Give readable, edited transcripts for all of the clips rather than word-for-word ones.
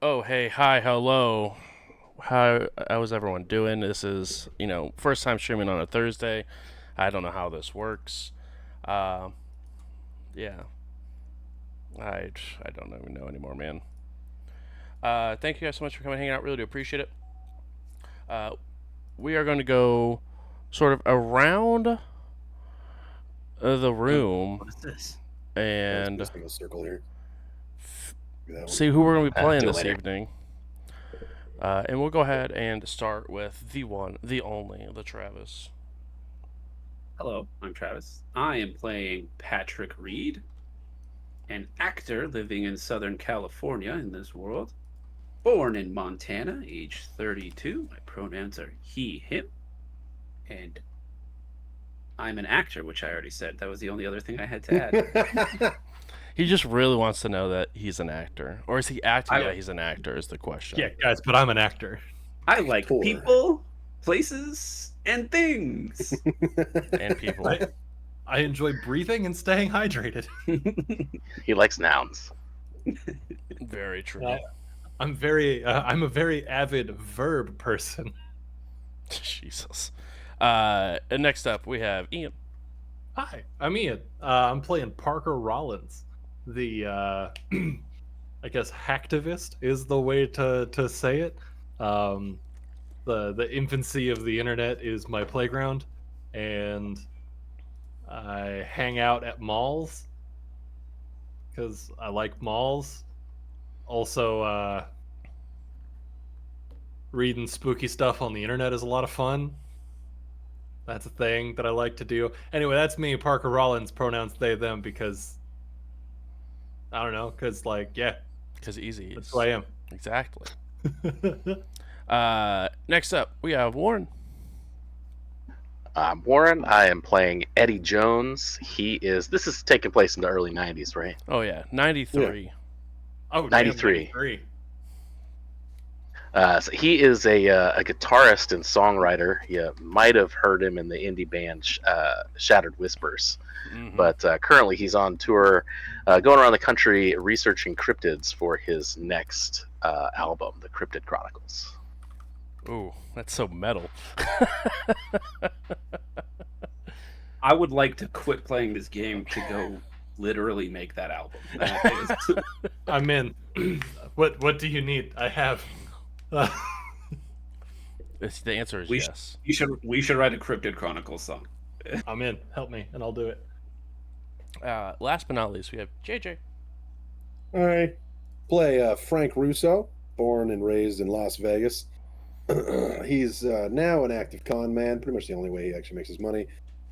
Oh, hey, hi, hello. How's everyone doing? This is, first time streaming on a Thursday. I don't know how this works. Uh, yeah, I don't even know anymore, man. Thank you guys so much for coming and hanging out. Really do appreciate it. Uh, we are going to go sort of around the Oh, room what is this? Let's do a and single circle here. Do that one. see who we're going to be playing Do it this later. evening. And we'll go ahead and start with the one, the only, the Travis. Hello, I'm Travis. I am playing Patrick Reed, an actor living in Southern California in this world. Born in Montana, age 32. My pronouns are he, him, and I'm an actor, which I already said. That was the only other thing I had to add. He just really wants to know that he's an actor. Or is he acting? I Yeah, he's an actor, is the question. Yeah, guys, but I'm an actor. I like Actor. people, places, and things. And people. I enjoy breathing and staying hydrated. He likes nouns. Very true. I'm a very avid verb person. Jesus. And next up, we have Ian. Hi, I'm Ian. I'm playing Parker Rollins, the I guess hacktivist is the way to say it. The infancy of the internet is my playground, and I hang out at malls because I like malls. Also, reading spooky stuff on the internet is a lot of fun. That's a thing that I like to do. Anyway, that's me, Parker Rollins, pronouns they, them, because I don't know, because, like, yeah, Because easy. that's who I am. Exactly. Next up, we have Warren. Warren, I am playing Eddie Jones. This is taking place in the early 90s, right? Oh, yeah. 93. Oh, 93. Damn, 93. So he is a guitarist and songwriter. You might have heard him in the indie band Shattered Whispers. Mm-hmm. But currently he's on tour going around the country researching cryptids for his next album, The Cryptid Chronicles. Ooh, that's so metal. I would like to quit playing this game to go literally make that album. That is... I'm in. What do you need? I have. The answer is we yes. we should write a Cryptid Chronicles song. I'm in. Help me, and I'll do it. Last but not least, we have JJ. All right. Play Frank Russo, born and raised in Las Vegas. He's now an active con man, pretty much the only way he actually makes his money.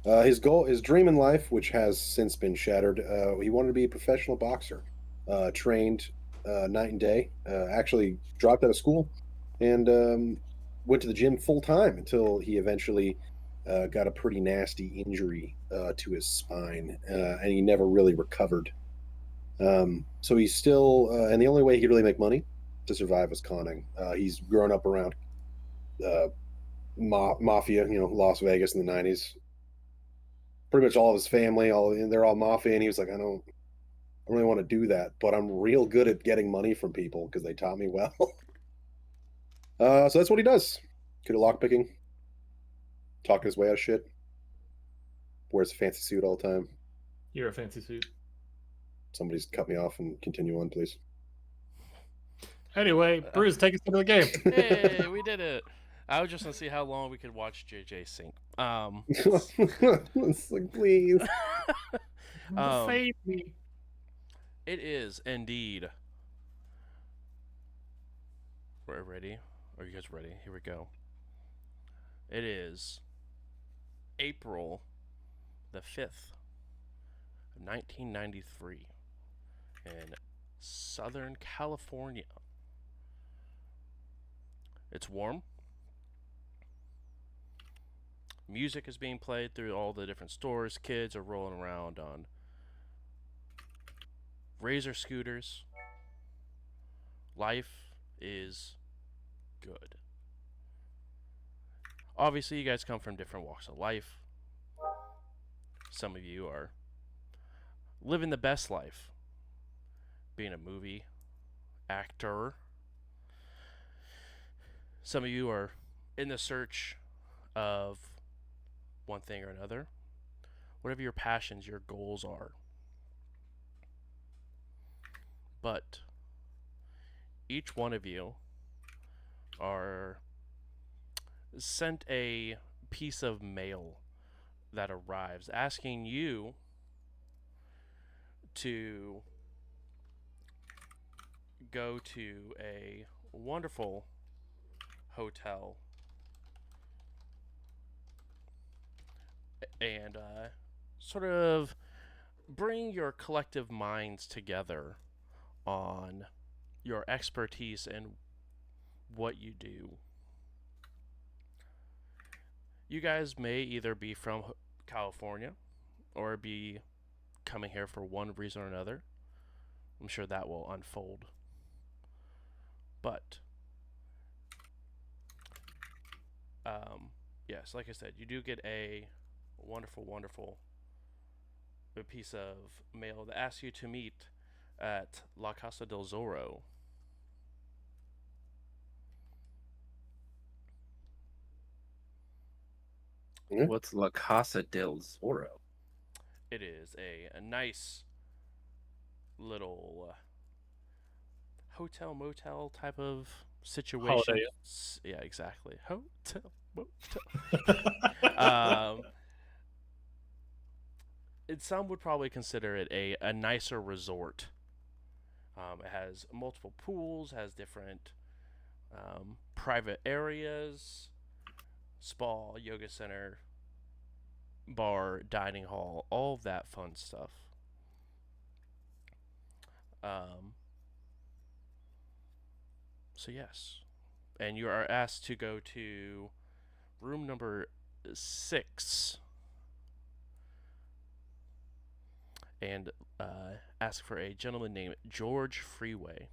His dream in life, which has since been shattered, he wanted to be a professional boxer, trained night and day, actually dropped out of school, and went to the gym full time until he eventually got a pretty nasty injury to his spine, and he never really recovered. So he's still, and the only way he could really make money to survive was conning. He's grown up around mafia, Las Vegas in the '90s. Pretty much all of his family, they're all mafia, and he was like, I don't really want to do that, but I'm real good at getting money from people because they taught me well. So that's what he does. Good at lockpicking, talking his way out of shit. Wears a fancy suit all the time. You're a fancy suit. Somebody's cut me off and continue on, please. Anyway, Bruce, take us into the game. Hey, we did it. I was just going to see how long we could watch JJ sing. It's like, please. Save me. It is indeed. We're ready? Are you guys ready? Here we go. It is April the 5th, 1993, in Southern California. It's warm. Music is being played through all the different stores. Kids are rolling around on razor scooters. Life is good. Obviously, you guys come from different walks of life. Some of you are living the best life, being a movie actor, some of you are in the search of one thing or another, whatever your passions, your goals are. But each one of you are sent a piece of mail that arrives asking you to go to a wonderful hotel and sort of bring your collective minds together on your expertise and what you do. You guys may either be from California or be coming here for one reason or another. I'm sure that will unfold. But, yes, like I said, you do get a wonderful, wonderful piece of mail that asks you to meet at La Casa del Zorro. What's La Casa del Zorro? It is a nice little hotel motel type of situation. Holiday Yeah, exactly. Hotel motel. Some would probably consider it a nicer resort. It has multiple pools, has different private areas, spa, yoga center, bar, dining hall, all of that fun stuff. So yes, and you are asked to go to room number 6 and ask for a gentleman named George Freeway.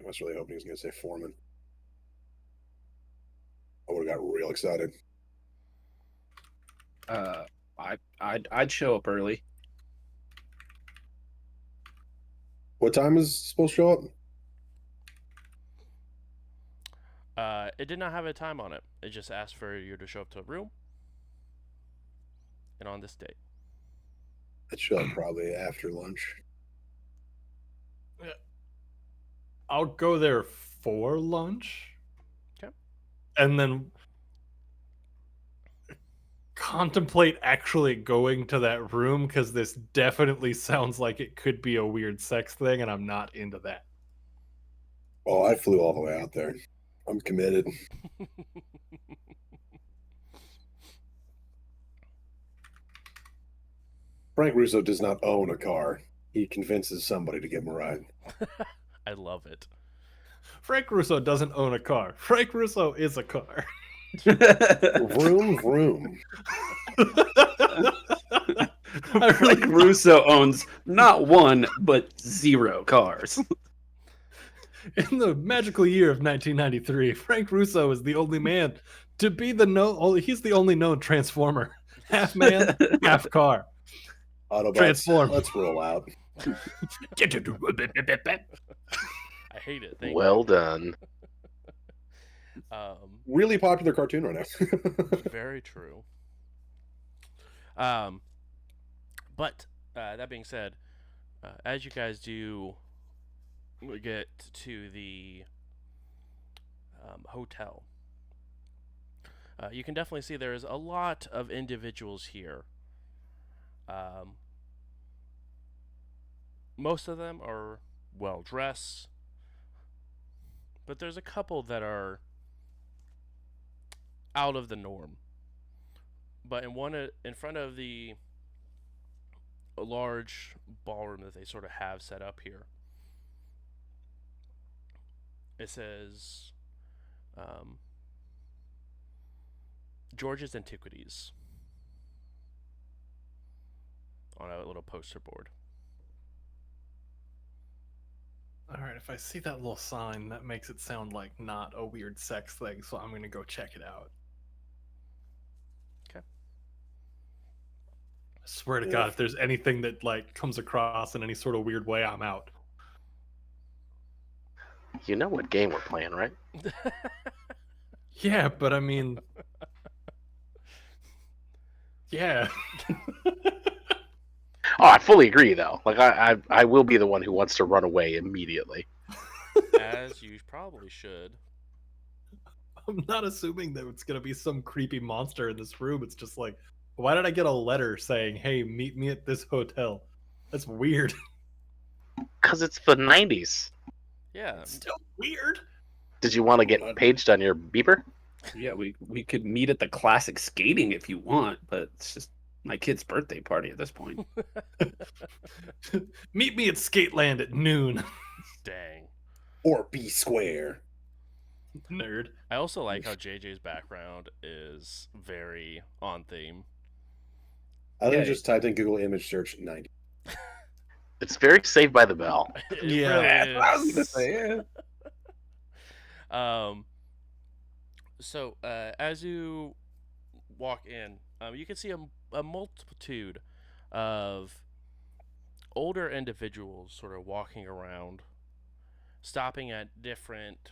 I was really hoping he was going to say Foreman. I would have got real excited. I'd show up early. What time is supposed to show up? It did not have a time on it. It just asked for you to show up to a room and on this date. I'd show up probably after lunch. I'll go there for lunch. Okay. And then contemplate actually going to that room, because this definitely sounds like it could be a weird sex thing, and I'm not into that. Oh, I flew all the way out there. I'm committed. Frank Russo does not own a car. He convinces somebody to give him a ride. I love it. Frank Russo doesn't own a car. Frank Russo is a car. Vroom, vroom. Frank Russo owns not one, but 0 cars. In the magical year of 1993, Frank Russo is the only man to be he's the only known transformer. Half man, half car. Autobots, Transform. let's roll out. I hate it. Thank Well done. Really popular cartoon right now. Very true. But that being said, as you guys do get to the hotel, you can definitely see there's a lot of individuals here. Most of them are well dressed, but there's a couple that are out of the norm. But in front of the large ballroom that they sort of have set up here, it says George's Antiquities on a little poster board. All right, if I see that little sign, that makes it sound like not a weird sex thing, so I'm going to go check it out. Okay. I swear to God, if there's anything that like comes across in any sort of weird way, I'm out. You know what game we're playing, right? Yeah, but I mean, yeah. Oh, I fully agree, though. Like, I will be the one who wants to run away immediately. As you probably should. I'm not assuming that it's gonna be some creepy monster in this room. It's just like, why did I get a letter saying, "Hey, meet me at this hotel"? That's weird. Because it's the 90s. Yeah. It's still weird. Did you want to get paged on your beeper? Yeah, we could meet at the classic skating if you want, but it's just my kid's birthday party at this point. Meet me at Skateland at noon. Dang. Or B Square. Nerd. I also like how JJ's background is very on theme. I think Yeah. I just typed in Google image search 90. It's very Saved by the Bell. It Yeah. really That's what I was gonna is. say. Yeah. So as you walk in, you can see a multitude of older individuals sort of walking around, stopping at different,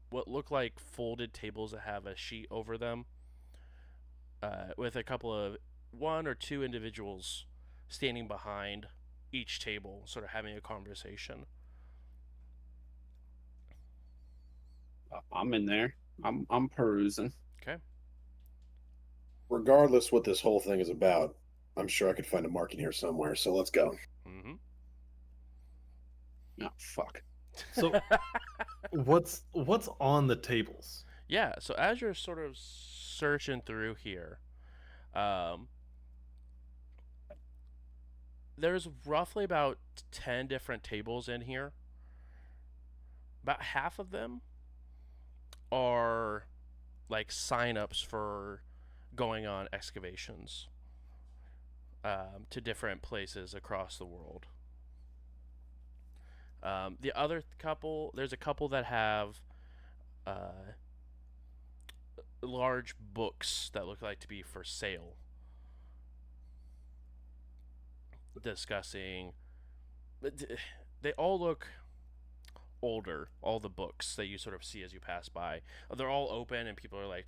what look like folded tables that have a sheet over them, with a couple of one or two individuals standing behind each table, sort of having a conversation. I'm in there. I'm perusing. Okay. Regardless what this whole thing is about, I'm sure I could find a mark in here somewhere. So let's go. Mm-hmm. Oh fuck. So, what's on the tables? Yeah, so as you're sort of searching through here, there's roughly about 10 different tables in here. About half of them are like sign-ups for going on excavations to different places across the world. The other couple, there's a couple that have large books that look like to be for sale, discussing. They all look older. All the books that you sort of see as you pass by, they're all open, and people are like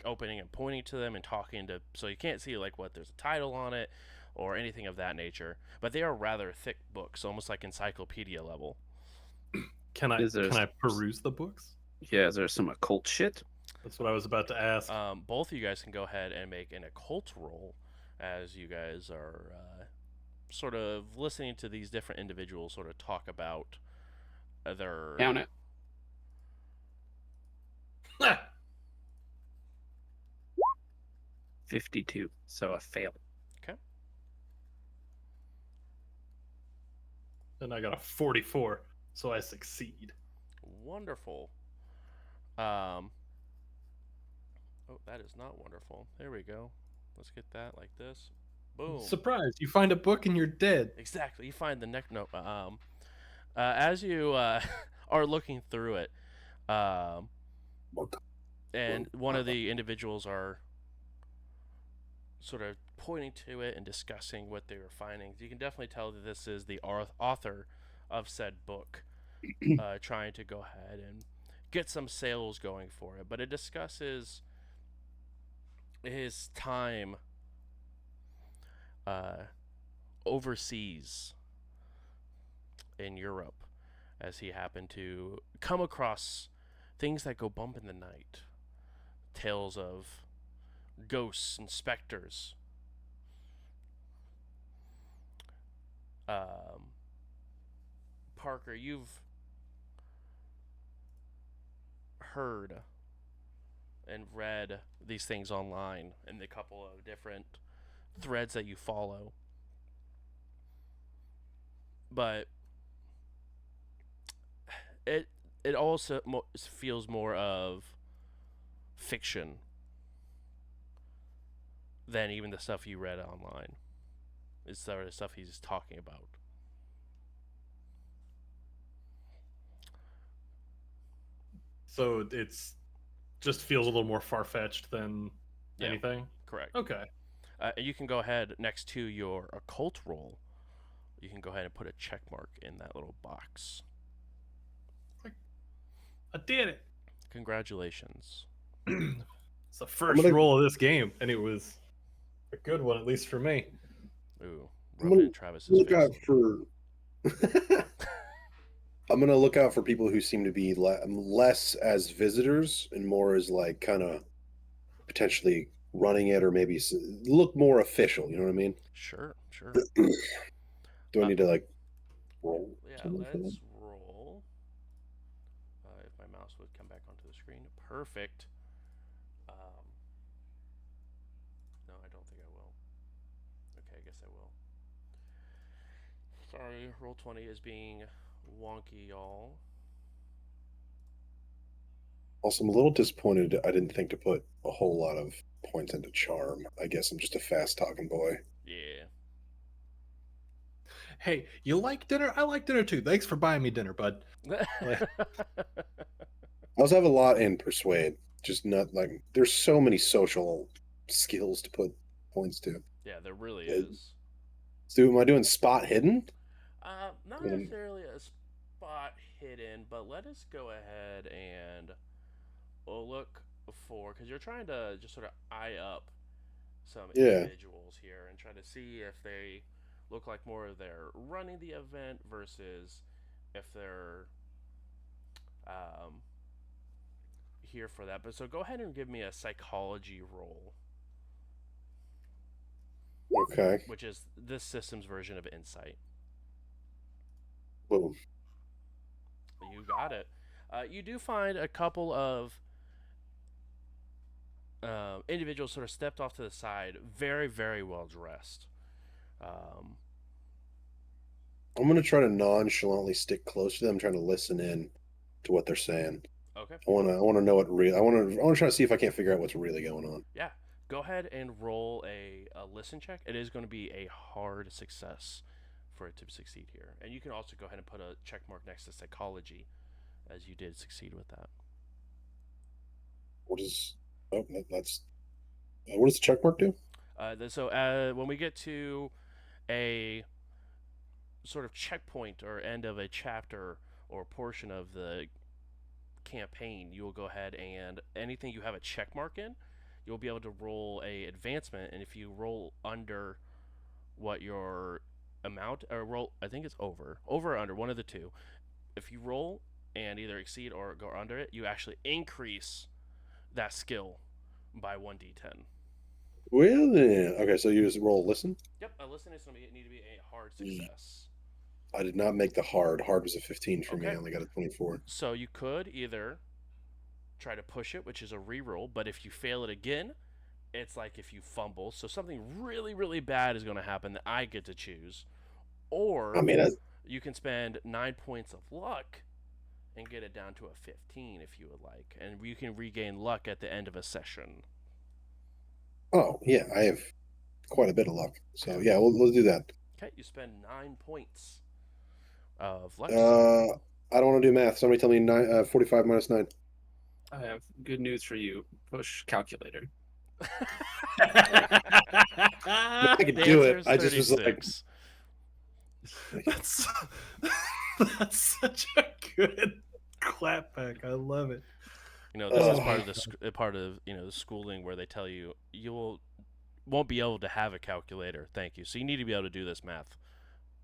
opening and pointing to them and talking to. So you can't see like what there's a title on it or anything of that nature. But they are rather thick books, almost like encyclopedia level. Can I Is there- peruse the books? Yeah, is there some occult shit? That's what I was about to ask. Both of you guys can go ahead and make an occult roll, as you guys are sort of listening to these different individuals sort of talk about their. Count it. 52. So a fail. And I got a 44, so I succeed. Wonderful. Oh, that is not wonderful. There we go. Let's get that like this. Boom. Surprise! You find a book and you're dead. Exactly. You find the neck note. As you are looking through it, and one of the individuals are sort of pointing to it and discussing what they were finding. You can definitely tell that this is the author of said book, trying to go ahead and get some sales going for it. But it discusses his time overseas in Europe, as he happened to come across things that go bump in the night, tales of ghosts and specters. Parker, you've heard and read these things online in the couple of different threads that you follow, but it also feels more of fiction than even the stuff you read online. It's sort of stuff he's talking about. So it's just feels a little more far-fetched than Yeah. anything. Correct. Okay. And you can go ahead next to your occult roll. You can go ahead and put a check mark in that little box. I did it. Congratulations. It's the first gonna- roll of this game, and it was a good one, at least for me. Ooh, I'm rub it gonna in Travis's look face. out for. I'm gonna look out for people who seem to be less as visitors and more as like kind of potentially running it, or maybe look more official. You know what I mean? Sure, sure. Do I Uh, need to like roll? Yeah, something for that? let's roll. If my mouse would come back onto the screen. Perfect. No, I don't think I will. Okay, I guess I will. Sorry, roll 20 is being wonky, y'all. Also, I'm a little disappointed. I didn't think to put a whole lot of points into charm. I guess I'm just a fast talking boy. Yeah. Hey, you like dinner? I like dinner too. Thanks for buying me dinner, bud. I also have a lot in persuade. Just not like there's so many social skills to put points to. Yeah, there really Uh, is. So, am I doing spot hidden? Not Um, necessarily a spot hidden, but let us go ahead and look for, because you're trying to just sort of eye up some Yeah. individuals here and try to see if they look like more of they're running the event versus if they're um, here for that. But so go ahead and give me a psychology roll, Okay. which is this system's version of insight. Boom. You got it. You do find a couple of individuals sort of stepped off to the side, very, very well dressed. Um, I'm gonna try to nonchalantly stick close to them, trying to listen in to what they're saying. okay. I wanna know what real. I wanna try to see if I can't figure out what's really going on. Yeah. Go ahead and roll a listen check. It is going to be a hard success for it to succeed here. And you can also go ahead and put a check mark next to psychology, as you did succeed with that. What is? Oh, that's. What does the check mark do? So when we get to a sort of checkpoint or end of a chapter or portion of the campaign, you will go ahead and anything you have a check mark in, you'll be able to roll a advancement. And if you roll under what your amount, or roll, I think it's over or under, one of the two. If you roll and either exceed or go under it, you actually increase that skill by 1d10. Well, then. Okay, so you just roll listen. Yep, a listen is going to need to be a hard success. I did not make the hard. Hard was a 15 for me. Okay. I only got a 24. So you could either try to push it, which is a reroll, but if you fail it again, it's like if you fumble. So something really, really bad is going to happen that I get to choose. Or I mean, you can spend 9 points of luck and get it down to a 15 if you would like. And you can regain luck at the end of a session. oh yeah, I have quite a bit of luck. So yeah, we'll do that. Okay, you spend 9 points of luck. I don't want to do math. Somebody tell me 45 minus 9. I have good news for you. Push calculator. I could The do answer it. is I just was like, 36. That's that's such a good clapback. I love it. You know, this is part of the schooling where they tell you won't be able to have a calculator. Thank you. So you need to be able to do this math.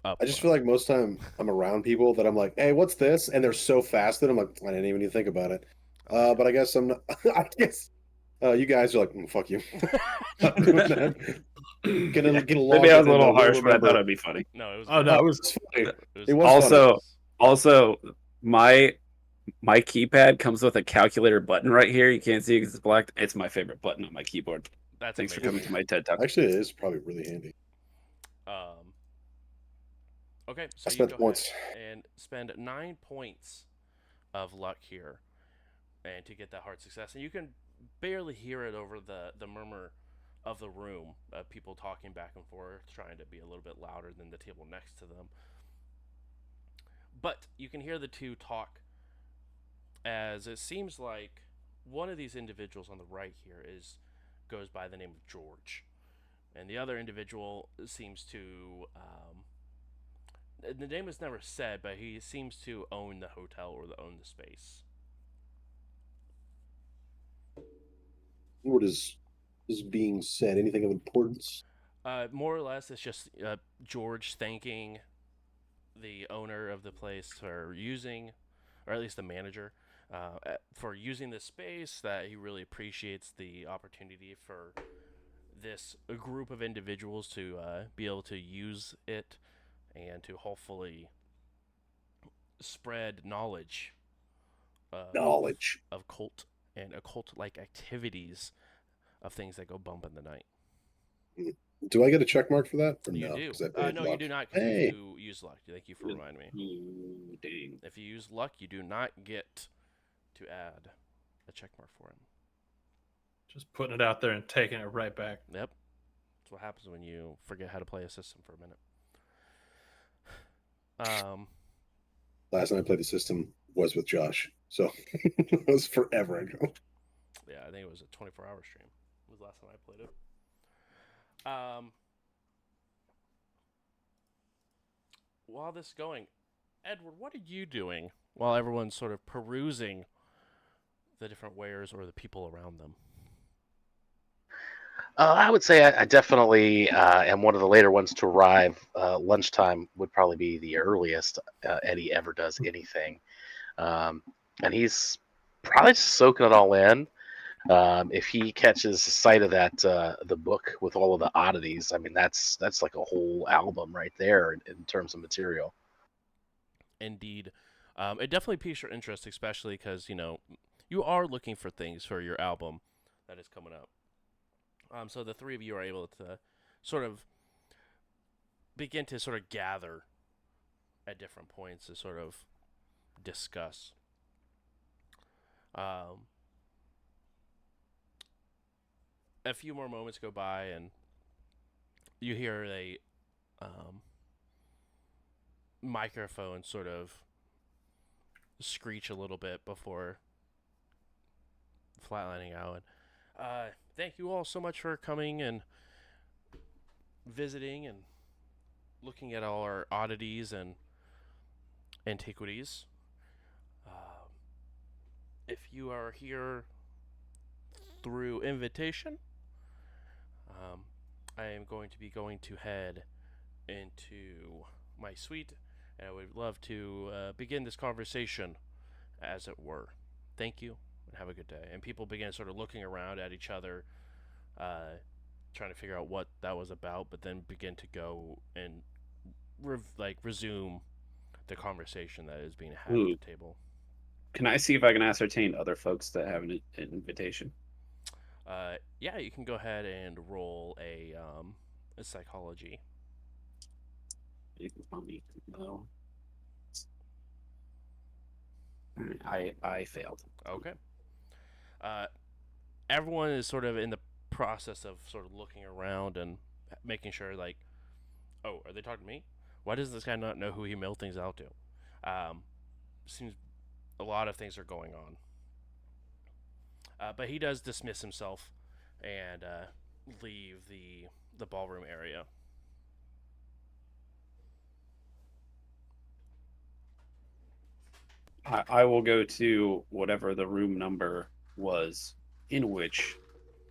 I just feel like most time I'm around people that I'm like, hey, what's this? And they're so fast that I'm like, I didn't even need to think about it. But I guess I'm not. I guess you guys are like, fuck you. Not doing that. Get along Maybe I was with a it, little we'll harsh, but I remember. thought it'd be funny. No, it was. Oh no, great. it was It's funny. It It was was funny. Also, my keypad comes with a calculator button right here. You can't see it because it's black. It's my favorite button on my keyboard. That's Thanks for amazing. coming to my TED Talk. Actually, it is probably really handy. Okay, so I you spent go points. ahead and spend 9 points of luck here, and to get that hard success, and you can barely hear it over the murmur of the room of people talking back and forth, trying to be a little bit louder than the table next to them. But you can hear the two talk, as it seems like one of these individuals on the right here goes by the name of George, and the other individual seems to the name is never said, but he seems to own the hotel or own the space. What is being said? Anything of importance? More or less, it's just George thanking the owner of the place for using, or at least the manager, for using this space. That he really appreciates the opportunity for this group of individuals to be able to use it and to hopefully spread knowledge Knowledge. of cult and occult like activities of things that go bump in the night. Do I get a check mark for that? Or You no? do. Because I paid No, you luck. do not because Hey, you use luck. Thank you for reminding me. Ooh, dang. If you use luck, you do not get to add a check mark for him. Just putting it out there and taking it right back. Yep. That's what happens when you forget how to play a system for a minute. last time I played the system was with Josh, so it was forever ago. Yeah, I think it was a 24-hour stream. It was the last time I played it. While this is going, Edward, what are you doing while everyone's sort of perusing the different wares or the people around them? I would say I definitely am one of the later ones to arrive. Lunchtime would probably be the earliest Eddie ever does anything, and he's probably just soaking it all in. If he catches sight of that the book with all of the oddities, I mean that's like a whole album right there in terms of material. Indeed. It definitely piques your interest, especially because, you are looking for things for your album that is coming up. So the three of you are able to sort of begin to sort of gather at different points to sort of discuss. A few more moments go by, and you hear a microphone sort of screech a little bit before flatlining out. Thank you all so much for coming and visiting and looking at all our oddities and antiquities. If you are here through invitation, I am going to head into my suite, and I would love to begin this conversation, as it were. Thank you, and have a good day. And people begin sort of looking around at each other, trying to figure out what that was about, but then begin to go and resume the conversation that is being had Ooh. at the table. Can I see if I can ascertain other folks that have an invitation? Yeah, you can go ahead and roll a psychology. No. I failed. Okay. Everyone is sort of in the process of sort of looking around and making sure, like, oh, are they talking to me? Why does this guy not know who he mailed things out to? Seems a lot of things are going on. But he does dismiss himself and leave the ballroom area. I will go to whatever the room number was in which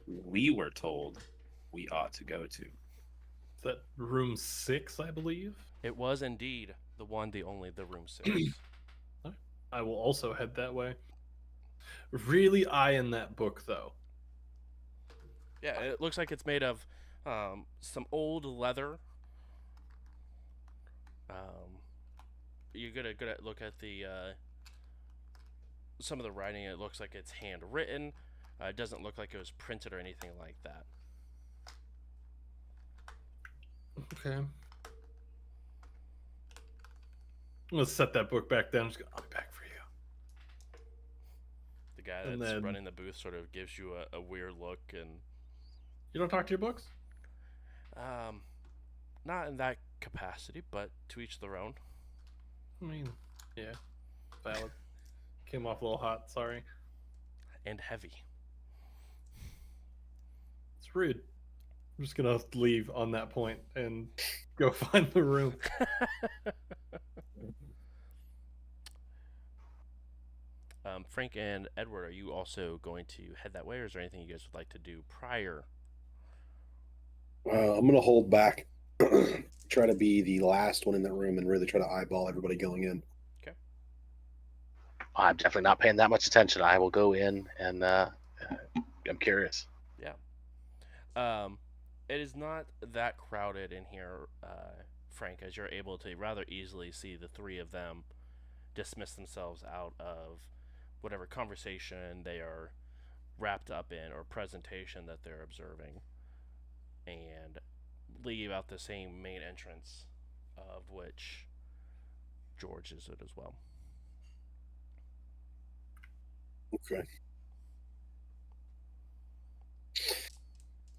we were told we ought to go to. Is that room 6, I believe? It was indeed the one, the only, the room 6. I will also head that way. Really eyeing that book, though. Yeah, it looks like it's made of some old leather. You get a good look at the some of the writing. It looks like it's handwritten. It doesn't look like it was printed or anything like that. Okay. Let's set that book back down. Just go, I'll be back for you. The guy And that's then- running the booth sort of gives you a weird look, and You don't talk to your books? not in that capacity, but to each their own. I mean, yeah. Valid. Came off a little hot, sorry. And heavy. It's rude. I'm just gonna leave on that point and go find the room. Frank and Edward, are you also going to head that way, or is there anything you guys would like to do prior? I'm gonna hold back, try to be the last one in the room, and really try to eyeball everybody going in. Okay. I'm definitely not paying that much attention. I will go in and I'm curious. Yeah. It is not that crowded in here, Frank, as you're able to rather easily see the three of them dismiss themselves out of whatever conversation they are wrapped up in or presentation that they're observing and leave out the same main entrance, of which George is it as well. Okay.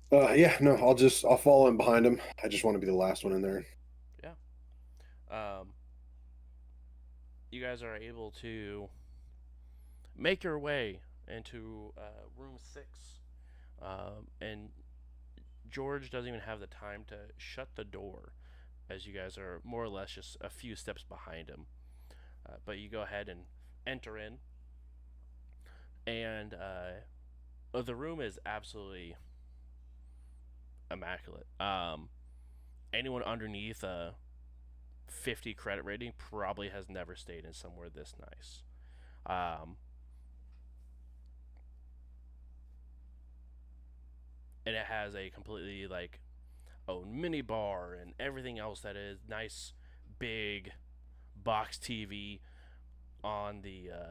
Yeah, no, I'll follow in behind him. I just want to be the last one in there. Yeah. You guys are able to make your way into room 6. And George doesn't even have the time to shut the door, as you guys are more or less just a few steps behind him. But you go ahead and enter in, and the room is absolutely immaculate. Anyone underneath a 50 credit rating probably has never stayed in somewhere this nice. And it has a completely like own mini bar and everything else that is nice, big box TV on the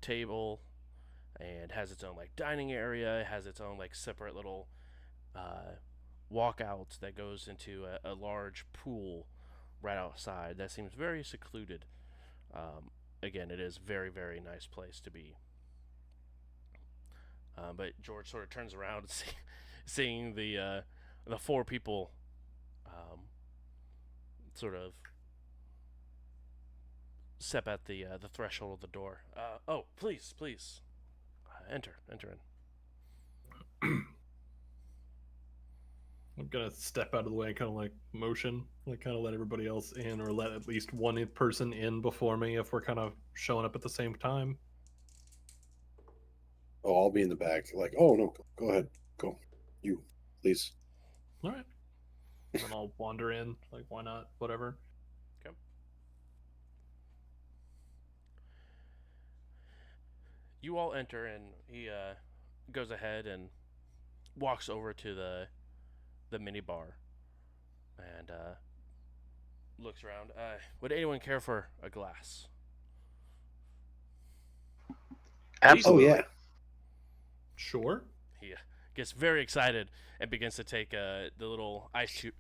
table, and has its own like dining area. It has its own like separate little uh, walkout that goes into a large pool right outside that seems very secluded. Again, it is very very nice place to be. But George sort of turns around, seeing the four people um, sort of step at the threshold of the door. Oh, please, please, enter in. I'm gonna step out of the way and kind of like motion, like kind of let everybody else in, or let at least one person in before me if we're kind of showing up at the same time. Oh, I'll be in the back. Like, oh no, go ahead, go, you, please. All right. Then I'll wander in. Like, why not? Whatever. Okay. You all enter, and he goes ahead and walks over to the mini bar and looks around. Would anyone care for a glass? Oh Absolutely. yeah. Sure. He gets very excited and begins to take the little ice cube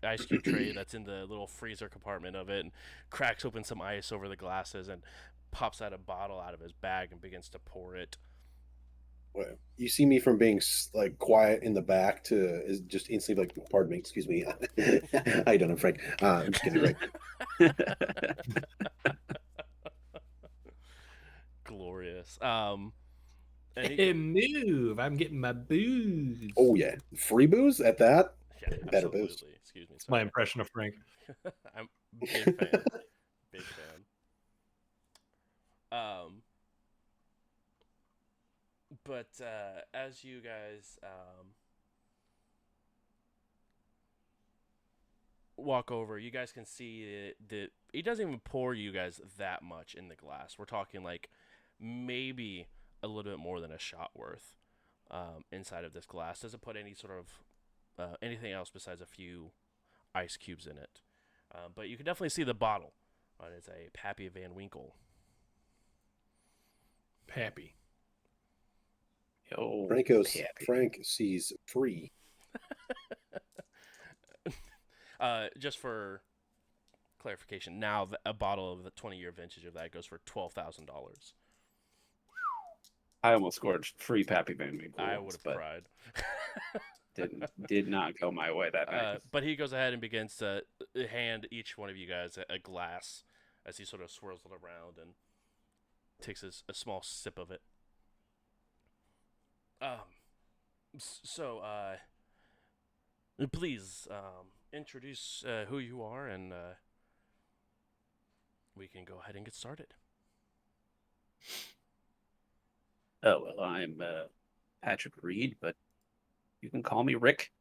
tray that's in the little freezer compartment of it and cracks open some ice over the glasses and pops out a bottle out of his bag and begins to pour it. Well, you see me from being like quiet in the back to is just instantly like, pardon me, excuse me. How you doing, Frank? I'm just kidding, right? Glorious. And move! I'm getting my booze. Oh yeah, free booze at that. Yeah, Better absolutely. booze. Excuse me. It's my Sorry. impression of Frank. I'm a big fan. Big fan. But as you guys walk over, you guys can see that he doesn't even pour you guys that much in the glass. We're talking like maybe a little bit more than a shot worth inside of this glass. Doesn't put any sort of anything else besides a few ice cubes in it. But you can definitely see the bottle. It's a Pappy Van Winkle. Pappy. Yo, Frank sees free. Just for clarification, now a bottle of the 20-year vintage of that goes for $12,000. I almost scored free Pappy Van Winkle. I would have but cried. did not go my way that night. But he goes ahead and begins to hand each one of you guys a glass as he sort of swirls it around and takes a small sip of it. So, please introduce who you are, and we can go ahead and get started. Oh, well, I'm Patrick Reed, but you can call me Rick.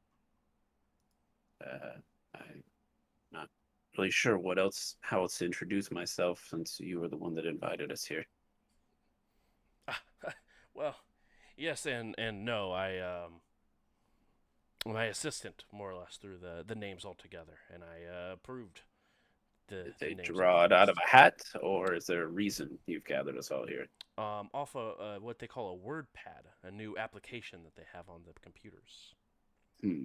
I'm not really sure how else to introduce myself since you were the one that invited us here. Well, yes and no. My assistant more or less threw the names all together, and I approved Did the they names that draw you it out of used. a hat, or is there a reason you've gathered us all here? Off what they call a word pad, a new application that they have on the computers. Hmm.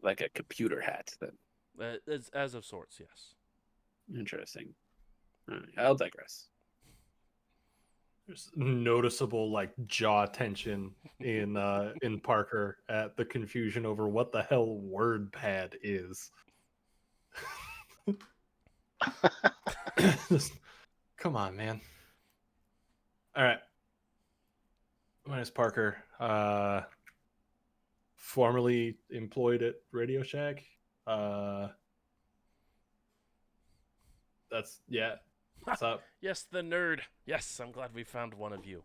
Like a computer hat, then. As of sorts, yes. Interesting. All right, I'll digress. There's noticeable like jaw tension in Parker at the confusion over what the hell WordPad is. Just, come on, man. All right. My name's Parker. Formerly employed at Radio Shack. That's yeah. What's up? Yes, the nerd. Yes, I'm glad we found one of you.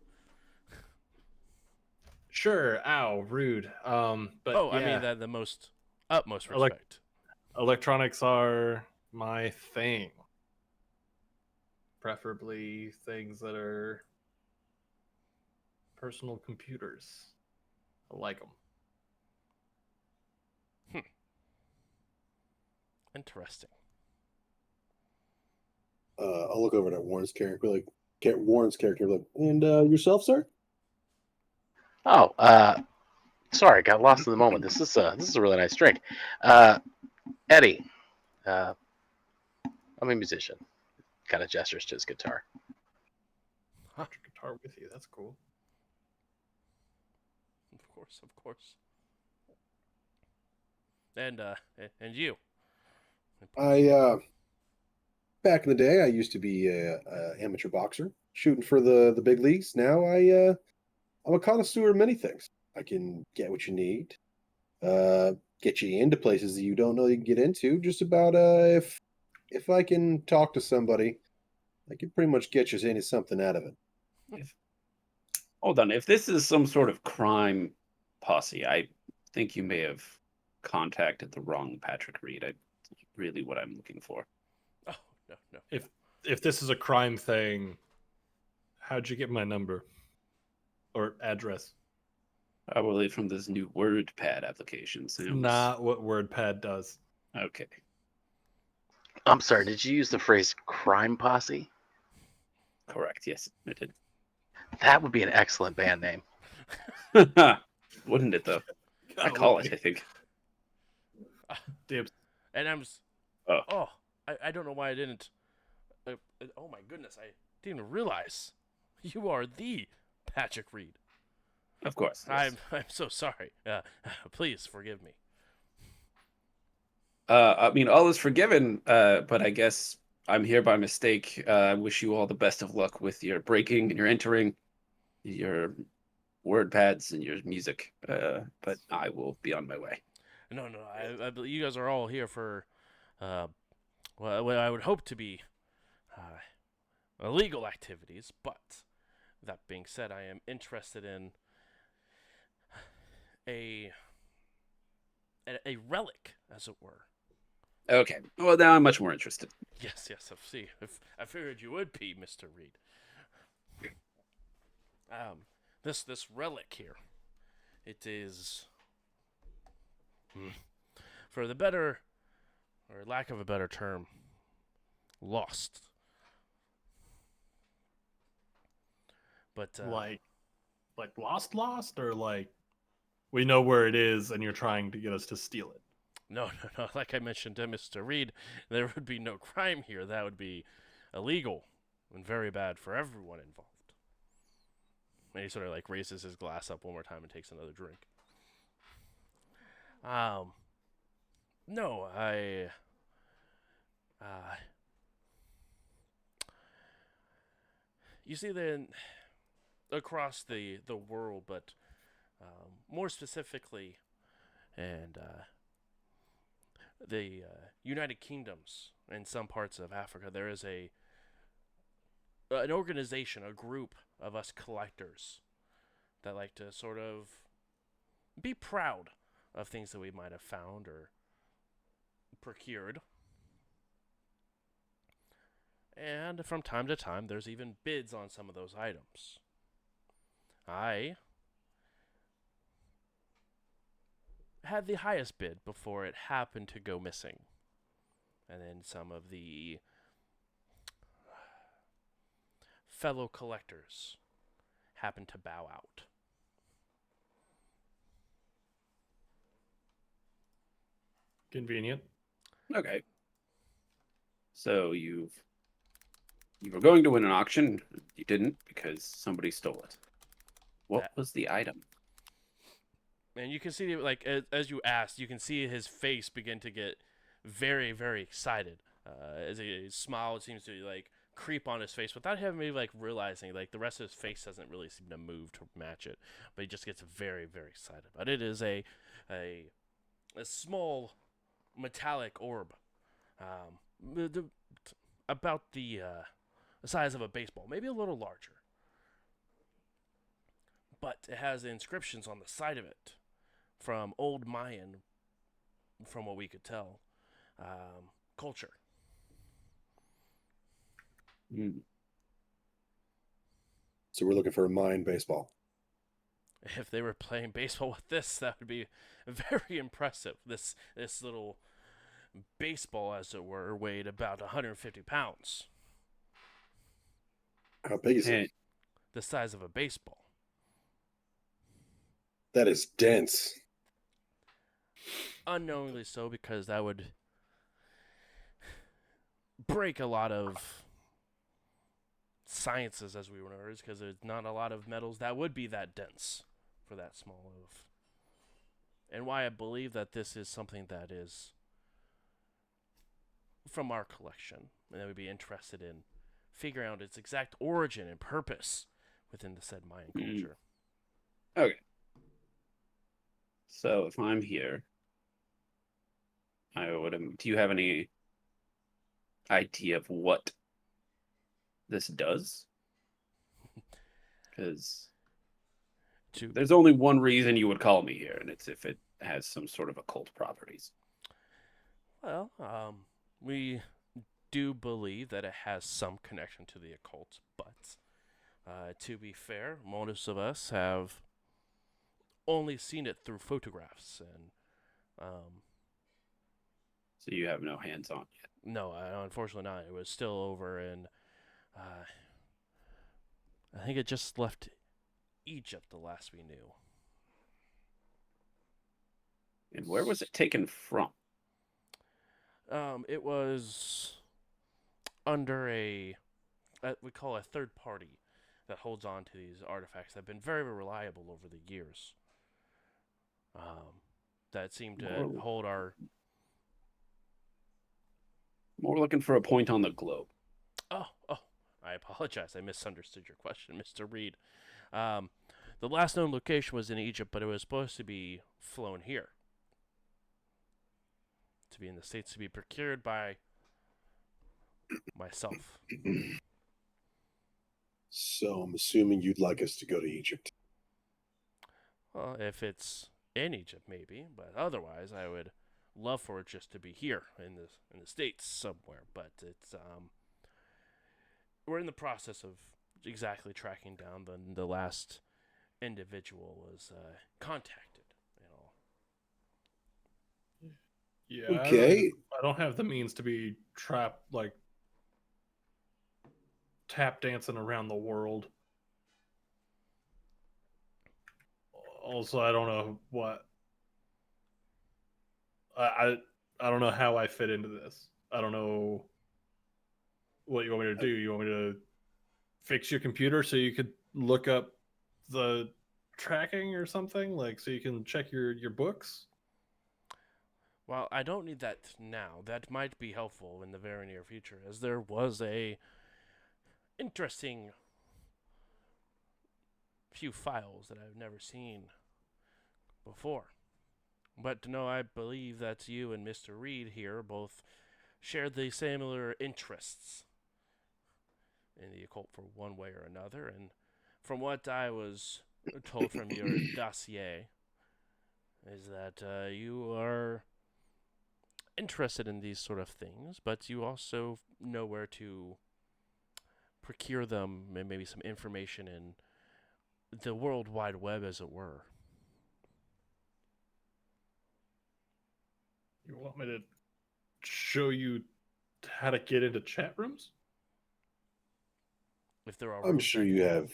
Sure. Ow, rude. But Oh, I mean yeah, that the most utmost elec respect. electronics are my thing. Preferably things that are personal computers. I like them. Interesting. I'll look over at Warren's character, Warren's character, like, and yourself, sir? Oh, sorry, got lost in the moment. This is a really nice drink. Eddie, uh, I'm a musician. Kind of gestures to his guitar. Got your guitar with you. That's cool. Of course, of course. And you. Back in the day, I used to be a amateur boxer, shooting for the big leagues. Now I'm a connoisseur of many things. I can get what you need, uh, get you into places that you don't know you can get into. Just about if I can talk to somebody, I can pretty much get you into something out of it. If, hold on, if this is some sort of crime posse, I think you may have contacted the wrong Patrick Reed. I really what I'm looking for. Oh no. If this is a crime thing, how'd you get my number or address? Probably from this new WordPad application. Sounds Not what WordPad does. okay. I'm sorry, did you use the phrase crime posse? Correct. Yes, I did. That would be an excellent band name. Wouldn't it though? I call it. I think. Dibs. And Oh, I don't know why I didn't. Oh my goodness, I didn't even realize you are the Patrick Reed. of course. Yes. I'm so sorry. Please forgive me. I mean, all is forgiven. But I guess I'm here by mistake. I wish you all the best of luck with your breaking and your entering, your word pads and your music. But I will be on my way. No, I believe you guys are all here for, well, what I would hope to be, illegal activities. But that being said, I am interested in a a relic, as it were. Okay. Well, now I'm much more interested. Yes, if I figured you would be, Mr. Reed. This relic here, it is, for the better, or lack of a better term, lost. But like lost, or like we know where it is and you're trying to get us to steal it. no. Like I mentioned to Mr. Reed, there would be no crime here. That would be illegal and very bad for everyone involved. And he sort of like raises his glass up one more time and takes another drink. No, you see then across the world, but more specifically, and the United Kingdoms and some parts of Africa, there is an organization, a group of us collectors that like to sort of be proud of things that we might have found or procured. And from time to time, there's even bids on some of those items. I had the highest bid before it happened to go missing. And then some of the fellow collectors happened to bow out. Convenient. Okay. So you were going to win an auction. You didn't because somebody stole it. What That- was the item? And you can see, like, as you asked, you can see his face begin to get very, very excited. As a smile seems to, like, creep on his face without him maybe, like, realizing, like, the rest of his face doesn't really seem to move to match it. But he just gets very, very excited. But it is a small metallic orb. About the size of a baseball, maybe a little larger. But it has inscriptions on the side of it from old Mayan, from what we could tell, culture. Hmm. So we're looking for a mine baseball. If they were playing baseball with this, that would be very impressive. This little baseball, as it were, weighed about 150 pounds, How big is it? And the size of a baseball. That is dense. Unknowingly so, because that would break a lot of sciences as we were nerds, because there's not a lot of metals that would be that dense for that small of. And why I believe that this is something that is from our collection, and that we'd be interested in figuring out its exact origin and purpose within the said Mayan culture. okay. So if I'm here, I would. Do you have any idea of what this does? Because To there's only one reason you would call me here, and it's if it has some sort of occult properties. Well, we do believe that it has some connection to the occult, but to be fair, most of us have only seen it through photographs, and So you have no hands on yet. no, unfortunately not. It was still over in, I think it just left Egypt the last we knew. And where was it taken from? It was under we call a third party that holds on to these artifacts that have been very, very reliable over the years. That seem to More- hold our. More looking for a point on the globe. Oh, I apologize. I misunderstood your question, Mr. Reed. The last known location was in Egypt, but it was supposed to be flown here. To be in the States, to be procured by myself. So I'm assuming you'd like us to go to Egypt. Well, if it's in Egypt, maybe, but otherwise, I would love for it just to be here in the States somewhere. But it's we're in the process of exactly tracking down the last individual was contacted. You know, Yeah. Okay. I don't have the means to be trapped, like, tap dancing around the world. Also, I don't know what. I don't know how I fit into this. I don't know what you want me to do. You want me to fix your computer so you could look up the tracking or something, like so you can check your books? well, I don't need that now. That might be helpful in the very near future, as there was a interesting few files that I've never seen before. But no, I believe that you and Mr. Reed here both share the similar interests in the occult for one way or another. And from what I was told from your dossier, is that you are interested in these sort of things, but you also know where to procure them and maybe some information in the World Wide Web, as it were. You want me to show you how to get into chat rooms? If there are I'm rooms sure that you can have.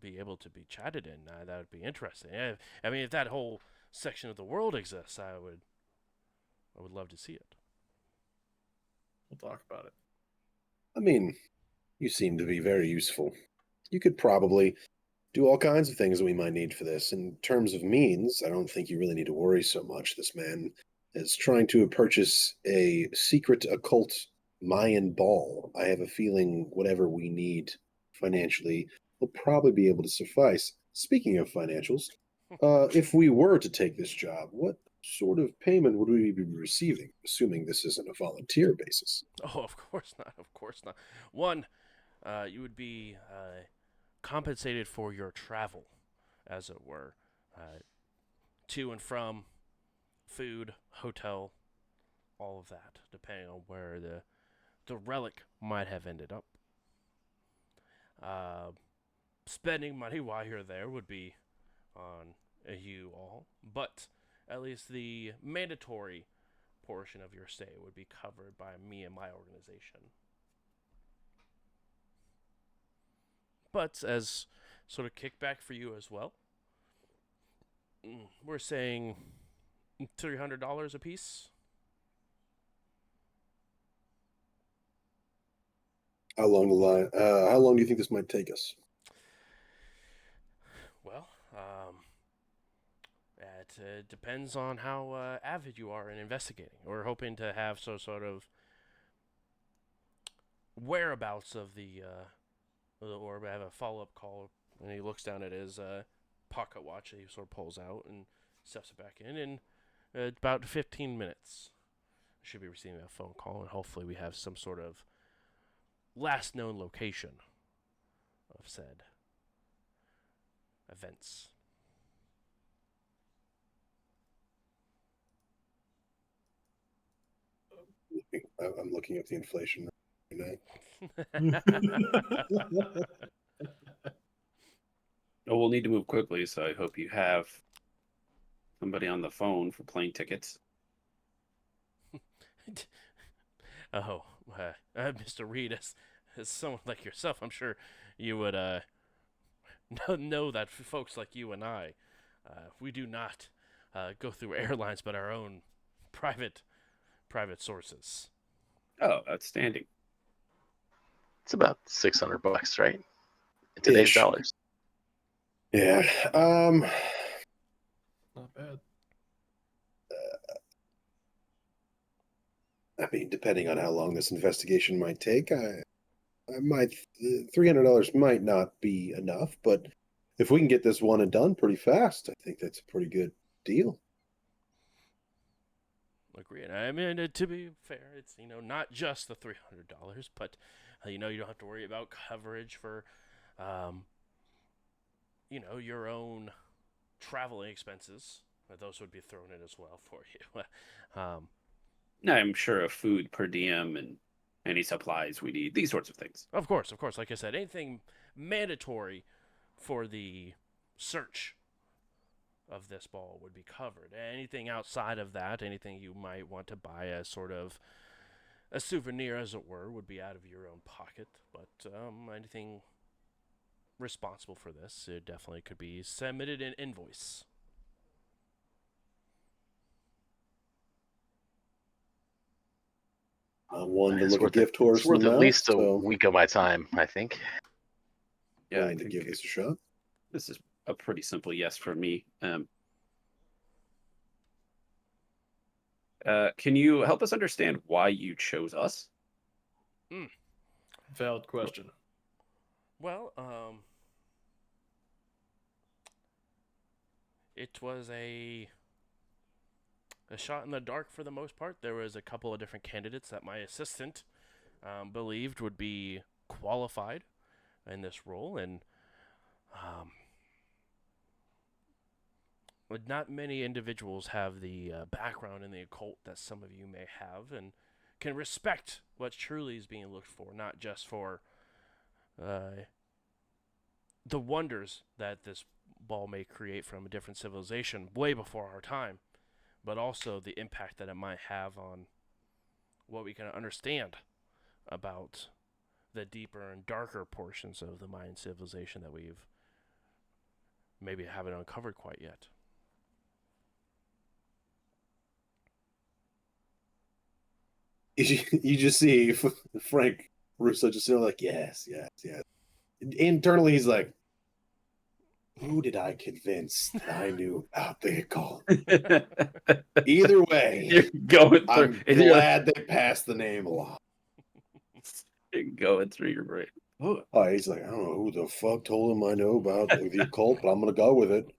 be able to be chatted in, that would be interesting. I mean, if that whole section of the world exists, I would love to see it. We'll talk about it. I mean, you seem to be very useful. You could probably do all kinds of things that we might need for this. In terms of means, I don't think you really need to worry so much. This man is trying to purchase a secret occult Mayan ball. I have a feeling whatever we need financially will probably be able to suffice. Speaking of financials, if we were to take this job, what sort of payment would we be receiving, assuming this isn't a volunteer basis? Oh, of course not. Of course not. One, you would be compensated for your travel, as it were, to and from, food, hotel, all of that, depending on where the relic might have ended up. Uh, Spending money while you're there would be on you all, but at least the mandatory portion of your stay would be covered by me and my organization. But as sort of kickback for you as well, we're saying $300 a piece. How long the line? How long do you think this might take us? Well, it depends on how avid you are in investigating. We're hoping to have some sort of whereabouts of the orb. Have a follow-up call, and he looks down at his pocket watch that he sort of pulls out and stuffs it back in about 15 minutes. I should be receiving a phone call, and hopefully we have some sort of last known location of said events. I'm looking at the inflation right Oh, we'll need to move quickly, so I hope you have somebody on the phone for plane tickets. Oh, Mr. Reed, as someone like yourself, I'm sure you would know that folks like you and I, we do not go through airlines, but our own private sources. Oh, outstanding. It's about $600, right? In today's Ish. dollars. Yeah. Not bad. I mean, depending on how long this investigation might take, I might $300 might not be enough, but if we can get this one and done pretty fast, I think that's a pretty good deal. Agreed. I mean, to be fair, it's not just the $300, but you don't have to worry about coverage for, your own traveling expenses. Those would be thrown in as well for you. I'm sure of food per diem and any supplies we need, these sorts of things. Of course. Like I said, anything mandatory for the search of this ball would be covered. Anything outside of that, anything you might want to buy as sort of a souvenir, as it were, would be out of your own pocket. But anything responsible for this, it definitely could be submitted in invoice. I'm one to It's look a worth gift horse It's in the worth at mouth, least a so week of my time, I think. Yeah, I willing to think give this a shot. this is a pretty simple yes for me. Can you help us understand why you chose us? Valid question. Well, it was a shot in the dark for the most part. There was a couple of different candidates that my assistant believed would be qualified in this role, and um, but not many individuals have the background in the occult that some of you may have, and can respect what truly is being looked for, not just for the wonders that this ball may create from a different civilization way before our time, but also the impact that it might have on what we can understand about the deeper and darker portions of the Mayan civilization that we've maybe haven't uncovered quite yet. You just see Frank Russo just sort of like, yes, yes, yes. Internally, he's like, who did I convince that I knew about the occult? Either way, You're going through. I'm glad they passed the name along. You're going through your brain. Oh, He's like, I don't know who the fuck told him I know about the occult, but I'm gonna go with it.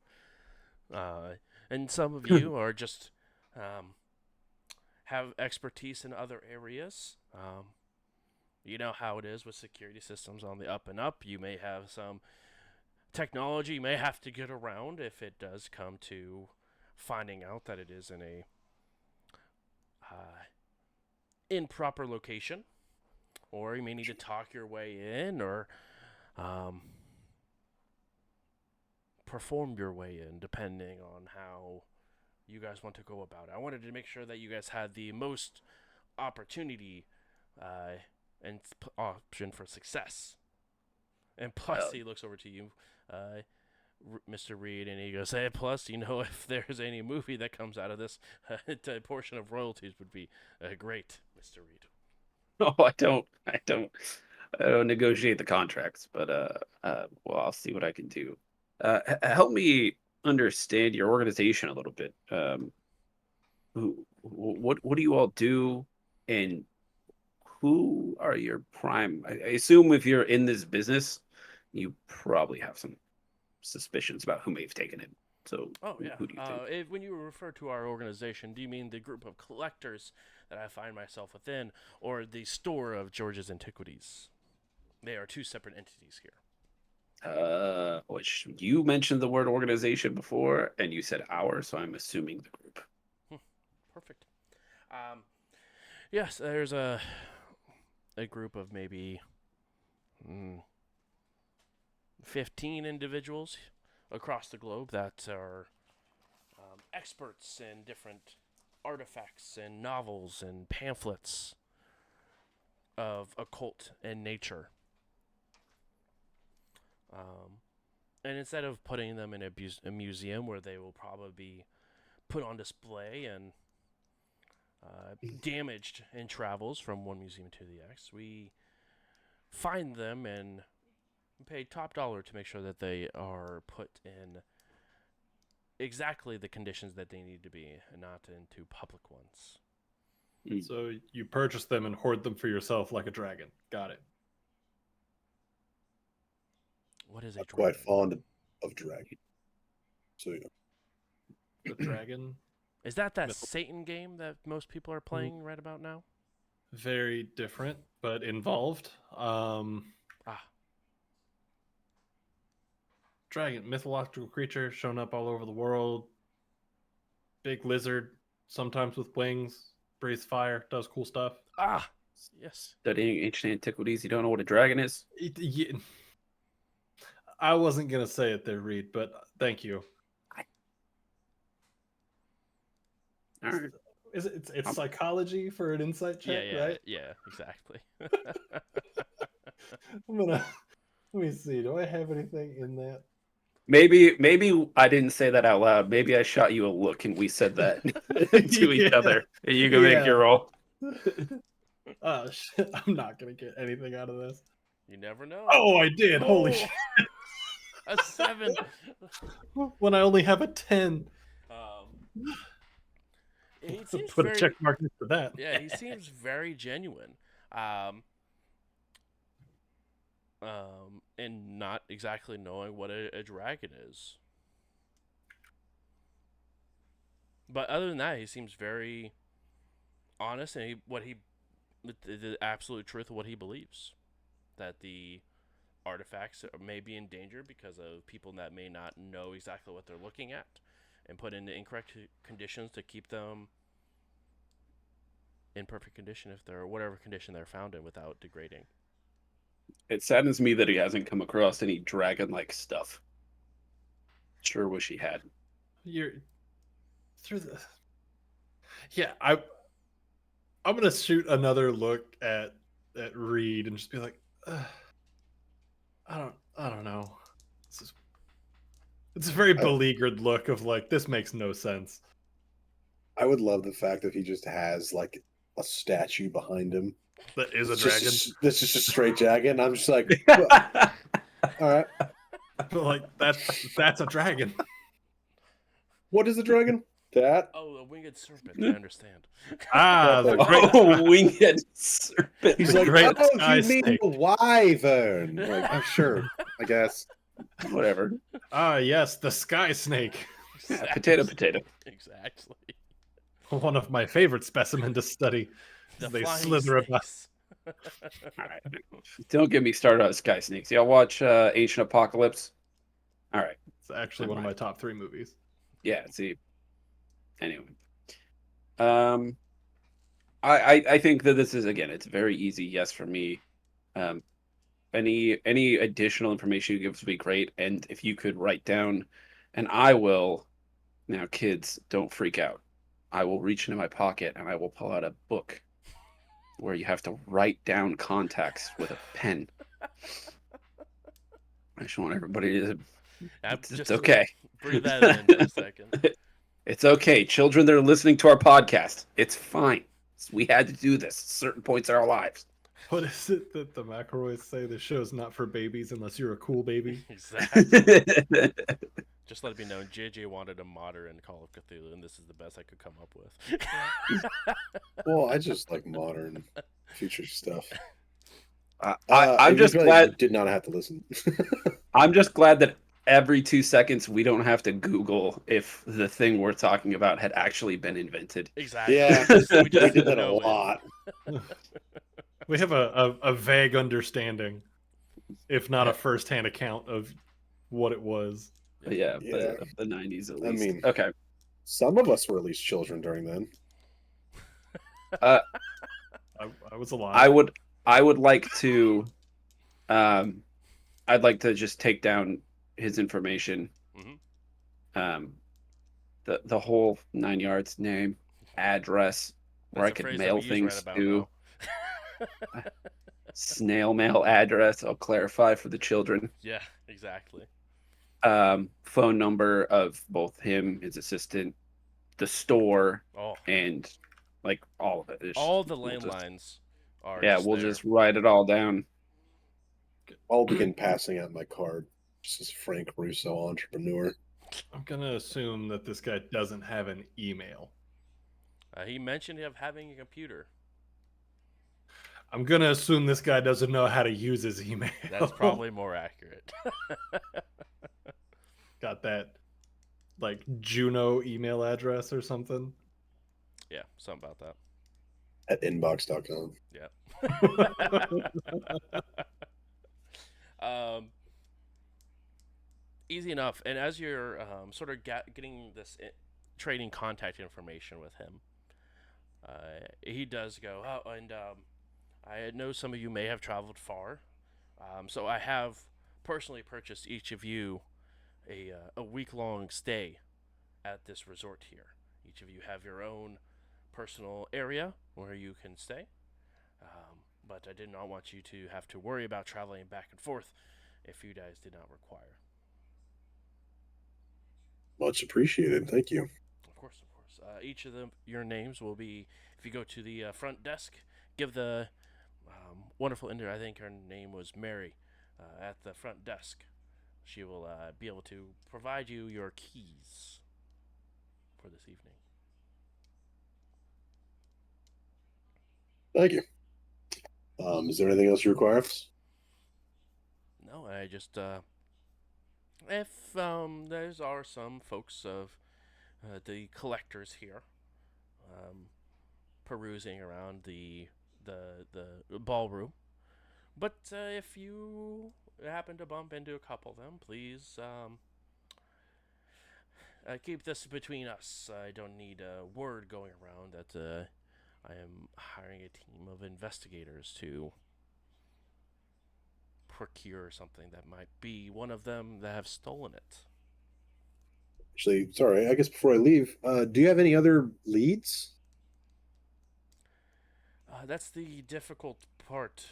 And some of you are just have expertise in other areas. You know how it is with security systems on the up and up. You may have some technology you may have to get around if it does come to finding out that it is in a improper location, or you may need to talk your way in, or perform your way in, depending on how you guys want to go about it. I wanted to make sure that you guys had the most opportunity and option for success. And plus, he looks over to you, Mr. Reed, and he goes, "Hey, plus, if there's any movie that comes out of this, a portion of royalties would be great, Mr. Reed." no, I don't negotiate the contracts, but well, I'll see what I can do. Help me understand your organization a little bit. What do you all do, and who are your prime? I assume if you're in this business, you probably have some suspicions about who may have taken it. So, Oh, yeah. who do you think? When you refer to our organization, do you mean the group of collectors that I find myself within, or the store of George's Antiquities? They are two separate entities here. Which you mentioned the word organization before, and you said our, so I'm assuming the group. Perfect. Yes, there's a group of maybe 15 individuals across the globe that are experts in different artifacts and novels and pamphlets of occult and nature. And instead of putting them in a museum where they will probably be put on display and damaged in travels from one museum to the next, we find them and pay top dollar to make sure that they are put in exactly the conditions that they need to be and not into public ones. So you purchase them and hoard them for yourself like a dragon. Got it. What is a I'm dragon? quite fond of dragon. So The dragon, Is that Myth- Satan game that most people are playing right about now? very different but involved. Dragon, mythological creature shown up all over the world. Big lizard, sometimes with wings, breathes fire, does cool stuff. Yes. Studying ancient antiquities, you don't know what a dragon is? I wasn't gonna say it there, Reed, but thank you. All right. It's psychology for an insight check, right? Yeah, exactly. Let me see. Do I have anything in that? Maybe I didn't say that out loud. Maybe I shot you a look and we said that to each other. And you can make your roll. Oh shit! I'm not gonna get anything out of this. You never know. Oh, I did! Holy shit! A 7. When I only have a 10. He seems Put very, a check mark next to that. Yeah, he seems very genuine. And not exactly knowing what a dragon is. But other than that, he seems very honest, and the absolute truth of what he believes. that the artifacts may be in danger because of people that may not know exactly what they're looking at, and put into incorrect conditions to keep them in perfect condition if they're whatever condition they're found in without degrading. It saddens me that he hasn't come across any dragon-like stuff. Sure wish he had. You're through the. Yeah, I'm gonna shoot another look at Reed and just be like, I don't know. It's a very beleaguered look of like, this makes no sense. I would love the fact that he just has like a statue behind him. That is a It's dragon. That's just a straight dragon. And I'm just like, well, all right. But like that's a dragon. What is a dragon? That? Oh, a winged serpent. I understand. The great Oh, winged serpent. He's The like, great oh, sky you mean snake. the wyvern? Like, oh, sure, I guess. Whatever. Yes, the sky snake. Potato, potato. Exactly. One of my favorite specimen to study. The They flying slither about. snakes. All right. Don't get me started on sky snakes. Y'all watch Ancient Apocalypse? All right. It's actually one of my top 3 movies. Yeah. See. Anyway. I think that this is, again, it's a very easy yes for me. Any additional information you give us would be great. And if you could write down, and I will. Now, kids, don't freak out. I will reach into my pocket and I will pull out a book where you have to write down contacts with a pen. I just want everybody to. It's okay. Breathe that in for a second. It's okay. Children that are listening to our podcast, it's fine. We had to do this at certain points in our lives. What is it that the McElroys say? The show's not for babies unless you're a cool baby. Exactly. Just let it be known, JJ wanted a modern Call of Cthulhu, and this is the best I could come up with. Well, I just like modern future stuff. I'm just really glad. Did not have to listen. I'm just glad that every 2 seconds we don't have to Google if the thing we're talking about had actually been invented. Exactly. Yeah, we just did that a know it. lot. We have a vague understanding, if not a first-hand account of what it was. Yeah, Yeah. but the 90s at I least. mean- Okay. Some of us were at least children during then. I was alive. I would like to I'd like to just take down his information. Mhm. The whole 9 yards, name, address, where I That's a could phrase that mail we use things right about to. now. Snail mail address, I'll clarify for the children. Yeah, exactly. Phone number of both him, his assistant, the store, Oh, and like all of it. all the we'll just- landlines are. Yeah, just we'll there. just write it all down. I'll begin passing out my card. This is Frank Russo, entrepreneur. I'm gonna assume that this guy doesn't have an email. He mentioned of having a computer. I'm gonna assume this guy doesn't know how to use his email. That's probably more accurate. Got that like Juno email address or something. Yeah, something about that. At inbox.com. Yeah. Easy enough. And as you're sort of getting this trading contact information with him, he does go, oh, and I know some of you may have traveled far, so I have personally purchased each of you a week-long stay at this resort here. Each of you have your own personal area where you can stay, but I did not want you to have to worry about traveling back and forth if you guys did not require. Much appreciated. Thank you. Of course, of course. Each of them, your names will be, if you go to the front desk, give the wonderful Indian, I think her name was Mary, at the front desk. She will be able to provide you your keys for this evening. Thank you. Is there anything else you require of us? No, I just, if there's are some folks of the collectors here perusing around the ballroom, But if you happen to bump into a couple of them, please keep this between us. I don't need a word going around that I am hiring a team of investigators to procure something that might be one of them that have stolen it. Actually, sorry, I guess before I leave, do you have any other leads? That's the difficult part.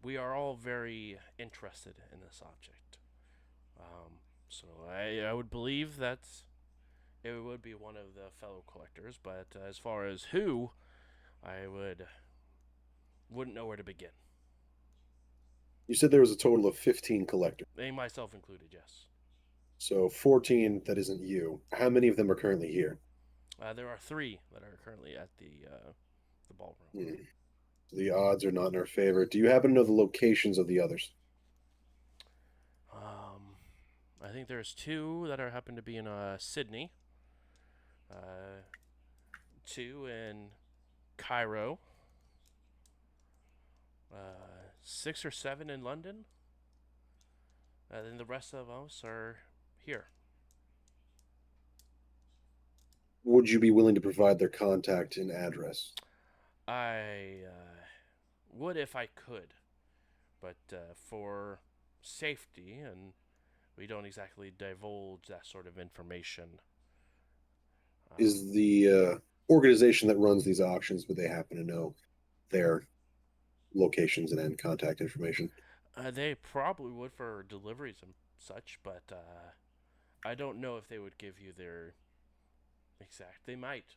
We are all very interested in this object. So I would believe that it would be one of the fellow collectors, but as far as who, I wouldn't know where to begin. You said there was a total of 15 collectors. They, myself included, yes. So 14 that isn't you. How many of them are currently here? There are three that are currently at the ballroom. Hmm. The odds are not in our favor. Do you happen to know the locations of the others? I think there's two that are happen to be in Sydney, two in Cairo, 6 or 7 in London. Then the rest of us are here. Would you be willing to provide their contact and address? I would if I could, but for safety, and we don't exactly divulge that sort of information. Is the organization that runs these auctions, would they happen to know their locations and contact information? They probably would for deliveries and such, but I don't know if they would give you their exact. They might.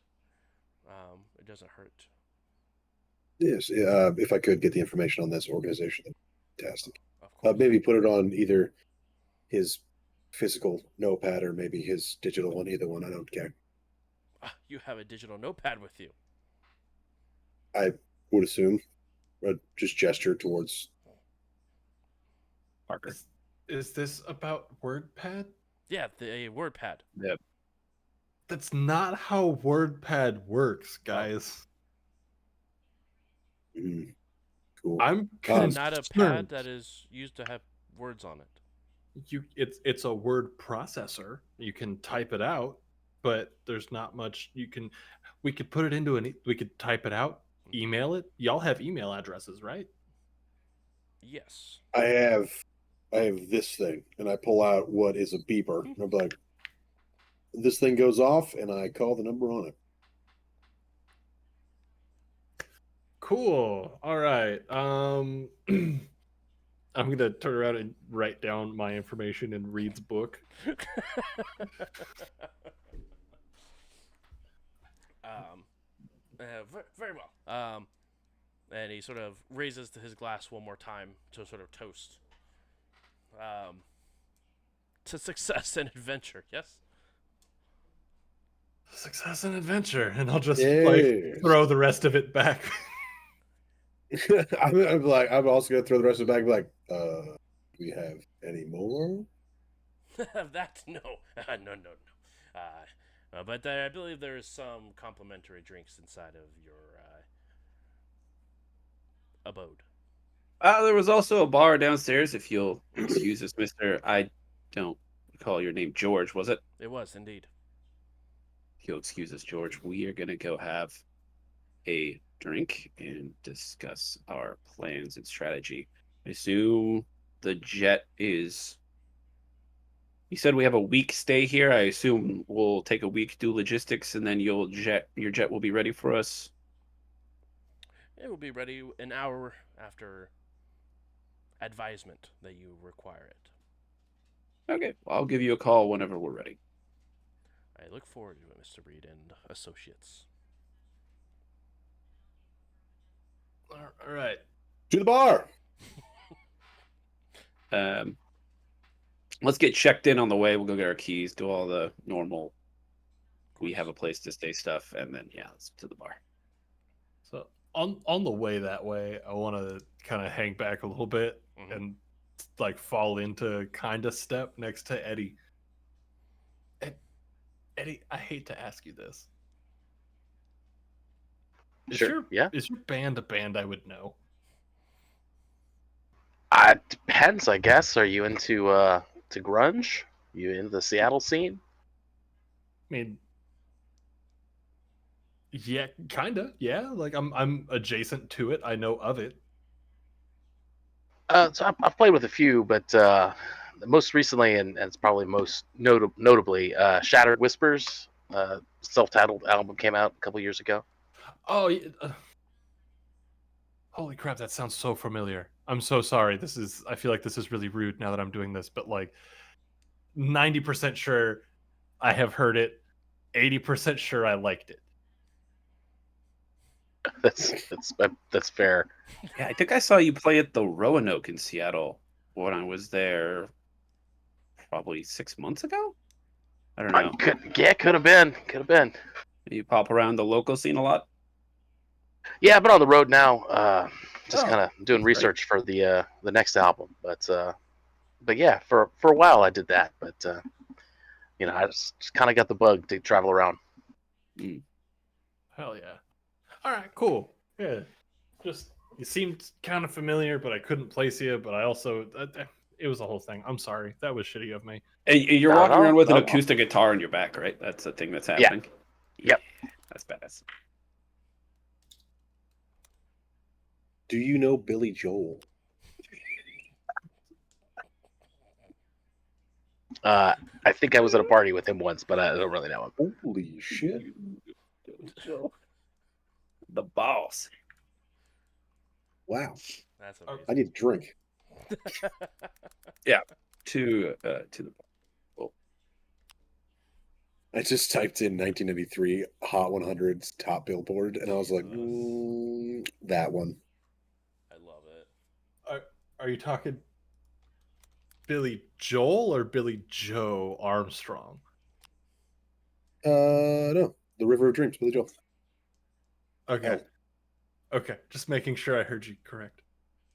It doesn't hurt. Yes, if I could get the information on this organization, that'd be fantastic. Of course. Maybe put it on either his physical notepad or maybe his digital one. Either one, I don't care. You have a digital notepad with you. I would assume, but just gesture towards Parker. Is this about WordPad? Yeah, the word pad. Yep. That's not how WordPad works, guys. Mm, cool. I'm And not a pad concerned. that is used to have words on it. It's a word processor. You can type it out, but there's not much you can. We could put it into we could type it out, email it. Y'all have email addresses, right? Yes. I have this thing, and I pull out what is a beeper. And I'm like, this thing goes off, and I call the number on it. Cool. All right. I'm gonna turn around and write down my information in Reed's book. Very well. And he sort of raises his glass one more time to sort of toast. To success and adventure, yes? Success and adventure, and I'll just Yes. like throw the rest of it back. I'm also gonna throw the rest of it back. And be like, do we have any more? That, no. No. But I believe there is some complimentary drinks inside of your abode. There was also a bar downstairs. If you'll excuse us, Mister. I don't recall your name, George. Was it? It was, indeed. If you'll excuse us, George, we are gonna go have a drink and discuss our plans and strategy. I assume the jet is. You said we have a week stay here. I assume we'll take a week, do logistics, and then your jet will be ready for us. It will be ready an hour after advisement that you require it. Okay, well, I'll give you a call whenever we're ready. I look forward to it, Mr. Reed and Associates. All right. To the bar. Let's get checked in on the way. We'll go get our keys, do all the normal. We have a place to stay stuff, and then let's to the bar. So on the way that way, I want to kind of hang back a little bit and like fall into kind of step next to Eddie. Eddie, I hate to ask you this. Sure. Yeah. Is your band a band I would know? It depends, I guess. Are you into to grunge? You into the Seattle scene? I mean, yeah, kinda. Yeah, like I'm adjacent to it. I know of it. So I've played with a few, but most recently, and it's probably most notably, Shattered Whispers, self-titled album came out a couple years ago. Oh, holy crap! That sounds so familiar. I'm so sorry. I feel like this is really rude now that I'm doing this, but like 90% sure I have heard it. 80% sure I liked it. That's fair. Yeah, I think I saw you play at the Roanoke in Seattle when I was there probably 6 months ago. I don't know. Could have been, could have been. You pop around the local scene a lot. Yeah, I've been on the road now, just Oh, kind of doing great. research for the next album. But yeah, for a while I did that. But I just kind of got the bug to travel around. Mm. Hell yeah! All right, cool. Yeah, just you seemed kind of familiar, but I couldn't place you. But I also it was a whole thing. I'm sorry. That was shitty of me. And you're Not at walking all. around with an Not at all. acoustic guitar on your back, right? That's the thing that's Yeah. happening. Yep. That's badass. Do you know Billy Joel? I think I was at a party with him once, but I don't really know him. Holy shit. The boss. Wow. That's I amazing. need a drink. To the I just typed in 1993 Hot 100's top billboard, and I was like, that one. I love it. Are you talking Billy Joel or Billy Joe Armstrong? No. The River of Dreams, Billy Joel. Okay. Oh. Okay. Just making sure I heard you correct.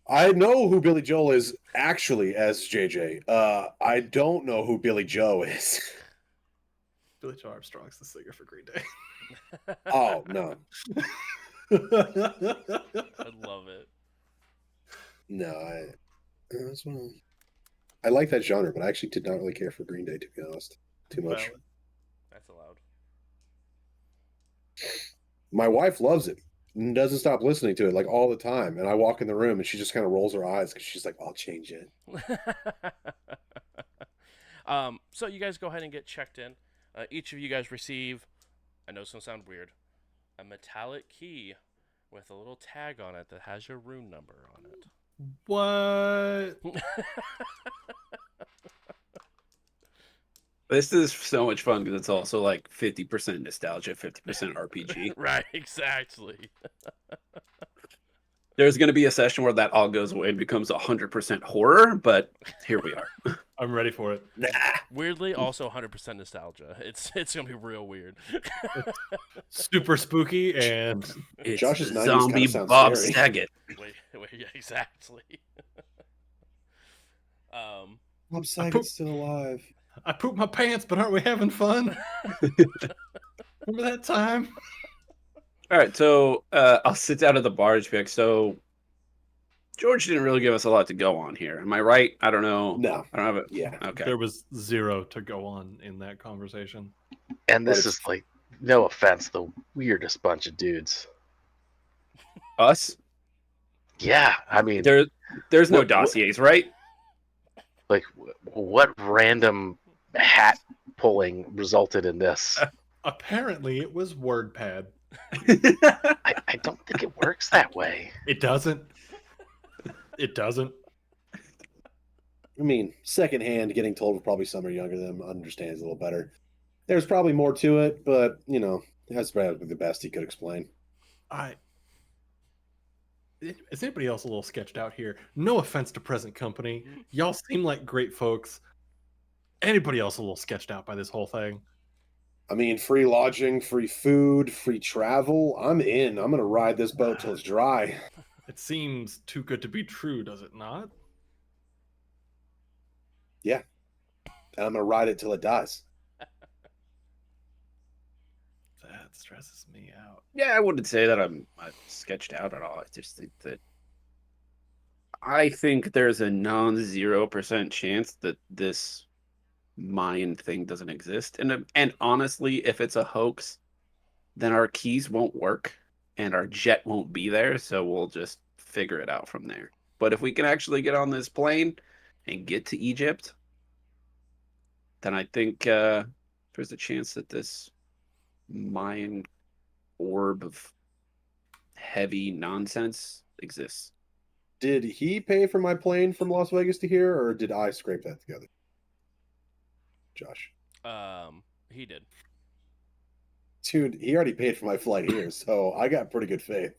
I know who Billy Joel is actually as JJ. I don't know who Billy Joe is. Billy Joe Armstrong's the singer for Green Day. Oh, no. I love it. No, I like that genre, but I actually did not really care for Green Day, to be honest. Too much. Valid. That's allowed. My wife loves it and doesn't stop listening to it like all the time. And I walk in the room and she just kind of rolls her eyes because she's like, I'll change it. So you guys go ahead and get checked in. Each of you guys receive, I know it's going to sound weird, a metallic key with a little tag on it that has your rune number on it. What? This is so much fun because it's also like 50% nostalgia, 50% RPG. Right, exactly. There's going to be a session where that all goes away and becomes 100% horror, but here we are. I'm ready for it. Nah. Weirdly, also 100% nostalgia. It's going to be real weird. Super spooky and It's Josh's 90s zombie kinda sounds Bob scary. Saget. Wait, yeah, exactly. Bob Saget's still alive. I pooped my pants, but aren't we having fun? Remember that time? All right, so I'll sit down at the bar and pick. So George didn't really give us a lot to go on here. Am I right? I don't know. No. I don't have it. Yeah. Okay. There was zero to go on in that conversation. And this But is like, no offense, the weirdest bunch of dudes. Us? Yeah, I mean, There's no What- dossiers, right? like, what random hat pulling resulted in this? Apparently, it was WordPad. I don't think it works that way. It doesn't. It doesn't. I mean, secondhand, getting told probably some are younger than him understands a little better. There's probably more to it, but, that's probably the best he could explain. Is anybody else a little sketched out here? No offense to present company. Y'all seem like great folks. Anybody else a little sketched out by this whole thing? I mean, free lodging, free food, free travel. I'm in. I'm going to ride this boat till it's dry. It seems too good to be true, does it not? And I'm going to ride it till it dies. That stresses me out. Yeah, I wouldn't say that I'm sketched out at all. I just think that I think there's a non-0% chance that this Mayan thing doesn't exist. And honestly, if it's a hoax, then our keys won't work and our jet won't be there, so we'll just figure it out from there. But if we can actually get on this plane and get to Egypt, then I think there's a chance that this Mayan orb of heavy nonsense exists. Did he pay for my plane from Las Vegas to here, or did I scrape that together? Josh. He did. Dude, he already paid for my flight here, so I got pretty good faith.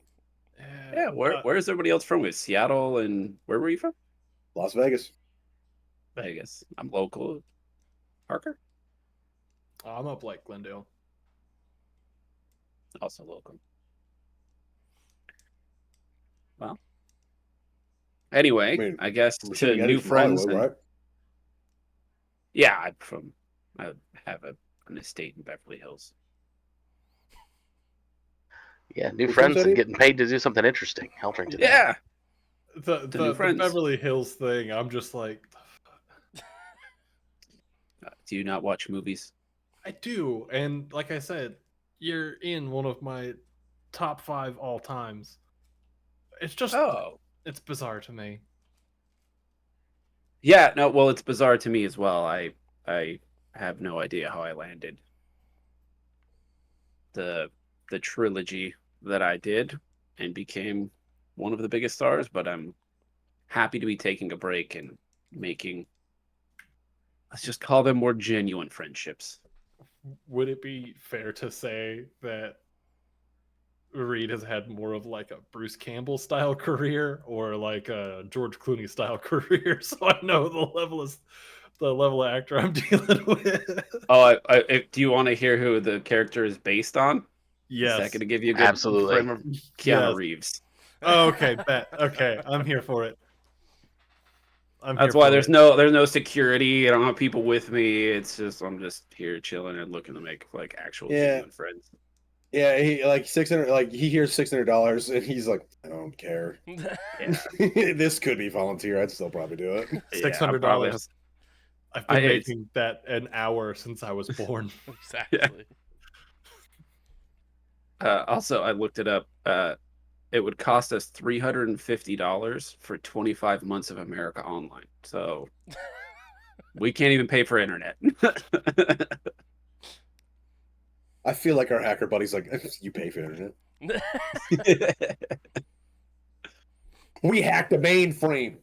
Yeah, where's everybody else from? Is Seattle and where were you from? Las Vegas. Vegas. I'm local. Parker? I'm up like Glendale. Also local. Well. Anyway, I mean, I guess I'm assuming to Eddie's new from friends. Hollywood, right? Yeah, I have an estate in Beverly Hills. Yeah, new Which friends one's and Eddie? getting paid to do something interesting. I'll drink to that. Yeah. The friends. Beverly Hills thing, I'm just like, Do you not watch movies? I do, and like I said, you're in one of my top 5 all times. It's just, Oh. it's bizarre to me. Yeah, no, well, it's bizarre to me as well. I have no idea how I landed the trilogy that I did and became one of the biggest stars, but I'm happy to be taking a break and making, let's just call them, more genuine friendships. Would it be fair to say that Reed has had more of like a Bruce Campbell style career or like a George Clooney style career? So I know the level of actor I'm dealing with. Oh, do you want to hear who the character is based on? Is that Yes. going to give you a good Absolutely. frame of Keanu Yes. Reeves? Oh, okay, bet. Okay, I'm here for it. That's why there's no security. I don't have people with me. It's just I'm just here chilling and looking to make like actual genuine friends. Yeah, he like 600. Like he hears $600, and he's like, I don't care. Yeah, This could be volunteer. I'd still probably do it. $600. I've been it's- making that an hour since I was born. Exactly. Also, I looked it up. It would cost us $350 for 25 months of America Online. So we can't even pay for internet. I feel like our hacker buddy's like, you pay for internet. We hacked the mainframe.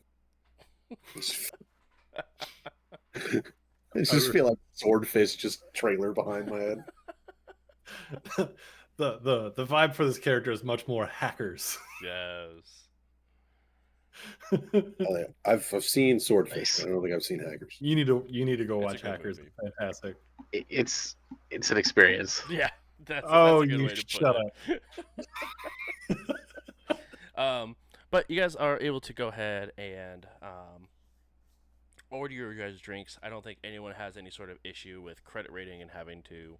I just feel like Swordfish just trailer behind my head. The vibe for this character is much more hackers. Yes. Oh, yeah. I've seen Swordfish. Nice. But I don't think I've seen hackers. You need to go It's a watch good Hackers. movie. It's fantastic. It's an experience. Yeah. That's Oh, a good you way to put shut it. But you guys are able to go ahead and order your guys' drinks. I don't think anyone has any sort of issue with credit rating and having to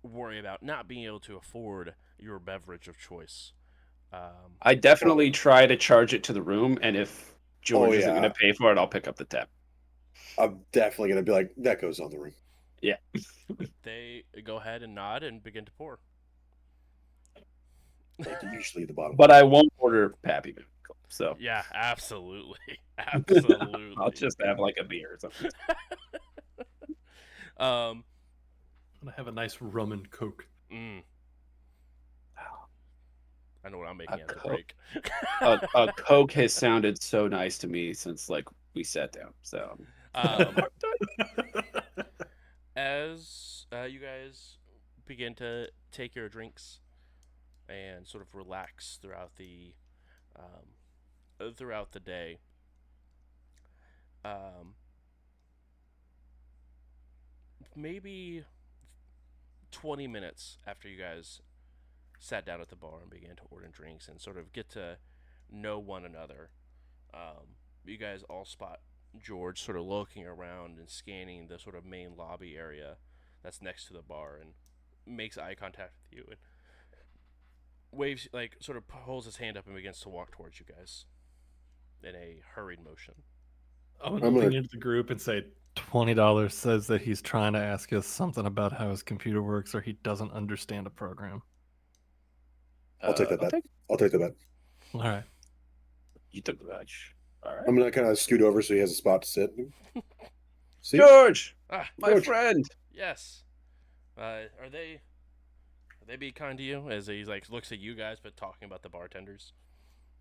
worry about not being able to afford your beverage of choice. I definitely try to charge it to the room, and if George isn't yeah. going to pay for it, I'll pick up the tab. I'm definitely gonna be like, that goes on the room. Yeah. They go ahead and nod and begin to pour. Like usually the bottom. But I won't order Pappy Milk. So Yeah, absolutely. Absolutely. I'll just have like a beer or something. Um, I'm gonna have a nice rum and coke. I know what I'm making A at the Coke. break. A Coke has sounded so nice to me since like we sat down. So As you guys begin to take your drinks and sort of relax throughout the day, maybe 20 minutes after you guys sat down at the bar and began to order drinks and sort of get to know one another, you guys all spot George sort of looking around and scanning the sort of main lobby area that's next to the bar and makes eye contact with you and waves, like, sort of holds his hand up and begins to walk towards you guys in a hurried motion. I'm gonna I'm lean gonna- into the group and say $20 says that he's trying to ask us something about how his computer works or he doesn't understand a program. I'll take that bet. I'll take the bet. All right. You took the badge. All right. I'm gonna kind of scoot over so he has a spot to sit. See, George, Ah, my George. friend. yes. Are they be kind to you as he like looks at you guys, but talking about the bartenders?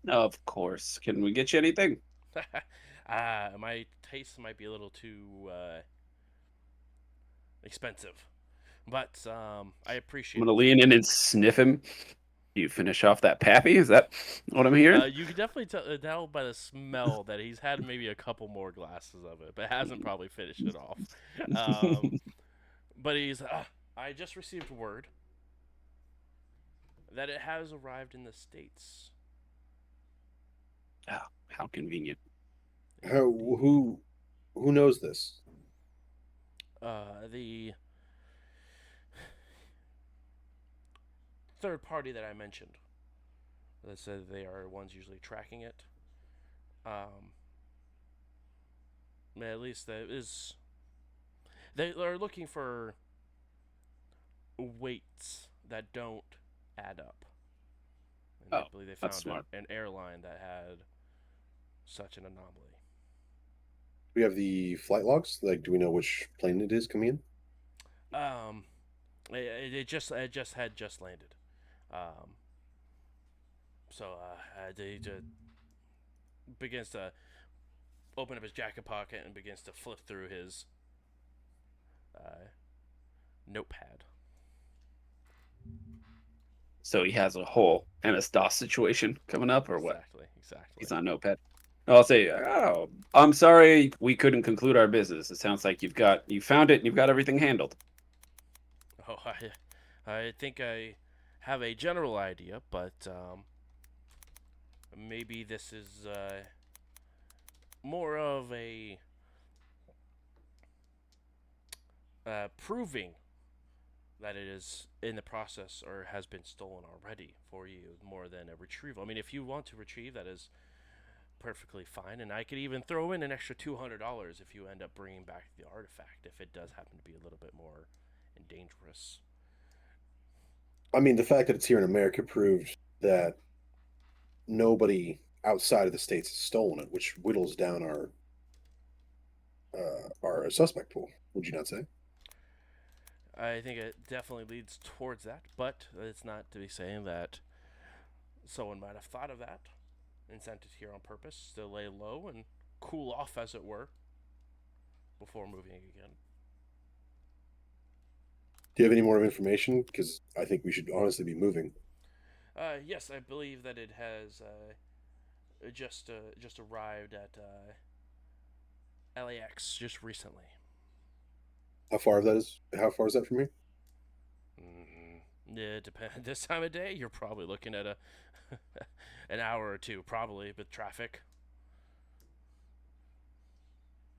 Of course. Can we get you anything? My taste might be a little too expensive, but I I'm appreciate gonna it. lean in and sniff him. You finish off that pappy? Is that what I'm hearing? You can definitely tell by the smell that he's had maybe a couple more glasses of it, but hasn't probably finished it off. But he's. I just received word that it has arrived in the States. Oh, how convenient. how who knows this? The third party that I mentioned, that said they are ones usually tracking it. At least that is. They are looking for weights that don't add up. And I Oh, believe they that's found smart. an airline that had such an anomaly. We have the flight logs. Like, do we know which plane it is coming in? It just had just landed. So they just begins to open up his jacket pocket and begins to flip through his notepad. So he has a whole MS-DOS situation coming up, or what? Exactly. He's on Notepad. I'll say, oh, I'm sorry, we couldn't conclude our business. It sounds like you found it, and you've got everything handled. Oh, I think I have a general idea, but maybe this is more of a proving that it is in the process or has been stolen already for you, more than a retrieval. I mean, if you want to retrieve, that is perfectly fine, and I could even throw in an extra $200 if you end up bringing back the artifact, if it does happen to be a little bit more dangerous. I mean, the fact that it's here in America proved that nobody outside of the states has stolen it, which whittles down our suspect pool. Would you not say? I think it definitely leads towards that, but it's not to be saying that someone might have thought of that and sent it here on purpose to lay low and cool off, as it were, before moving again. Do you have any more information? Because I think we should honestly be moving. Yes, I believe that it has just arrived at LAX just recently. How far is that from here? Yeah, depend. This time of day, you're probably looking at an hour or two, probably, with traffic.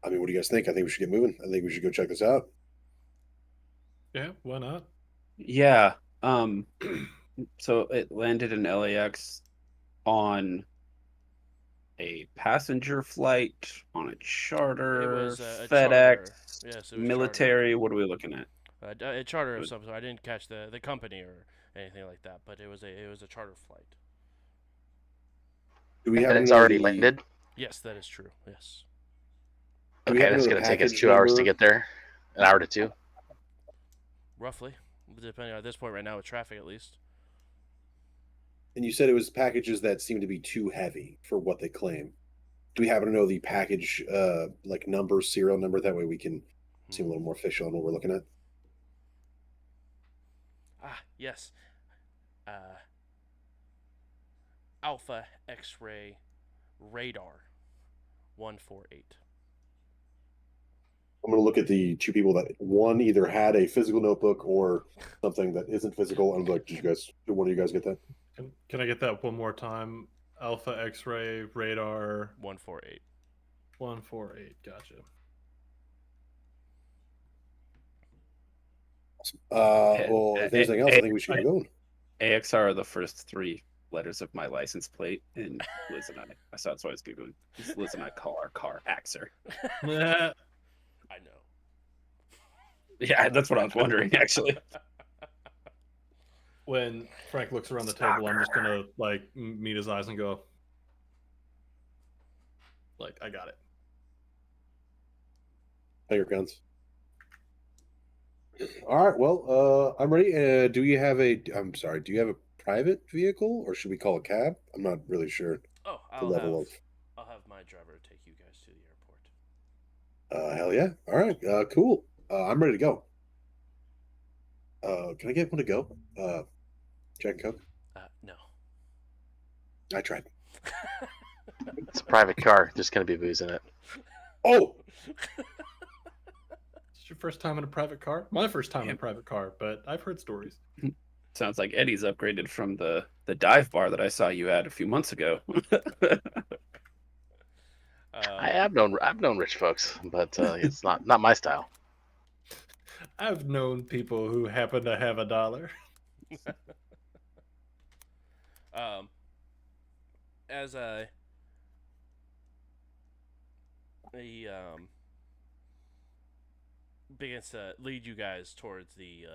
I mean, what do you guys think? I think we should get moving. I think we should go check this out. Yeah, why not? Yeah. So it landed in LAX on a passenger flight, on a charter, It was a FedEx, charter. Yes, it was military. What are we looking at? A charter of some sort. I didn't catch the company or anything like that, but it was a charter flight. Do we have And it's any of already the- landed. Yes, that is true. Yes. Do we Okay, have that's another going to take us package 2 hours to number? get there. An hour to 2. Roughly, depending on at this point right now with traffic, at least. And you said it was packages that seem to be too heavy for what they claim. Do we happen to know the package like number, serial number? That way we can seem a little more official on what we're looking at. Yes. Alpha X-ray radar 148. I'm going to look at the two people that one either had a physical notebook or something that isn't physical. I'm like, did one of you guys get that? Can I get that one more time? Alpha X-ray radar 148. 148. Gotcha. Well, if there's anything else, I think we should I- get going. AXR are the first three letters of my license plate, and Liz and I saw that's why I was googling. Liz and I call our car Axer. Nah. I know. Yeah, that's what I was wondering actually. When Frank looks around the table, I'm just gonna like meet his eyes and go, like, I got it. Player guns. All right. Well, I'm ready. Do you have a? I'm sorry. Do you have a private vehicle, or should we call a cab? I'm not really sure Oh, the level of. I'll have my driver take you guys to the airport. Hell yeah! All right. Cool. I'm ready to go. Can I get one to go? Jack and Coke. No. I tried. It's a private car. There's going to be booze in it. Oh, It's your first time in a private car? My first time in a private car, but I've heard stories. Sounds like Eddie's upgraded from the dive bar that I saw you at a few months ago. I've known rich folks, but it's not my style. I've known people who happen to have $1. As he begins to lead you guys towards the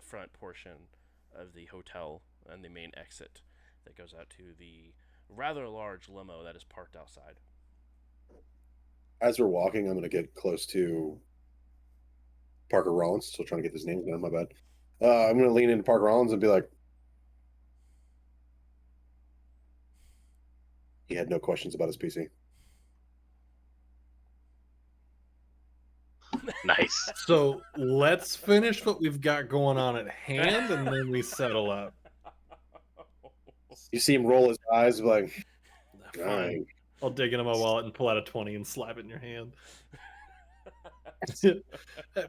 front portion of the hotel and the main exit that goes out to the rather large limo that is parked outside. as we're walking, I'm going to get close to Parker Rollins. Still trying to get his name down. My bad. I'm going to lean into Parker Rollins and be like, he had no questions about his PC. Nice. So let's finish what we've got going on at hand, and then we settle up. You see him roll his eyes, like, all Fine. right. I'll dig into my wallet and pull out a 20 and slap it in your hand.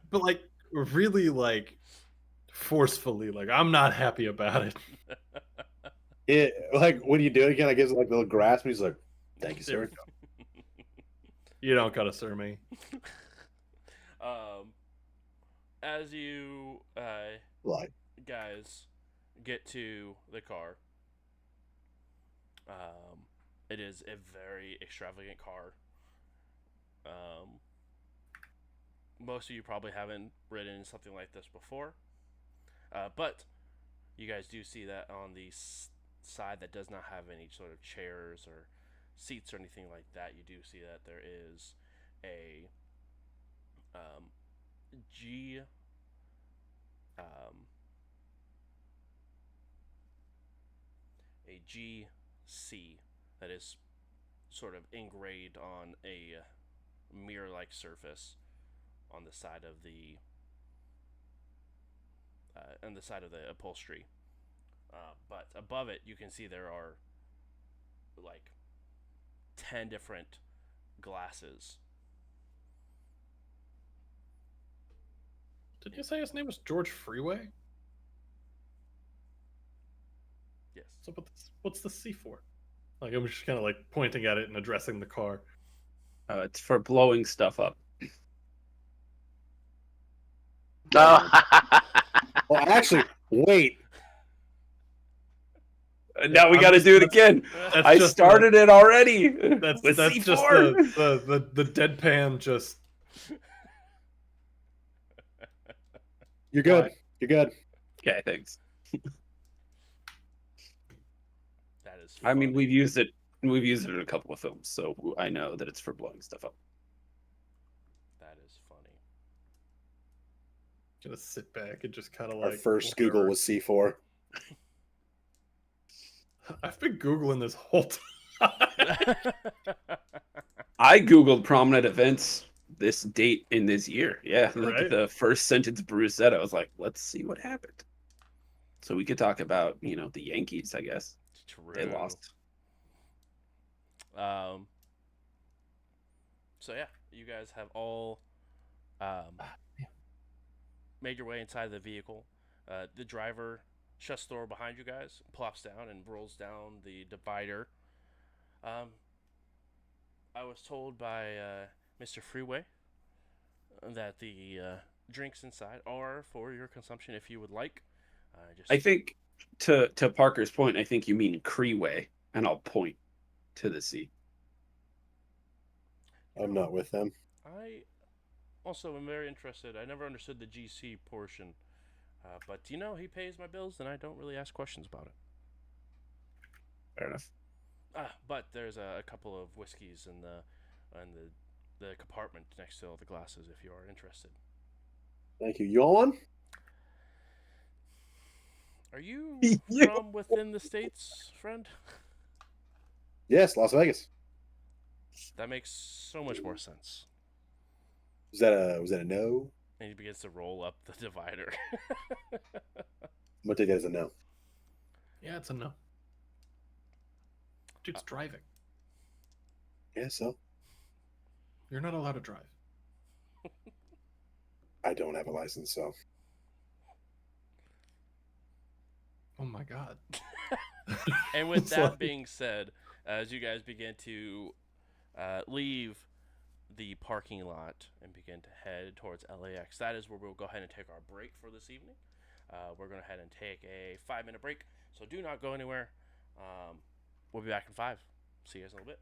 But like, really, like, forcefully, like, I'm not happy about it. It, like when you do it again, I guess like the little grasp. And he's like, "Thank you, sir." You don't gotta sir me. As you Like, guys get to the car, it is a very extravagant car. Most of you probably haven't ridden something like this before, but you guys do see that on the side that does not have any sort of chairs or seats or anything like that. You do see that there is a G a GC that is sort of engraved on a mirror-like surface on the side of the upholstery. But above it, you can see there are like 10 different glasses. Did you say his name was George Freeway? Yes. So what's the C for? Like, I'm just kind of like pointing at it and addressing the car. It's for blowing stuff up. Oh. well, actually, wait. Now we I'm got to just- do it again. That's I just started it already. That's with just C4. the deadpan just. You're good. Right. You're good. Okay, thanks. That is I mean, funny. we've used it. We've used it in a couple of films, so I know that it's for blowing stuff up. That is funny. Gonna sit back and just kind of Our like. first Google was C4. I've been googling this whole time. I googled prominent events this date in this year. Yeah, like Right. the first sentence Bruce said, I was like, let's see what happened. So we could talk about, the Yankees, I guess. True. They lost. So yeah, you guys have all made your way inside the vehicle. The driver shuts the door behind you guys, plops down, and rolls down the divider. I was told by Mr. Freeway that the drinks inside are for your consumption if you would like. Just I think to Parker's point, I think you mean Creeway, and I'll point to the sea. I'm not with them. I also am very interested. I never understood the GC portion, but he pays my bills, and I don't really ask questions about it. Fair enough. But there's a couple of whiskeys in the compartment next to all the glasses if you are interested. Thank you. You all one? Are you You- from within the states, friend? Yes, Las Vegas. That makes so much more sense. Was that a no? And he begins to roll up the divider. I'm gonna take that as a no. Yeah, it's a no. Dude's driving. Yeah, so You're not allowed to drive. I don't have a license, so Oh my god. And with It's that like- being said, as you guys begin to leave the parking lot and begin to head towards LAX, that is where we'll go ahead and take our break for this evening. We're going to head and take a 5-minute break, so do not go anywhere. We'll be back in 5. See you guys in a little bit.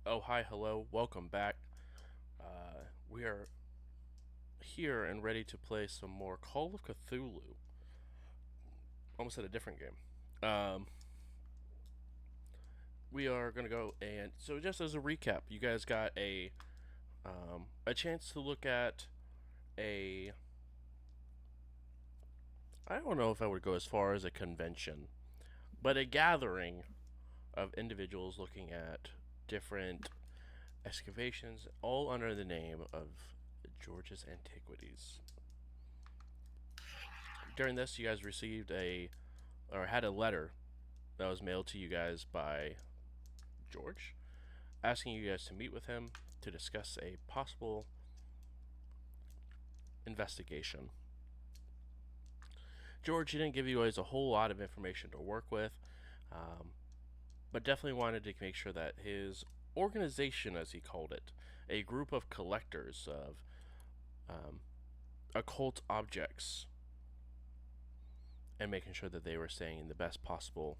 Oh, hi, hello, welcome back. We are here and ready to play some more Call of Cthulhu. Almost at a different game. We are gonna go and so just as a recap, you guys got a chance to look at a I don't know if I would go as far as a convention, but a gathering of individuals looking at different excavations, all under the name of George's Antiquities. During this, you guys received or had a letter that was mailed to you guys by George, asking you guys to meet with him to discuss a possible investigation. George didn't give you guys a whole lot of information to work with, um, but definitely wanted to make sure that his organization, as he called it, a group of collectors of um, occult objects, and making sure that they were staying in the best possible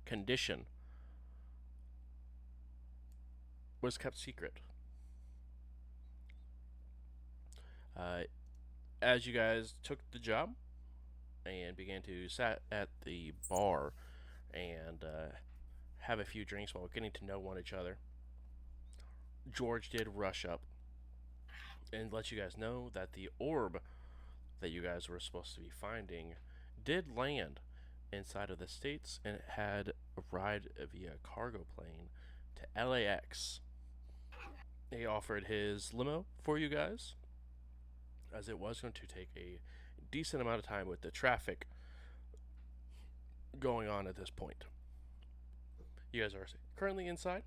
condition, was kept secret. Uh, as you guys took the job and began to sat at the bar and have a few drinks while getting to know one each other, George did rush up and let you guys know that the orb that you guys were supposed to be finding did land inside of the States, and it had arrived via cargo plane to LAX. He offered his limo for you guys, as it was going to take a decent amount of time with the traffic going on at this point. You guys are currently inside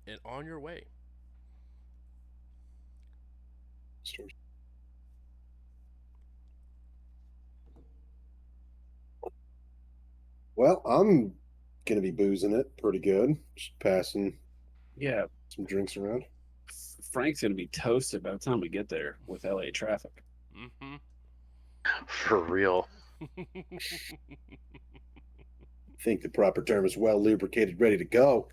and on your way. Well, I'm gonna be boozing it pretty good. Just passing Yeah, some drinks around. Frank's gonna be toasted by the time we get there with LA traffic. Mm-hmm. For real. I think the proper term is well lubricated, ready to go.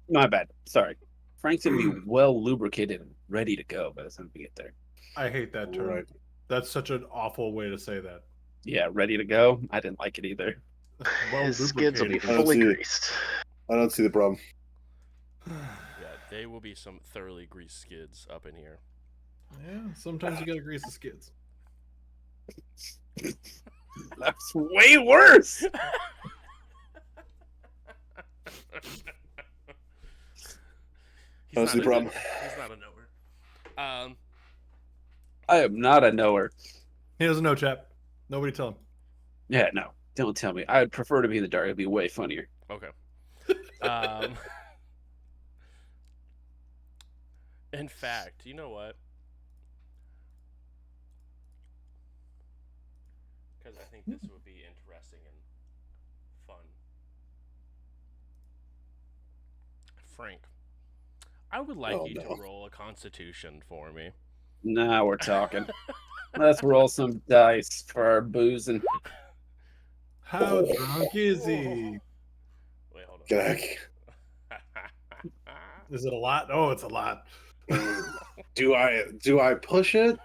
My bad. Sorry. Frank's gonna be well lubricated and ready to go by the time we get there. I hate that term. Right. That's such an awful way to say that. Yeah, ready to go. I didn't like it either. Well His skids will be lubricated. fully see it. greased. I don't see the problem. Yeah, they will be some thoroughly greased skids up in here. Yeah, sometimes you gotta grease the skids. That's way worse. He's Don't see the problem. He's not a knower. I am not a knower. He doesn't know, chap. Nobody tell him. Yeah, no. Don't tell me. I'd prefer to be in the dark. It'd be way funnier. Okay. In fact, you know what? Because I think this would be interesting and fun. Frank, I would like Oh, you no. to roll a Constitution for me. Now we're talking. Let's roll some dice for our boozing. How drunk is he? Wait, hold on. Gak. Is it a lot? Oh, it's a lot. Do I push it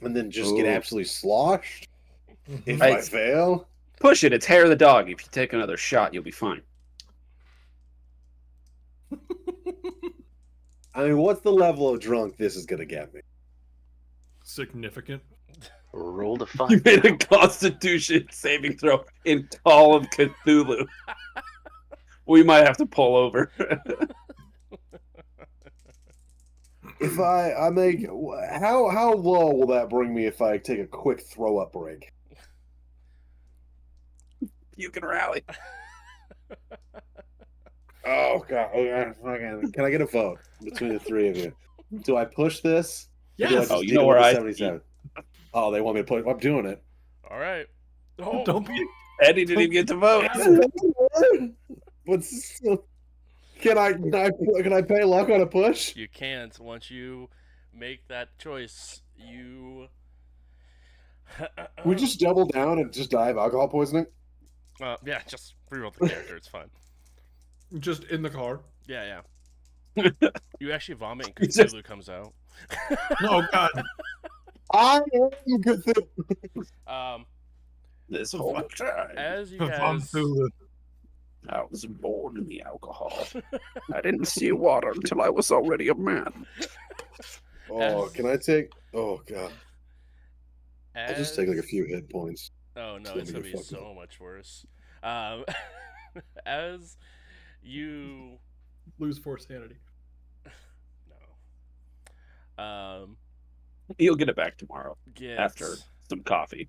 and then just get Ooh. absolutely sloshed if Hey. I fail? Push it. It's hair of the dog. If you take another shot, you'll be fine. I mean, what's the level of drunk this is gonna get me? Significant. Roll to You find made a out. Constitution saving throw in Call of Cthulhu. We might have to pull over. If I make how low will that bring me if I take a quick throw up break? You can rally. Oh god! Okay. Can I get a vote between the three of you? Do I push this? Or do I Yes. just Oh, you deal know with where the I- 77? Oh, they want me to push. I'm doing it. All right. Oh, Don't be. Eddie didn't even get to vote. What's can I pay luck on a push? you can't. Once you make that choice, you. We just double down and just die of alcohol poisoning. Yeah, just reroll the character. It's fine. Just in the car. Yeah. You actually vomit and You just- Cthulhu comes out. Oh God. I am Cthulhu. This whole time, As you Von guys, Thulu. I was born in the alcohol. I didn't see water until I was already a man. Oh, As- can I take? Oh God, I'll just take like a as- few hit points. Oh no, Let it's me gonna get be fucked so much worse. As you Lose 4 sanity. no, You'll get it back tomorrow get after some coffee.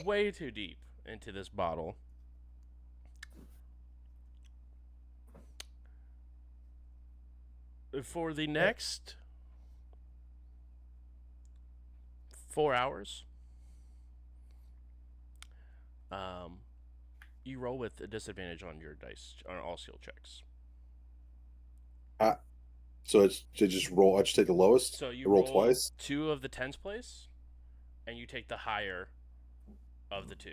way too deep into this bottle. For the next 4 hours, you roll with a disadvantage on your dice on all skill checks. So it's to just roll. I just take the lowest. So you roll roll twice. 2 of the tens place, and you take the higher of the 2.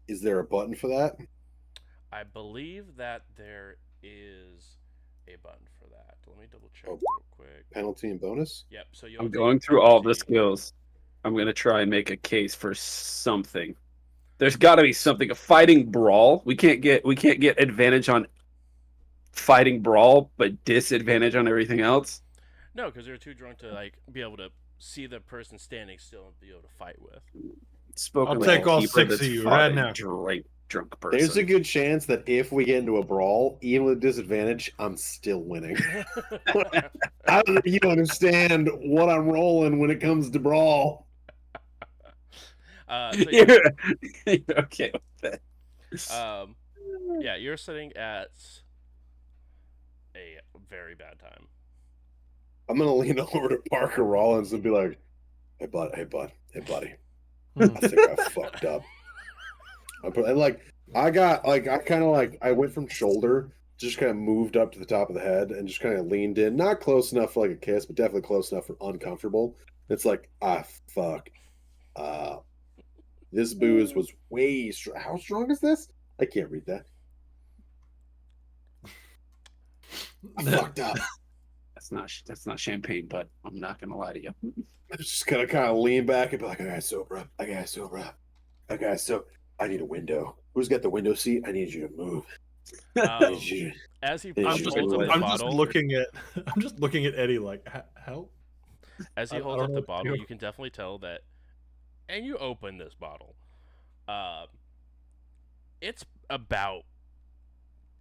Is there a button for that? I believe that there is a button for that. Let me double check Oh. real quick. Penalty and bonus. Yep. So you'll I'm take going through all the penalty. skills. I'm gonna try and make a case for something. There's got to be something. A fighting brawl. We can't get advantage on fighting brawl, but disadvantage on everything else. No, because they're too drunk to like be able to see the person standing still and be able to fight with. Spoken I'll like take a all keeper 6 that's of you fought right a now. Drunk person. There's a good chance that if we get into a brawl, even with disadvantage, I'm still winning. I don't know if you understand what I'm rolling when it comes to brawl. So You're okay with that. yeah, you're sitting at a very bad time. I'm gonna lean over to Parker Rollins and be like, "Hey bud, hey buddy, Hmm. I think I fucked up." I went from shoulder, just kind of moved up to the top of the head, and just kind of leaned in, not close enough for like a kiss, but definitely close enough for uncomfortable. It's like, fuck. This booze was way strong. How strong is this? I can't read that. I fucked up. That's not champagne, but I'm not gonna lie to you. I was just gonna kind of lean back and be like, I gotta sober up. I need a window. Who's got the window seat? I need you to move. I need you. As he I'm holds just- up the I'm just bottle, looking at Eddie like, help. as he I holds don't up know the what to bottle, do. you can definitely tell that. And you open this bottle. It's about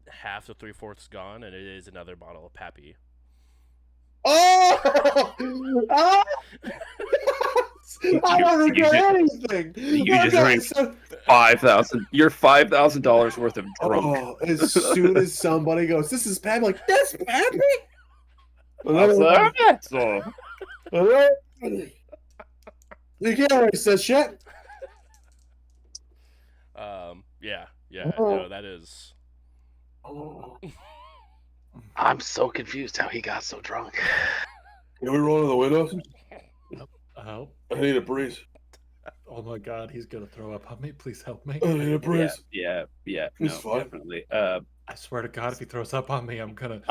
half to 3/4 gone, and it is another bottle of Pappy. Oh! Ah! I don't regret anything. You just drank $5,000. You're $5,000 worth of drunk. Oh, as soon as somebody goes, "This is Pappy," like, "That's Pappy." So, You can't already say shit. Yeah, no, that is. I'm so confused how he got so drunk. Can we roll to the windows? Help. I need a breeze. Oh my God, he's gonna throw up on me. Please help me. I need a breeze. yeah, no, It's fine. definitely. I swear to God, if he throws up on me, I'm gonna.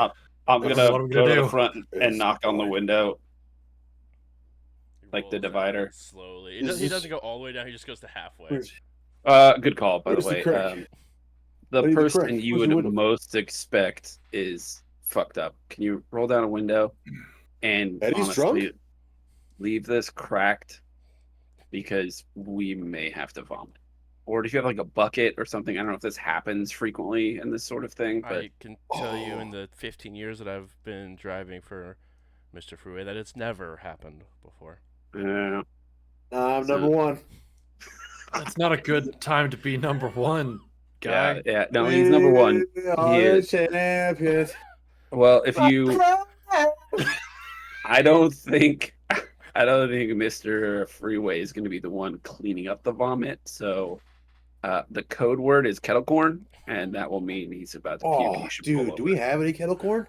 I'm That's gonna what I'm go gonna to the do. front and knock on the window. He Like the rolls down divider. slowly. Is He this- doesn't go all the way down. He just goes to halfway. Good call, by the Where's the way. crack? The I need the person crack. you Where's the would window? most expect is fucked up. Can you roll down a window and Eddie's honestly drunk? leave this cracked because we may have to vomit. Or do you have like a bucket or something? I don't know if this happens frequently in this sort of thing, but I can tell you in the 15 years that I've been driving for Mr. Fruit that it's never happened before. uh, I'm So- number one. That's not a good time to be number one, guy. yeah, no, he's number one. He is. Champions. Well, if you, I don't think Mr. Freeway is going to be the one cleaning up the vomit. So, the code word is kettle corn, and that will mean he's about to puke. And Oh, you should pull dude, do we over. have any kettle corn?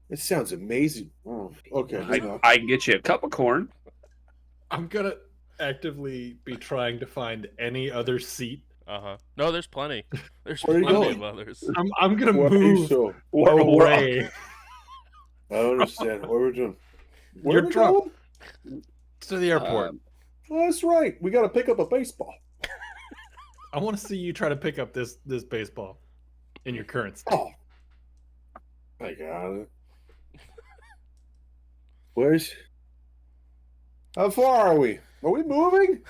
It sounds amazing. Oh, okay. I can get you a cup of corn. I'm gonna actively be trying to find any other seat No, there's plenty. There's Where are you plenty going? of others. I'm gonna Where are you move so? away. I don't understand. What are we doing? Where You're are we drunk. going? To the airport. Oh, that's right. We got to pick up a baseball. I want to see you try to pick up this baseball in your current state. Oh, I got it. Where's? How far are we? Are we moving?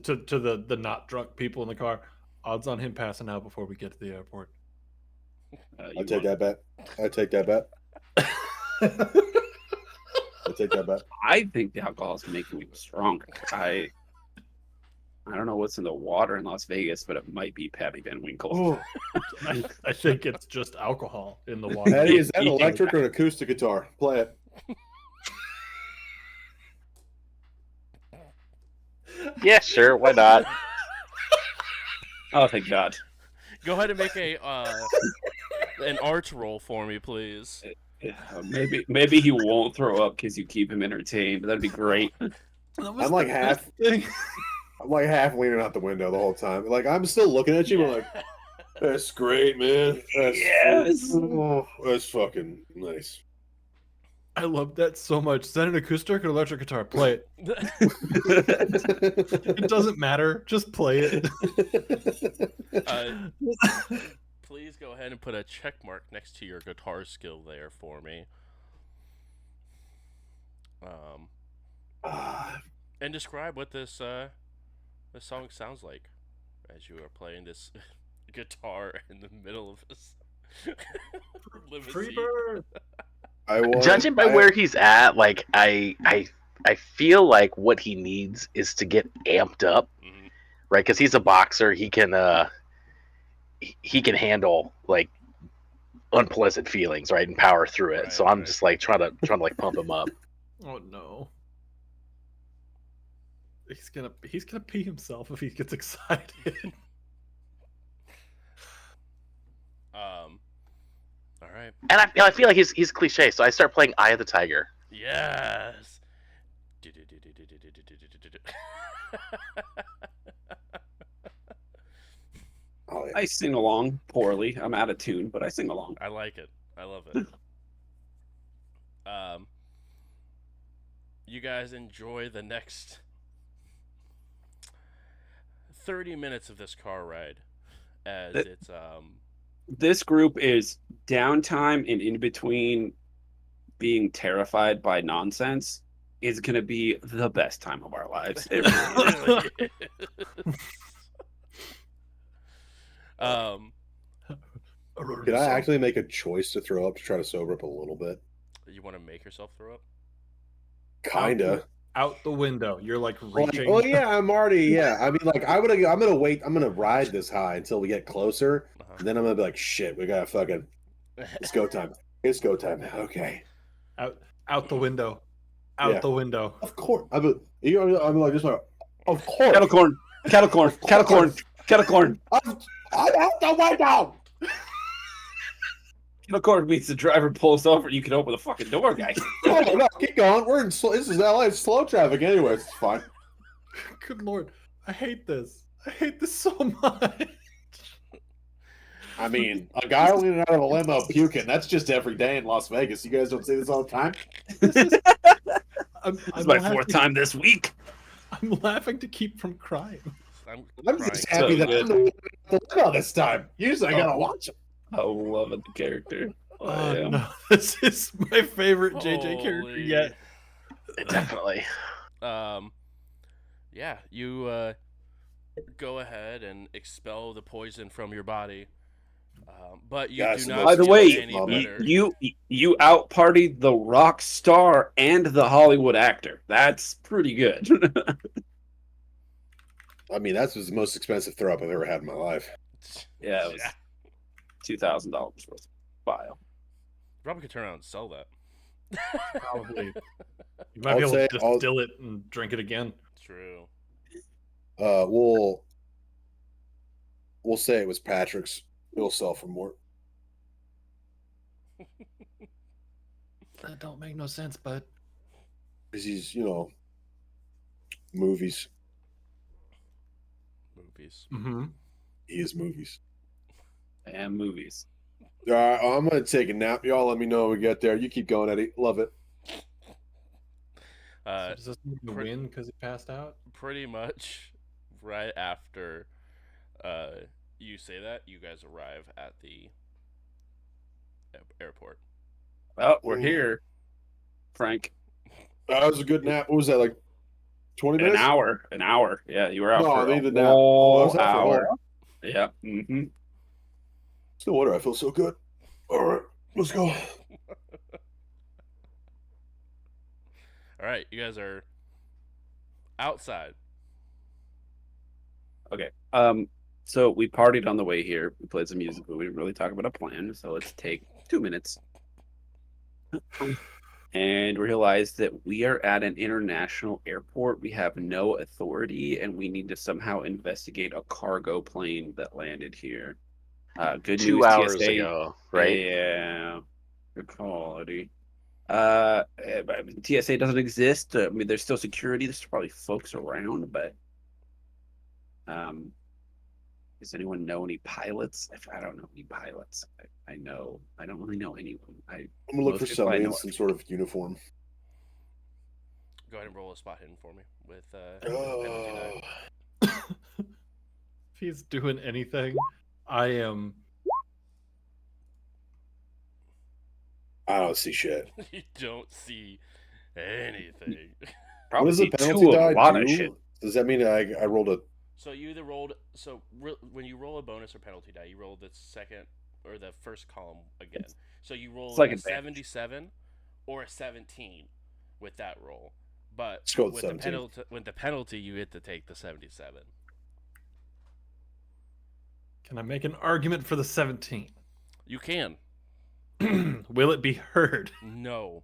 To the not drunk people in the car. Odds on him passing out before we get to the airport. I take that bet. I take that bet. I take that bet. I think the alcohol is making me stronger. I don't know what's in the water in Las Vegas, but it might be Pappy Van Winkle. Oh, I think it's just alcohol in the water. Eddie, is that an electric or an acoustic guitar? Play it. Yeah, sure. Why not? Oh, thank God. Go ahead and make a an arch roll for me, please. Maybe he won't throw up because you keep him entertained. That'd be great. I'm like half. I'm like half leaning out the window the whole time. Like I'm still looking at you. I'm like, that's great, man. That's, Yes. oh, that's fucking nice. I love that so much. Is that an acoustic or electric guitar? Play it. It doesn't matter. Just play it. Please go ahead and put a check mark next to your guitar skill there for me. And describe what this song sounds like as you are playing this guitar in the middle of this limousine. Freebird. Judging by where he's at, like I feel like what he needs is to get amped up, right? Because he's a boxer, he can handle like unpleasant feelings, right, and power through it. Right, so I'm right. just like trying to like pump him up. Oh no. He's gonna pee himself if he gets excited. All right. And I feel like he's cliche, so I start playing Eye of the Tiger. Yes. Oh, yeah. I sing along poorly. I'm out of tune, but I sing along. I like it. I love it. You guys enjoy the next 30 minutes of this car ride as it's This group is downtime and in between being terrified by nonsense is going to be the best time of our lives. It really is. Did I actually make a choice to throw up to try to sober up a little bit? You want to make yourself throw up? Kinda. Out the window. You're like Like, reaching. oh yeah, I'm already. Yeah, I mean, like I'm gonna wait. I'm gonna ride this high until we get closer. And then I'm gonna be like, shit, we gotta fucking. It's go time. It's go time. Okay. Out the window. Out Yeah. the window. Of course. I'm like just like. Of course. Kettle corn. Kettle corn. Kettle corn. Kettle corn. I'm out the window. Kettle corn means the driver pulls over. You can open the fucking door, guys. Oh no, keep going. We're in. This is LA. It's slow traffic, anyways. It's fine. Good lord. I hate this. I hate this so much. I mean, a guy leaning out of a limo puking. That's just every day in Las Vegas. You guys don't see this all the time. I'm This is my fourth time this week. I'm laughing to keep from crying. I'm just crying. happy So that good. I'm the limo this time. Usually I gotta watch him. I love the character. Oh no, this is my favorite JJ character Holy- yet. Definitely. Yeah, you go ahead and expel the poison from your body, but you Yes, do and not. By the feel way, any Love it. better. you out partied the rock star and the Hollywood actor. That's pretty good. I mean, that was the most expensive throw up I've ever had in my life. Yeah, it was $2,000 worth of file. Probably could turn around and sell that. Probably. You might I'll be able say- to I'll- distill it and drink it again. True. We'll say it was Patrick's. We'll sell for more. That don't make no sense, bud. Because he's, movies. movies. Mm-hmm. He is movies. And movies. All right, I'm gonna take a nap. Y'all let me know when we get there. You keep going, Eddie. Love it. Uh, So does this mean you pre- win because he passed out? Pretty much right after you say that, you guys arrive at the airport. Well, we're Ooh. here, Frank. That was a good nap. What was that, like 20 An minutes? hour. An hour. Yeah, you were out No, for I a need the nap. I whole was out for a hour. whole. Yeah. Mm-hmm. It's no wonder I feel so good. All right, let's go. All right, you guys are outside. Okay. So we partied on the way here. We played some music, but we didn't really talk about a plan. So let's take 2 minutes and realize that we are at an international airport. We have no authority, and we need to somehow investigate a cargo plane that landed here. Good 2 news, hours TSA. ago, right? Yeah, good call, Eddie. TSA doesn't exist. I mean, there's still security. There's probably folks around, but does anyone know any pilots? If I don't know any pilots, I know I don't really know anyone. I'm gonna look most for people somebody I in know some are- sort of uniform. Go ahead and roll a spot hidden for me with penalty die. If he's doing anything, I am. I don't see shit. You don't see anything. What Probably does the see penalty two of die a lot of do? shit. Does that mean I rolled a? So you either rolled when you roll a bonus or penalty die, you roll the second or the first column again. So you roll It's like a advantage. 77 or a 17 with that roll. But Let's go with with 17. the penalty, you get to take the 77. Can I make an argument for the 17? You can. Will it be heard? No.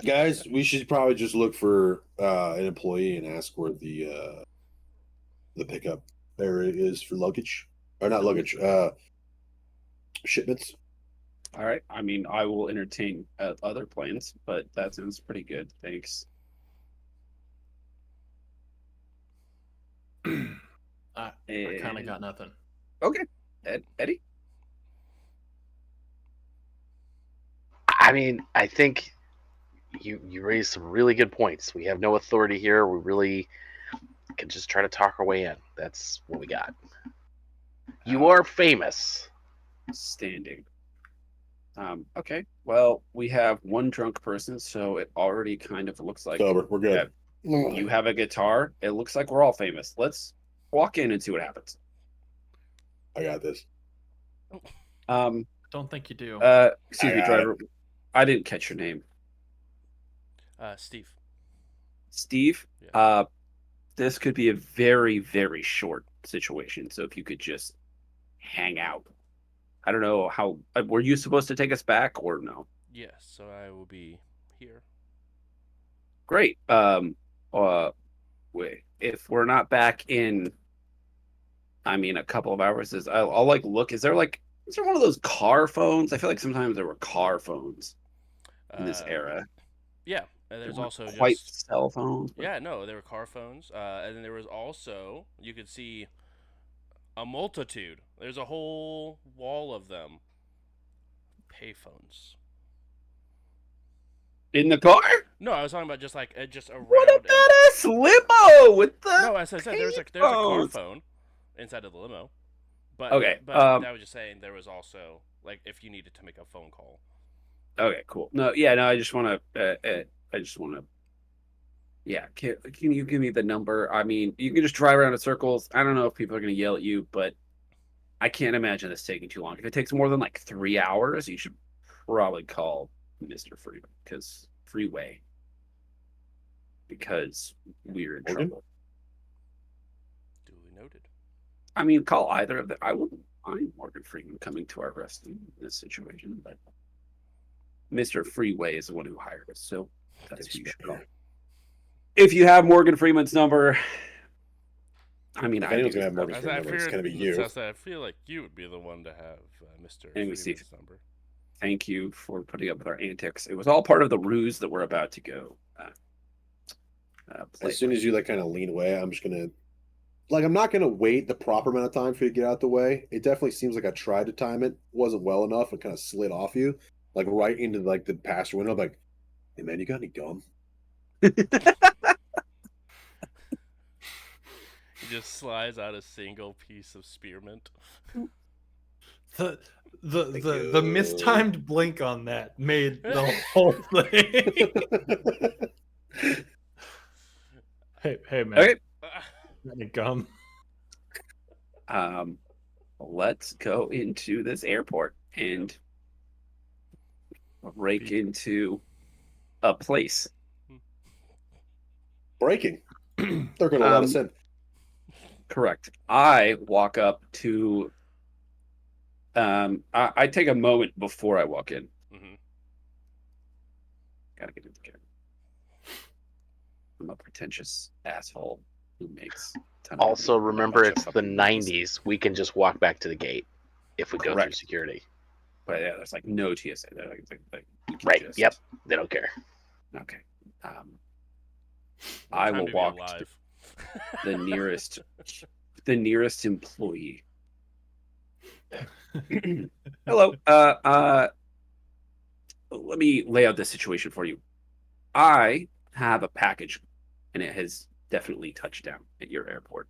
Guys, we should probably just look for an employee and ask where the pickup area is for luggage, or not luggage, shipments. All right. I mean, I will entertain other plans, but that sounds pretty good. Thanks. I kind of got nothing. Okay, Eddie. I mean, I think you raised some really good points. We have no authority here. We really can just try to talk our way in. That's what we got. You are famous. Standing. Okay. Well, we have one drunk person, so it already kind of looks like Sober, we're good. you have a guitar. It looks like we're all famous. Let's walk in and see what happens. I got this. Don't think you do. Excuse I me, got driver. I didn't catch your name. Steve. Steve. Yeah. This could be a very, very short situation. So if you could just hang out. I don't know how. Were you supposed to take us back or no? Yes, so I will be here. Great. Wait, if we're not back in, I mean, a couple of hours, I'll like look. Is there one of those car phones? I feel like sometimes there were car phones in this era. Yeah, and there's They weren't also quite just cell phones. But... yeah, no, there were car phones, and then there was also you could see a multitude. There's a whole wall of them. Payphones. In the car? No, I was talking about just just around. What a badass limo with the. No, as I said, there's a car phone inside of the limo. But Okay, but I was just saying there was also like if you needed to make a phone call. Okay, cool. No, yeah, no, I just want to. Yeah, can you give me the number? I mean, you can just drive around in circles. I don't know if people are going to yell at you, but I can't imagine this taking too long. If it takes more than like 3 hours, you should probably call Mr. Freeway because we're in Morgan? trouble. Duly noted. I mean, call either of them. I wouldn't mind Morgan Freeman coming to our rescue in this situation, but Mr. Freeway is the one who hired us, so that's who you should call. If you have Morgan Freeman's number, I mean, If I anyone's do. gonna have Morgan Freeman, it's gonna be you. I feel like you would be the one to have Mr. Anyway, Freeman's Steve. number. Thank you for putting up with our antics. It was all part of the ruse that we're about to go. As soon as you like kind of lean away, I'm just gonna like I'm not gonna wait the proper amount of time for you to get out the way. It definitely seems like I tried to time it, wasn't well enough, and kind of slid off you, like right into like the passenger window. I'm like, hey man, you got any gum? He just slides out a single piece of spearmint. The Thank the you. mistimed blink on that made the whole thing. Hey man, Okay. got any gum? Let's go into this airport and break into a place. Breaking. They're gonna let us in. Correct. I walk up to. I take a moment before I walk in. Mm-hmm. Gotta get in the camera. I'm a pretentious asshole who makes. A ton of Also, money, remember bunch of it's the fucking movies. 90s. We can just walk back to the gate if we go through Correct. security. But yeah, there's like no TSA. They're like you can Right. just- Yep. They don't care. Okay. What I time will to be walk alive? to the nearest employee. Hello. Let me lay out this situation for you. I have a package, and it has definitely touched down at your airport.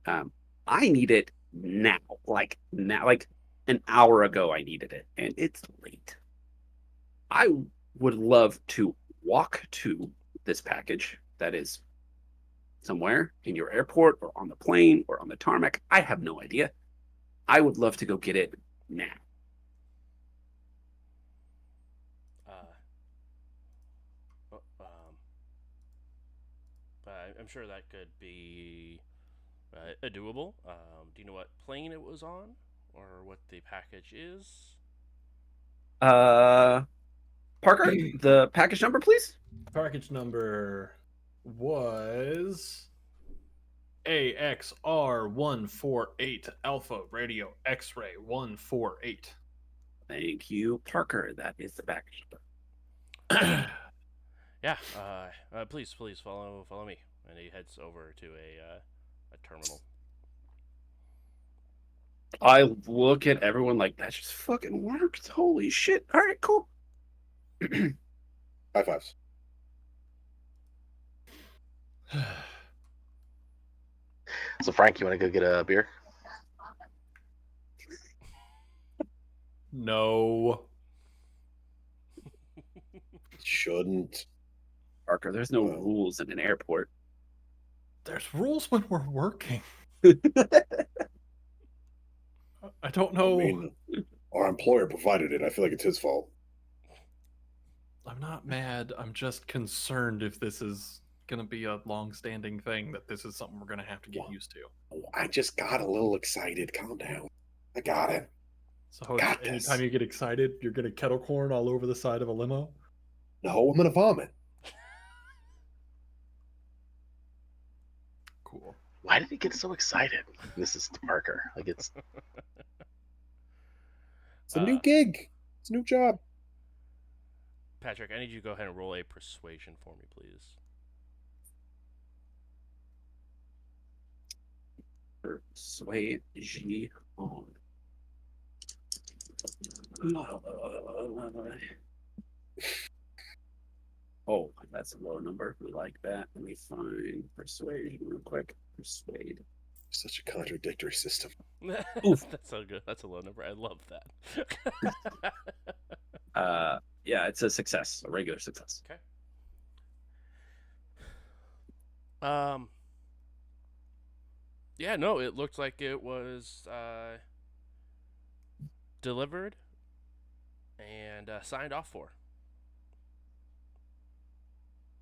I need it now, like an hour ago. I needed it, and it's late. I would love to walk to this package that is somewhere in your airport or on the plane or on the tarmac. I have no idea. I would love to go get it now. Oh, I'm sure that could be doable. Do you know what plane it was on, or what the package is? Parker, the package number, please. Package number was AXR148 Alpha Radio X-ray 148. Thank you, Parker. That is the package number. Yeah. Please follow me. And he heads over to a terminal. I look at everyone like that just fucking worked. Holy shit. All right, cool. High fives. So, Frank, you want to go get a beer? No. Shouldn't. Parker, there's no Well. rules in an airport. There's rules when we're working. I don't know. I mean, our employer provided it. I feel like it's his fault. I'm not mad. I'm just concerned if this is going to be a long-standing thing, that this is something we're going to have to get used to. Oh, I just got a little excited. Calm down. I got it. So Got this. anytime you get excited, you're going to kettle corn all over the side of a limo? No, I'm gonna vomit. Cool. Why did he get so excited? This is Parker. Like it's It's a new gig. It's a new job. Patrick, I need you to go ahead and roll a persuasion for me, please. Persuasion on. Oh, that's a low number. We like that. Let me find persuasion real quick. Persuade. Such a contradictory system. Oof. That's so good. That's a low number. I love that. Yeah, it's a success, a regular success. Okay. Yeah, no, it looked like it was delivered and signed off for.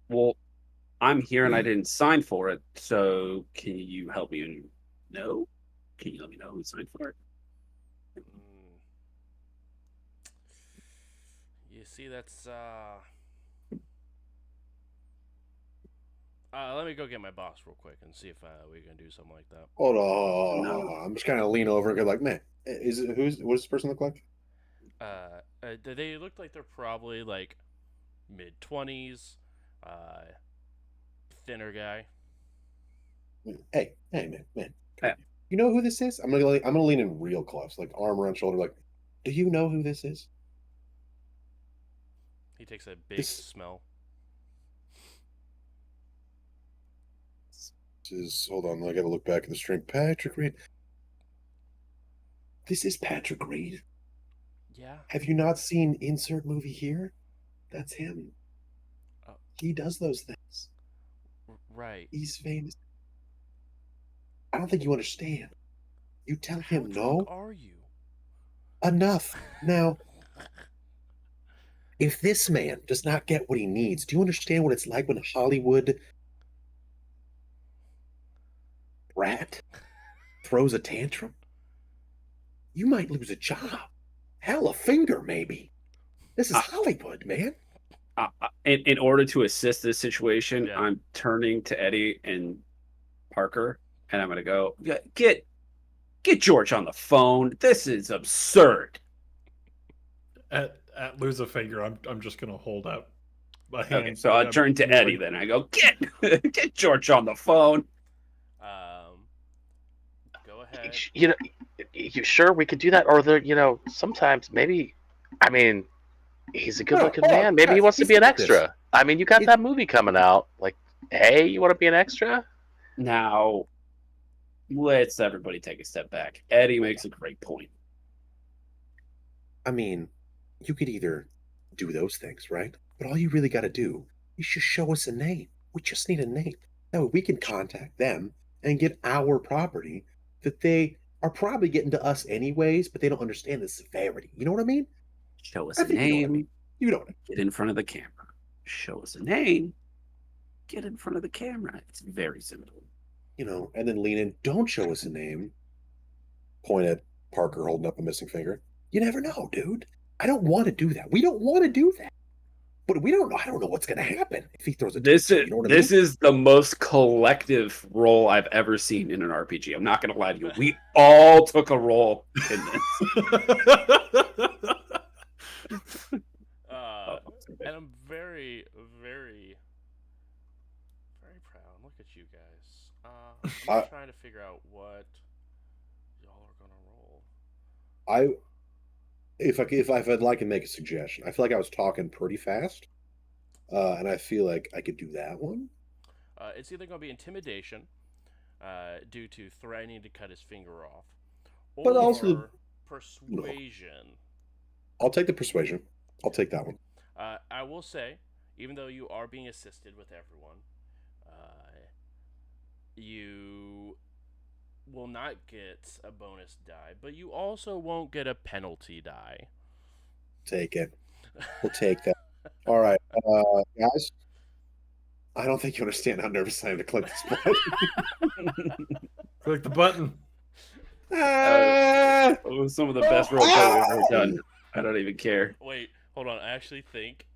Well, I'm here and I didn't sign for it, so can you help me know? Can you let me know who signed for it? You see, that's let me go get my boss real quick and see if we can do something like that. Hold on. No. I'm just kind of lean over and go like, man, is it what does this person look like? They look like they're probably like mid-20s, thinner guy. Hey, man. Come Yeah. here. You know who this is? I'm gonna lean in real close, like arm around shoulder, like, do you know who this is? He takes a big This smell. is, hold on, I gotta look back at the stream. Patrick Reed. This is Patrick Reed. Yeah. Have you not seen insert movie here? That's him. Oh. He does those things. Right. He's famous. I don't think you understand. You tell How him drunk no. are you? Enough. Now, if this man does not get what he needs, do you understand what it's like when Hollywood rat throws a tantrum? You might lose a job. Hell, a finger, maybe. This is Hollywood, man. In order to assist this situation, Yeah. I'm turning to Eddie and Parker, and I'm going to go, get George on the phone. This is absurd. At lose a finger, I'm just gonna hold out my hand. Okay, so I turn to Eddie, then I go, get George on the phone. Go ahead. You know, you sure we could do that? Or there, sometimes maybe, I mean, he's a good-looking hold on, man. Maybe he guys, wants to let's be an look at this. extra. I mean, you got that movie coming out. Like, hey, you want to be an extra? Now, let's everybody take a step back. Eddie makes a great point. I mean, you could either do those things, right? But all you really got to do is just show us a name. We just need a name. That way we can contact them and get our property that they are probably getting to us anyways, but they don't understand the severity. You know what I mean? Show us I a think you know what I name. mean. You know what I mean. Get in front of the camera. Show us a name. Get in front of the camera. It's very simple. And then lean in. Don't show us a name. Point at Parker holding up a missing finger. You never know, dude. I don't want to do that. We don't want to do that. But we don't know. I don't know what's going to happen if he throws a This tantrum, is you know what I this mean? is the most collective role I've ever seen in an RPG. I'm not going to lie to you. We all took a role in this. And I'm very, very, very proud. Look at you guys. I'm just trying to figure out what y'all are gonna roll. If I'd like to make a suggestion, I feel like I was talking pretty fast, and I feel like I could do that one. It's either gonna be intimidation, due to threatening to cut his finger off, or But also persuasion. I'll take the persuasion. I'll take that one. I will say, even though you are being assisted with everyone, you will not get a bonus die, but you also won't get a penalty die. Take it. We'll take that. All right, guys. I don't think you understand how nervous I am to click this button. Click the button. It was some of the best roleplay we've ever done. I don't even care. Wait, hold on. I actually think.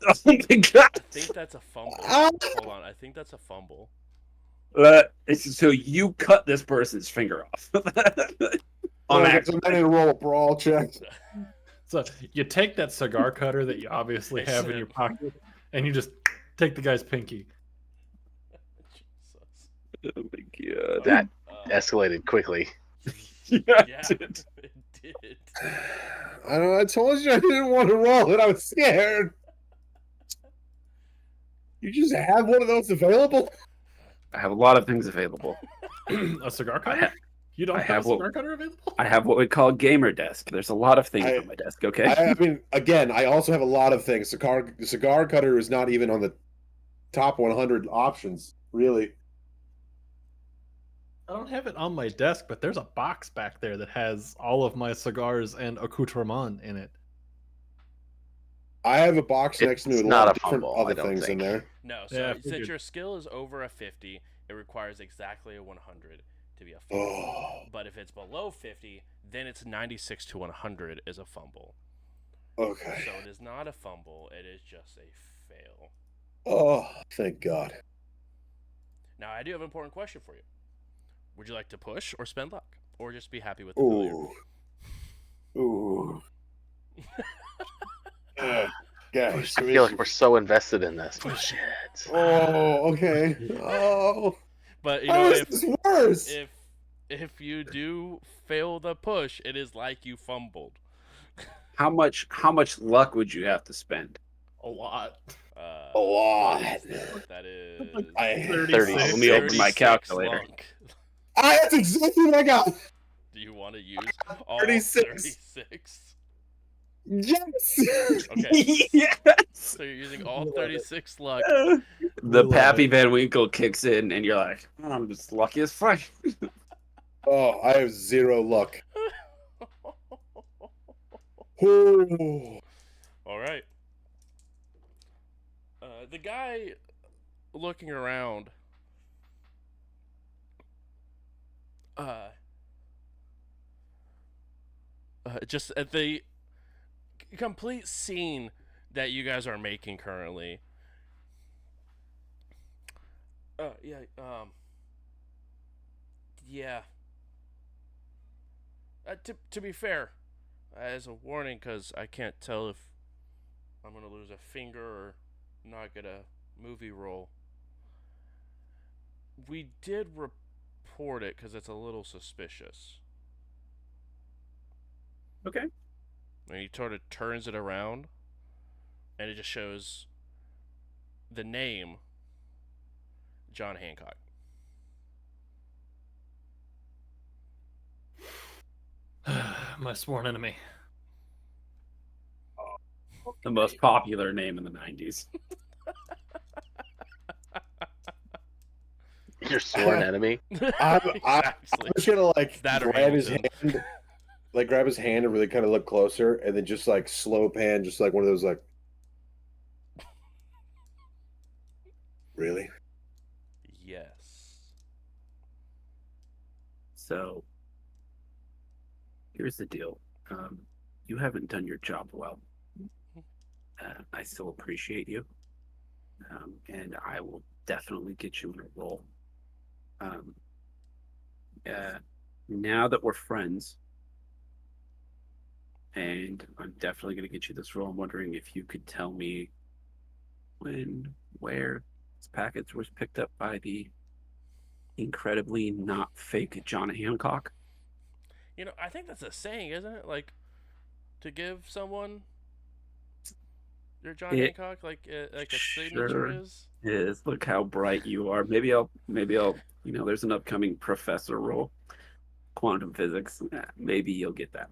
Oh my god! I think that's a fumble. Hold on. I think that's a fumble. So you cut this person's finger off. On accident. I need to roll a brawl check. So you take that cigar cutter that you obviously have in your pocket, and you just take the guy's pinky. Jesus. Oh my god. That escalated quickly. Yeah, it did. I told you I didn't want to roll it. I was scared. You just have one of those available? I have a lot of things available. A cigar cutter? You don't have a cigar cutter available? I have what we call gamer desk. There's a lot of things on my desk, okay? I mean, again, I also have a lot of things. Cigar cutter is not even on the top 100 options, really. I don't have it on my desk, but there's a box back there that has all of my cigars and accoutrement in it. I have a box next to me with a lot of different other things in there. No, so since your skill is over a 50, it requires exactly a 100 to be a fumble. Oh. But if it's below 50, then it's 96 to 100 is a fumble. Okay. So it is not a fumble, it is just a fail. Oh, thank God. Now, I do have an important question for you. Would you like to push or spend luck? Or just be happy with the failure? Ooh. Guys, I feel like we're so invested in this. Shit. Oh, okay. Oh. But you How know, is this worse? if you do fail the push, it is like you fumbled. How much luck would you have to spend? A lot. A lot. What is that? That is I 36. Let me open my 36 calculator. lunk. that's exactly what I got. Do you want to use all 36. 36? Yes. Okay, Yes. so you're using all Love it. 36 luck. The love Pappy it. Van Winkle kicks in, and you're like, "Oh, I'm just lucky as fuck." Oh, I have 0 luck. Ooh. All right. The guy looking around. Just at the complete scene that you guys are making currently. Yeah. Yeah. To be fair, as a warning, because I can't tell if I'm gonna lose a finger or not get a movie role. We did report it because it's a little suspicious. Okay. And he sort of turns it around, and it just shows the name John Hancock. My sworn enemy. The most popular name in the 90s. Your sworn enemy. I'm Exactly. just gonna like That or grab his Hamilton. hand, like grab his hand and really kind of look closer, and then just like slow pan, just like one of those like. Really? Yes. So, here's the deal. You haven't done your job well. I still appreciate you, and I will definitely get you in a role. Um, now that we're friends, and I'm definitely going to get you this role, I'm wondering if you could tell me when, where this package was picked up by the incredibly not fake John Hancock. You know, I think that's a saying, isn't it? Like, to give someone your John It Hancock, like a sure signature is. is. Look how bright you are. Maybe I'll, there's an upcoming professor role, quantum physics. Maybe you'll get that.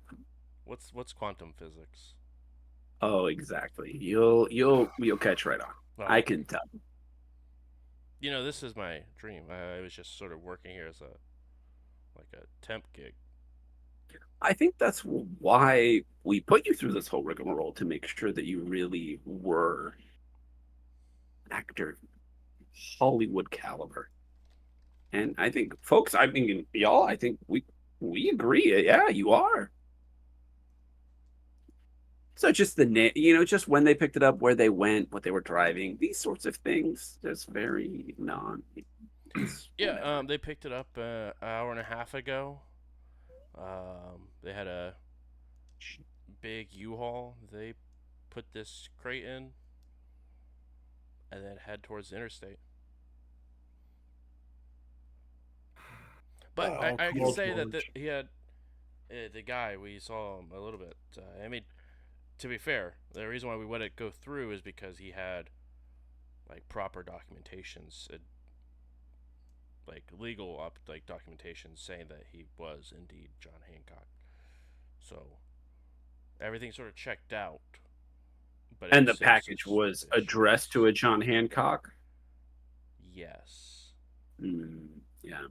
What's quantum physics? Oh, exactly. You'll catch right on. Well, I can tell. you know, this is my dream. I was just sort of working here as a temp gig. I think that's why we put you through this whole rigmarole, to make sure that you really were an actor, Hollywood caliber. And I think, folks, I mean, y'all, I think we agree. Yeah, you are. So just the name, just when they picked it up, where they went, what they were driving, these sorts of things, just very non. Yeah, they picked it up an hour and a half ago. They had a big U-Haul. They put this crate in, and then head towards the interstate. But Oh, I can cool, say that George. he had the guy. We saw him a little bit. I mean, to be fair, the reason why we let it go through is because he had like proper documentations, like legal documentations saying that he was indeed John Hancock. So everything sort of checked out. But And it the was still package was suspicious. addressed to a John Hancock. Yes. Yeah.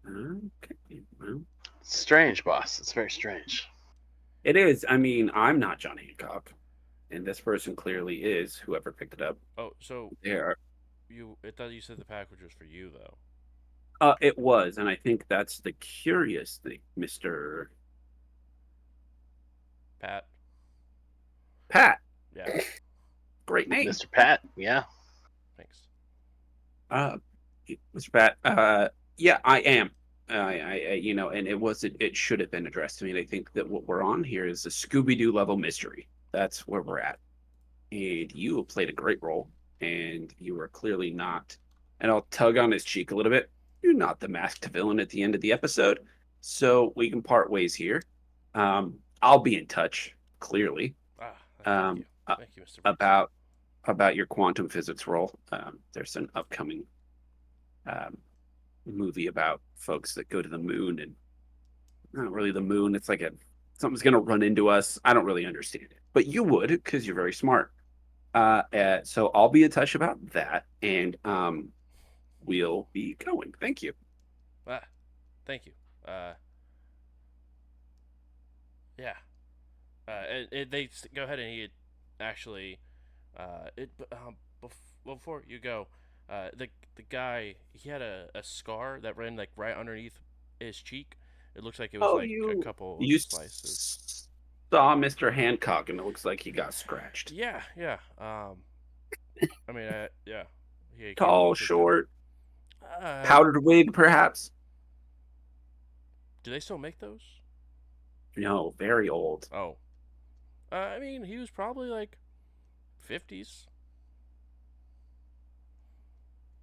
Okay. Well, Strange, boss. It's very strange. it is. I mean, I'm not John Hancock, and this person clearly is. Whoever picked it up, Oh, so there. I thought you said the package was for you though. It was, and I think that's the curious thing, Mister Pat. Pat. Yeah. Great name, Mr. Pat. Yeah. Thanks. Mr. Pat. Yeah, I am. And it should have been addressed to me. And I think that what we're on here is a Scooby-Doo level mystery. That's where we're at. And you played a great role, and you are clearly not and I'll tug on his cheek a little bit. You're not the masked villain at the end of the episode, so we can part ways here. I'll be in touch, clearly, Ah, thank you. um, a- Thank you, Mr. Brooks. about your quantum physics role. There's an upcoming um, movie about folks that go to the moon, and not really the moon. It's like something's going to run into us. I don't really understand it, but you would because you're very smart. So I'll be in touch about that, and we'll be going. Thank you. Ah, thank you. Yeah. Go ahead and he actually, before you go, the guy, he had a scar that ran like right underneath his cheek. It looks like it was Oh, like a couple of you slices. saw Mr. Hancock, and it looks like he got scratched. Yeah, yeah. I mean, yeah. He came to Tall, look at them. short, Uh, powdered wig, perhaps. do they still make those? No, very old. Oh, I mean, he was probably like 50s,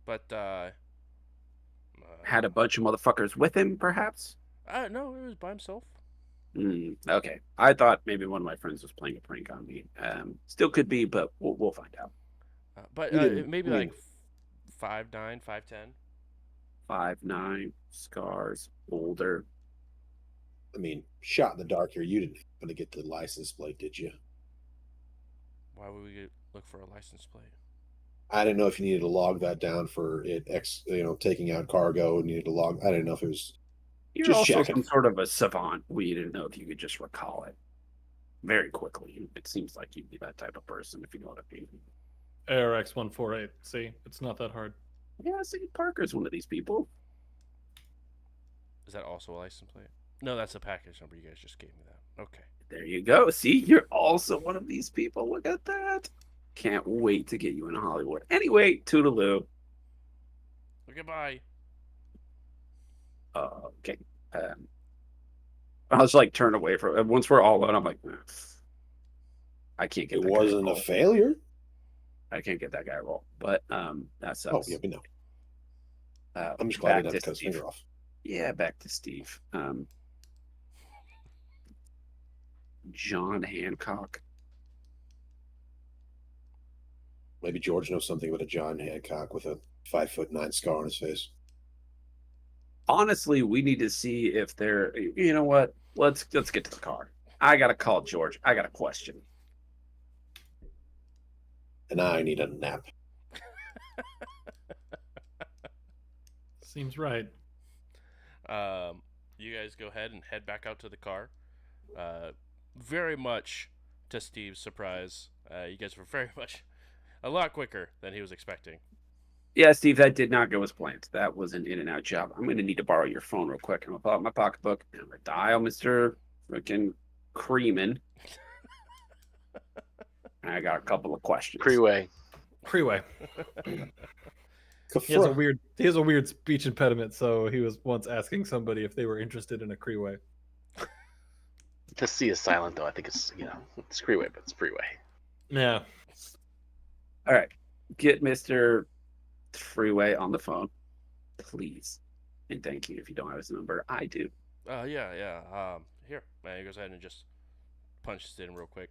but Had a bunch of motherfuckers with him, perhaps. no, it was by himself. Okay, I thought maybe one of my friends was playing a prank on me. Still could be, but we'll find out. But He didn't. maybe I mean, like 5'9", 5'10". 5'9", scars, older. I mean, shot in the dark here. You didn't happen to get the license plate, did you? Why would we look for a license plate? I didn't know if you needed to log that down for it. Taking out cargo. Needed to log. I didn't know if it was You're just also checking. some sort of a savant. We didn't know if you could just recall it very quickly. It seems like you'd be that type of person, if you know what I mean. ARX 148. See, it's not that hard. Yeah, see, Parker's one of these people. Is that also a license plate? No, that's a package number. You guys just gave me that. Okay. There you go. See, you're also one of these people. Look at that. Can't wait to get you in Hollywood. Anyway, toodaloo. Goodbye. Okay. I'll just like turn away from it. Once we're all alone, I'm like, I can't get It that guy wasn't a roll. failure. I can't get that guy roll. But that Oh, sucks. yeah, but no. Uh, I'm just glad I back didn't have to to cut his Steve. finger off. Yeah, back to Steve. John Hancock. Maybe George knows something about a John Hancock with a 5'9" scar on his face. Honestly, we need to see if they're. You know what? Let's get to the car. I gotta call George. I got a question. And I need a nap. Seems right. You guys go ahead and head back out to the car. Very much to Steve's surprise, you guys were very much a lot quicker than he was expecting. Yeah, Steve, that did not go as planned. That was an in and out job. I'm going to need to borrow your phone real quick. I'm going to pull out my pocketbook and I'm going to dial Mr. Frickin' Creeman. I got a couple of questions. Freeway. Freeway. He has a weird speech impediment, so he was once asking somebody if they were interested in a Creeway. The C is silent though. I think it's it's freeway, but it's freeway. Yeah. All right. Get Mr. Freeway on the phone, please. And thank you. If you don't have his number, I do. Yeah. Here, man, he goes ahead and just punches it in real quick.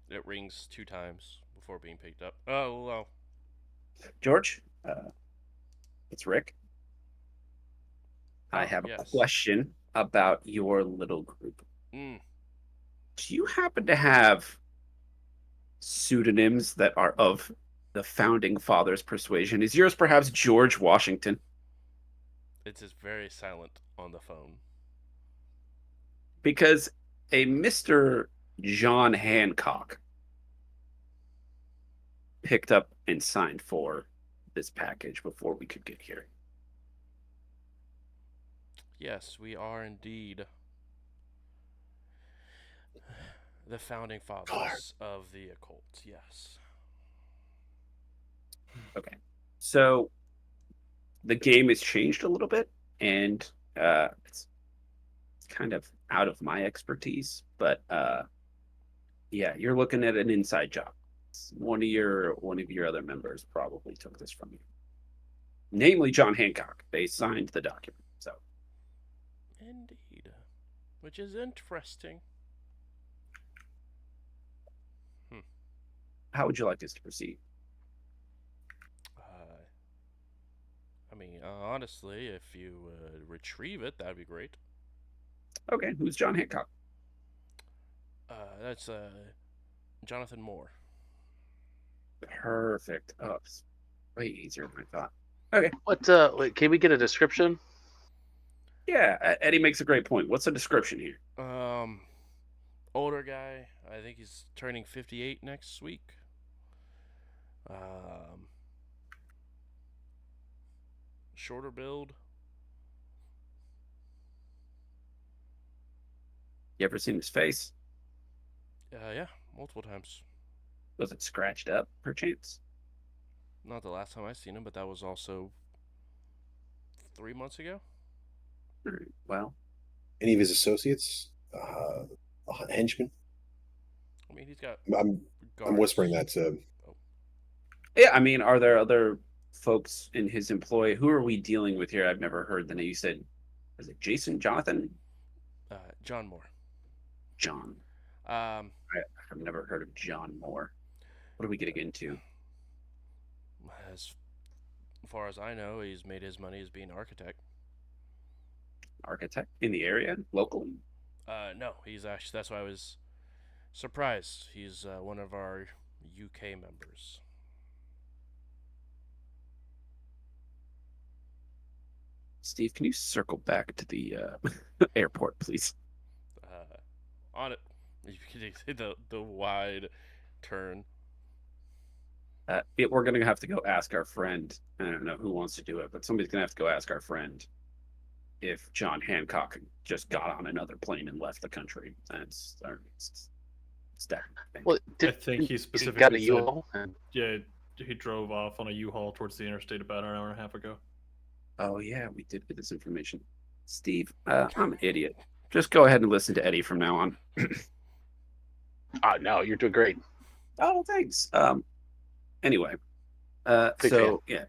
It rings 2 times before being picked up. Oh, well. George, it's Rick. I Oh, have a yes. question about your little group. Mm. Do you happen to have pseudonyms that are of the founding fathers' persuasion? Is yours perhaps George Washington? It's just very silent on the phone. Because a Mr. John Hancock picked up and signed for this package before we could get here. Yes, we are indeed the founding fathers of the occult. Yes. Okay. So the game has changed a little bit, and it's kind of out of my expertise, but yeah, you're looking at an inside job. One of your other members probably took this from you. namely John Hancock. They signed the document. So, Indeed. Which is interesting. Hmm. how would you like this to proceed? Uh, honestly, if you retrieve it, that'd be great. Okay, who's John Hancock? That's Jonathan Moore. Perfect. Oh, it's way easier than I thought. Okay. What? Can we get a description? Yeah, Eddie makes a great point. What's the description here? Um, Older guy. I think he's turning 58 next week. Um, Shorter build. You ever seen his face? Yeah, multiple times. Was it scratched up, perchance? Not the last time I seen him, but that was also 3 months ago. All right, well, Any of his associates? Henchmen? He's got I'm guards. whispering that to. Oh, yeah, I mean, are there other folks in his employ? Who are we dealing with here? I've never heard the name. You said, is it Jason, Jonathan, John Moore. John? Um, I've never heard of John Moore. What are we getting into? as far as I know, he's made his money as being an architect. Architect in the area, locally? No, he's actually. That's why I was surprised. He's one of our UK members. Steve, can you circle back to the airport, please? On it, you can see the wide turn. We're going to have to go ask our friend. I don't know who wants to do it, but somebody's going to have to go ask our friend if John Hancock just got on another plane and left the country. It's that thing. Well, I think he he specifically got a said, U-Haul. yeah, he drove off on a U-Haul towards the interstate about an hour and a half ago. Oh, yeah, we did get this information. Steve, I'm an idiot. Just go ahead and listen to Eddie from now on. No, you're doing great. Oh, thanks. Anyway, Big so yeah,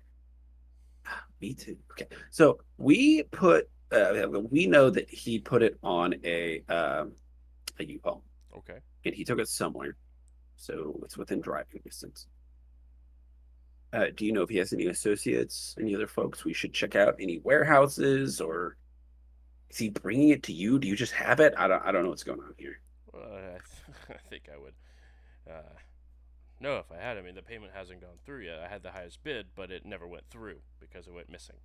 me too. Okay, so we know that he put it on a U-Haul, Okay. and he took it somewhere, so it's within driving distance. Do you know if he has any associates, any other folks we should check out? Any warehouses, or is he bringing it to you? Do you just have it? I don't know what's going on here. Well, I think I would know if I had. The payment hasn't gone through yet. I had the highest bid, but it never went through because it went missing.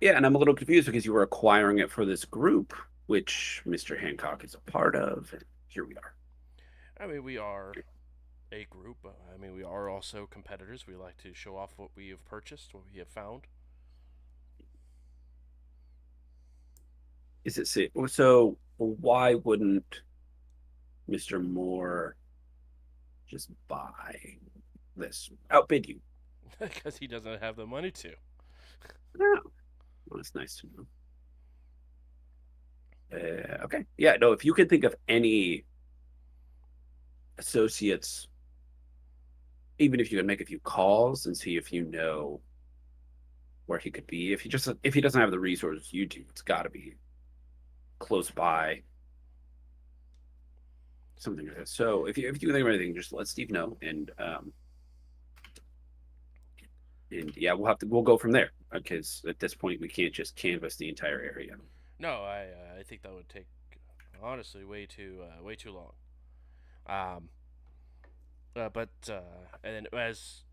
Yeah, and I'm a little confused because you were acquiring it for this group, which Mr. Hancock is a part of, and here we are. We are a group. We are also competitors. We like to show off what we have purchased, what we have found. Is it so? Why wouldn't Mr. Moore just buy this? Outbid you? Because he doesn't have the money to. No, well, that's nice to know. Okay, yeah, no. If you can think of any associates, even if you can make a few calls and see if you know where he could be, if he doesn't have the resources you do, it's got to be close by. Something like that. So if you think of anything, just let Steve know, and yeah, we'll go from there because at this point we can't just canvass the entire area. No, I think that would take honestly way too long. Um, but and then as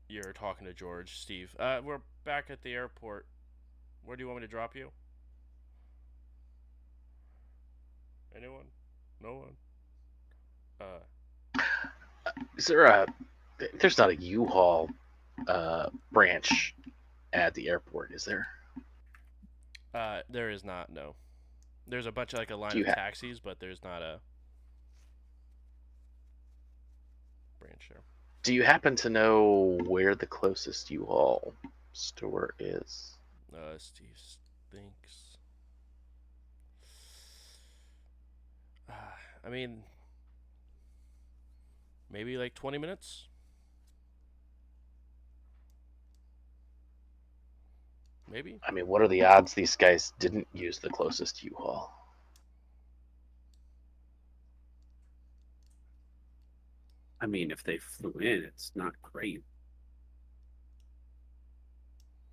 you're talking to George, Steve, we're back at the airport. Where do you want me to drop you? Anyone? No one. Is there There's not a U-Haul branch at the airport, is there? There is not. No. There's a bunch of a line Do you of ha- taxis, but there's not a branch there. Do you happen to know where the closest U-Haul store is? Steve thinks. I mean, maybe 20 minutes. maybe. I mean, what are the odds these guys didn't use the closest U-Haul? I mean, if they flew in, it's not great.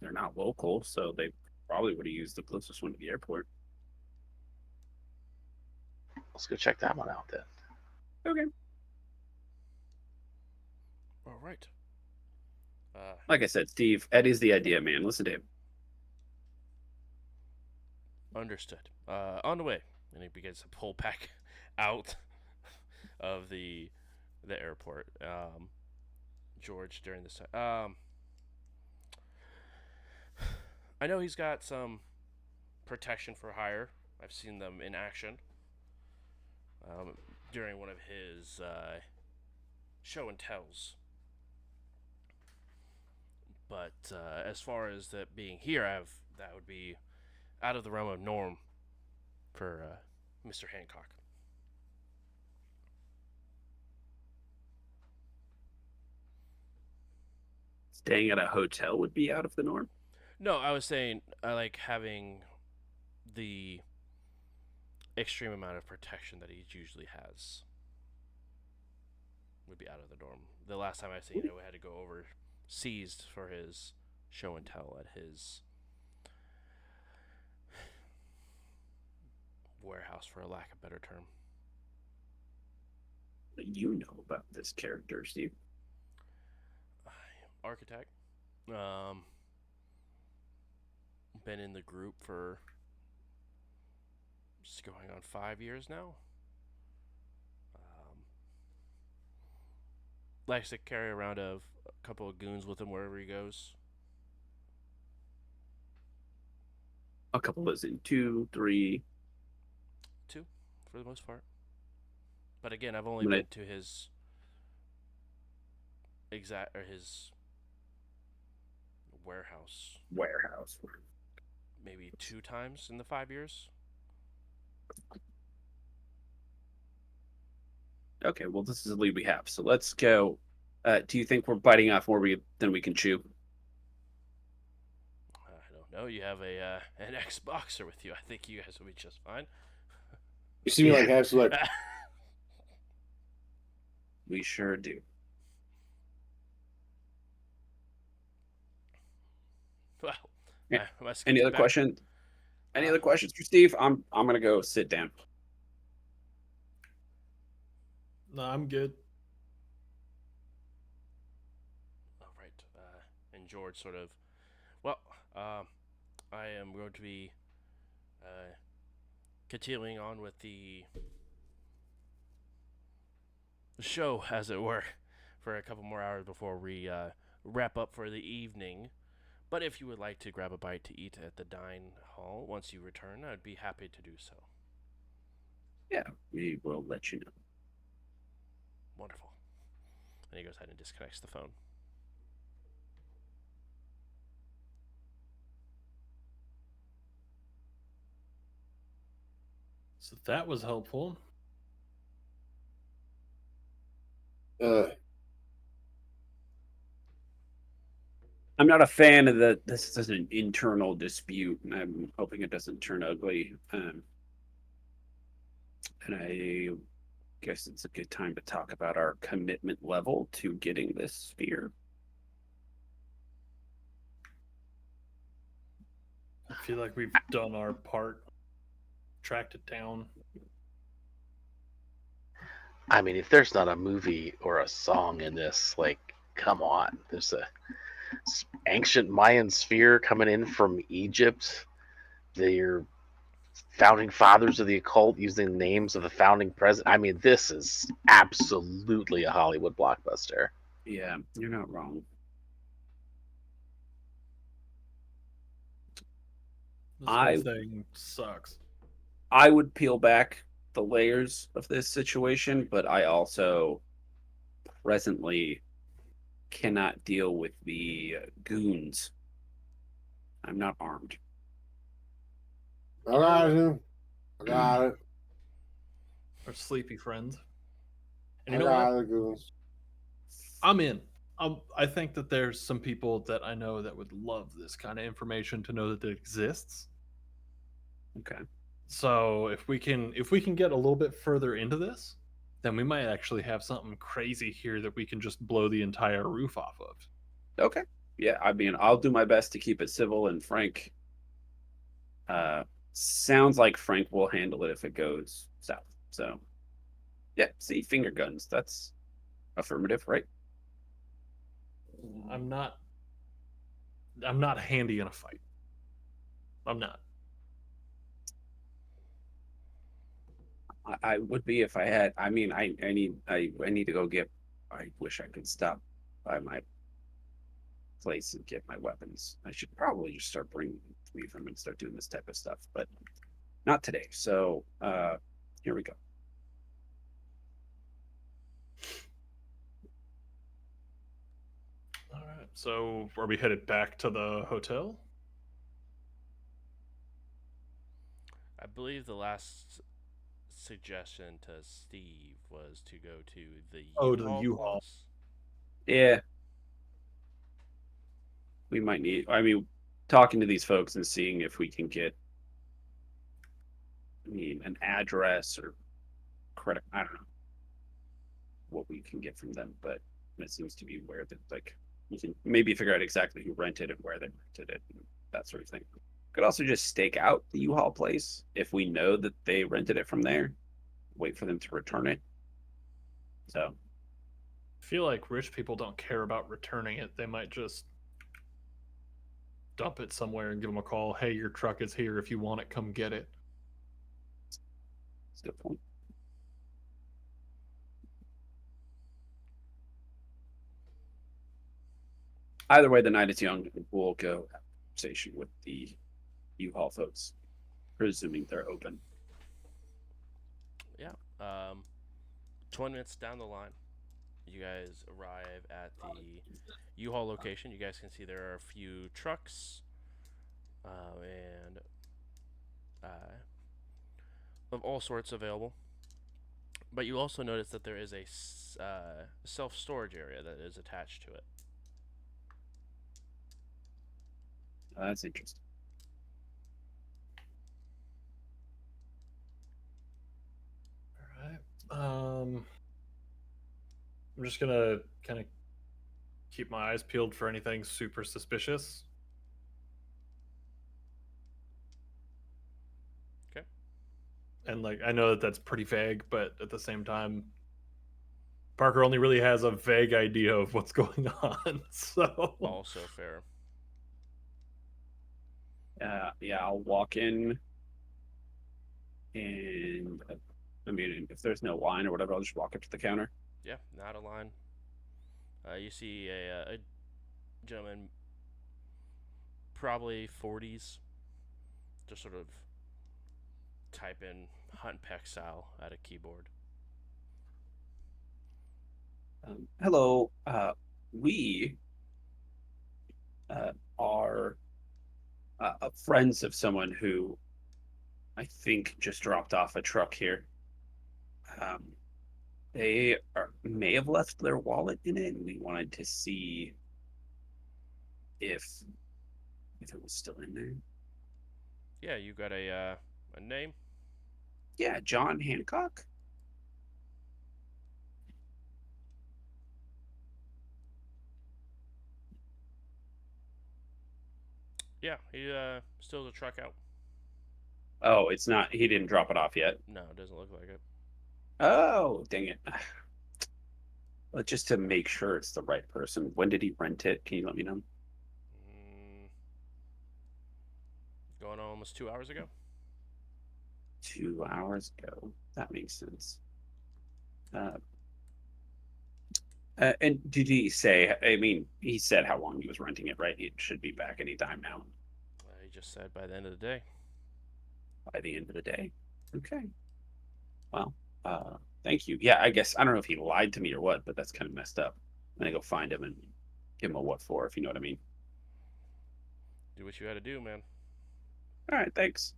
They're not local, so they probably would have used the closest one to the airport. Let's go check that one out then. Okay. All right. Like I said, Steve, Eddie's the idea man. Listen to him. Understood. On the way, and he begins to pull back out of the airport. George during this time. I know he's got some protection for hire. I've seen them in action during one of his show and tells. But as far as that being here, that would be out of the realm of norm for Mr. Hancock. Staying at a hotel would be out of the norm. No, I was saying I like having the extreme amount of protection that he usually has would be out of the norm. The last time I seen it, we had to go overseas for his show and tell at his warehouse, for a lack of a better term. You know about this character, Steve. Architect. Been in the group for just going on 5 years now. Likes to carry around a couple of goons with him wherever he goes. A couple is in 2, 3. 2, for the most part. But again, I've only been to his his warehouse maybe 2 times in the 5 years. Okay, well, this is the lead we have. So let's go. Do you think we're biting off more than we can chew? I don't know. You have an ex-boxer with you. I think you guys will be just fine. You see me like half like We sure do. Well, Yeah. I skipped Any other back. questions? Any other questions for Steve? I'm gonna go sit down. No, I'm good. All right. And George sort of, well, I am going to be continuing on with the show, as it were, for a couple more hours before we wrap up for the evening. But if you would like to grab a bite to eat at the dine hall once you return, I'd be happy to do so. Yeah, we will let you know. Wonderful. And he goes ahead and disconnects the phone. So that was helpful. I'm not a fan of this is an internal dispute, and I'm hoping it doesn't turn ugly. And I guess it's a good time to talk about our commitment level to getting this sphere. I feel like we've done our part, tracked it down. I mean, if there's not a movie or a song in this, like, come on. There's a ancient Mayan sphere coming in from Egypt. They're founding fathers of the occult using names of the founding president. I mean, this is absolutely a Hollywood blockbuster. Yeah, you're not wrong. This whole thing sucks. I would peel back the layers of this situation, but I also presently cannot deal with the goons. I'm not armed. I got it. I got it. Our sleepy friends. And I you know got what? it, goons. I'm in. I think that there's some people that I know that would love this kind of information to know that it exists. Okay. So if we can get a little bit further into this, then we might actually have something crazy here that we can just blow the entire roof off of. Okay. Yeah, I mean, I'll do my best to keep it civil, and Frank sounds like Frank will handle it if it goes south. So, yeah, see, finger guns. That's affirmative, right? I'm not I'm not handy in a fight. I'm not. I would be if I had. I mean, I need to go get. I wish I could stop by my place and get my weapons. I should probably just start bringing them to me from and start doing this type of stuff, but not today. So, here we go. All right. So are we headed back to the hotel? I believe the last suggestion to Steve was to go to the Oh, to the U-Haul U-Haul. place. Yeah, we might need. I mean, talking to these folks and seeing if we can get. I mean, an address or credit. I don't know what we can get from them, but it seems to be where that like you can maybe figure out exactly who rented and where they rented it and that sort of thing. Could also just stake out the U-Haul place if we know that they rented it from there. Wait for them to return it. So I feel like rich people don't care about returning it. They might just dump it somewhere and give them a call. Hey, your truck is here. If you want it, come get it. that's a good point. Either way, the night is young. We'll go have a conversation with the U-Haul folks, presuming they're open. Yeah. 20 minutes down the line, you guys arrive at the U-Haul location. You guys can see there are a few trucks and of all sorts available. But you also notice that there is a self-storage area that is attached to it. That's interesting. All right. I'm just gonna kind of keep my eyes peeled for anything super suspicious. Okay. And like I know that that's pretty vague, but at the same time, Parker only really has a vague idea of what's going on. So Also fair. Yeah, I'll walk in, and I mean, if there's no line or whatever, I'll just walk up to the counter. Yeah, not a line. You see a gentleman, probably 40s, just sort of type in hunt peck style at a keyboard. Hello, we are friends of someone who I think just dropped off a truck here. Um, may have left their wallet in it, and we wanted to see if it was still in there. Yeah, you got a name. Yeah, John Hancock. Yeah, he still the truck out. Oh, it's not. He didn't drop it off yet. No, it doesn't look like it. Oh, dang it. Well, just to make sure it's the right person. When did he rent it? Can you let me know? Mm, going on almost 2 hours ago. 2 hours ago. That makes sense. And did he say? I mean, he said how long he was renting it, right? It should be back anytime now. He just said by the end of the day. By the end of the day. Okay. Well, thank you. Yeah, I guess I don't know if he lied to me or what, but that's kind of messed up. I'm gonna go find him and give him a what for, if you know what I mean. Do what you got to do, man. All right, thanks.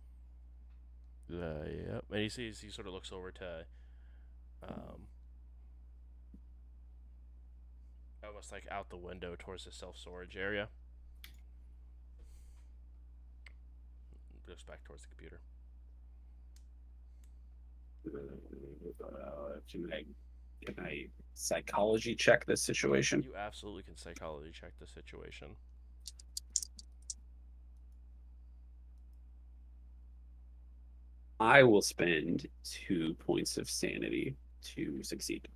Yep. And he sort of looks over to. I almost like out the window towards the self-storage area. Goes back towards the computer. Can I psychology check this situation? You absolutely can psychology check the situation. I will spend 2 points of sanity to succeed.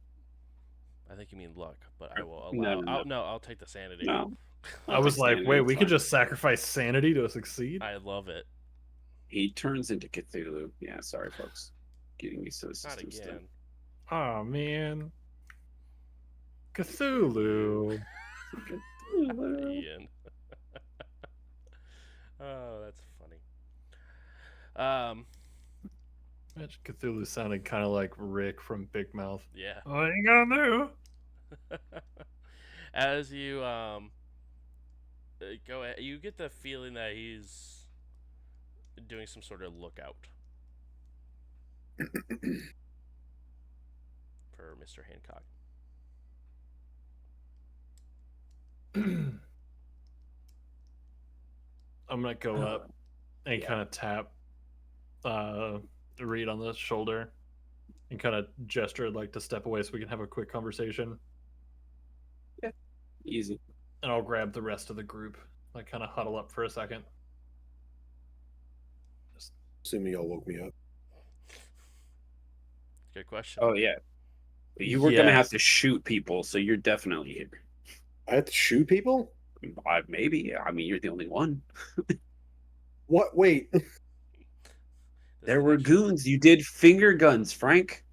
I think you mean luck, but I will No, allow. no, no. I'll take the sanity. No, I I'll was take like, sanity, wait, it's we could fine. just sacrifice sanity to succeed? I love it. He turns into Cthulhu. Yeah, sorry, folks. Getting me so Not systems again. Oh, man. Cthulhu. Ian. Oh, that's funny. Imagine Cthulhu sounded kind of like Rick from Big Mouth. Yeah. What you gonna do? As you go ahead, you get the feeling that he's doing some sort of lookout for Mr. Hancock. I'm gonna go up and Yeah. kind of tap Reed on the shoulder and kind of gesture like to step away so we can have a quick conversation. Easy. And I'll grab the rest of the group, like kind of huddle up for a second. Assuming y'all woke me up. Good question. Oh yeah. But you were gonna Yeah. have to shoot people, so you're definitely here. I have to shoot people? Maybe. I mean, you're the only one. What? Wait. This There is were actually- goons. You did finger guns, Frank.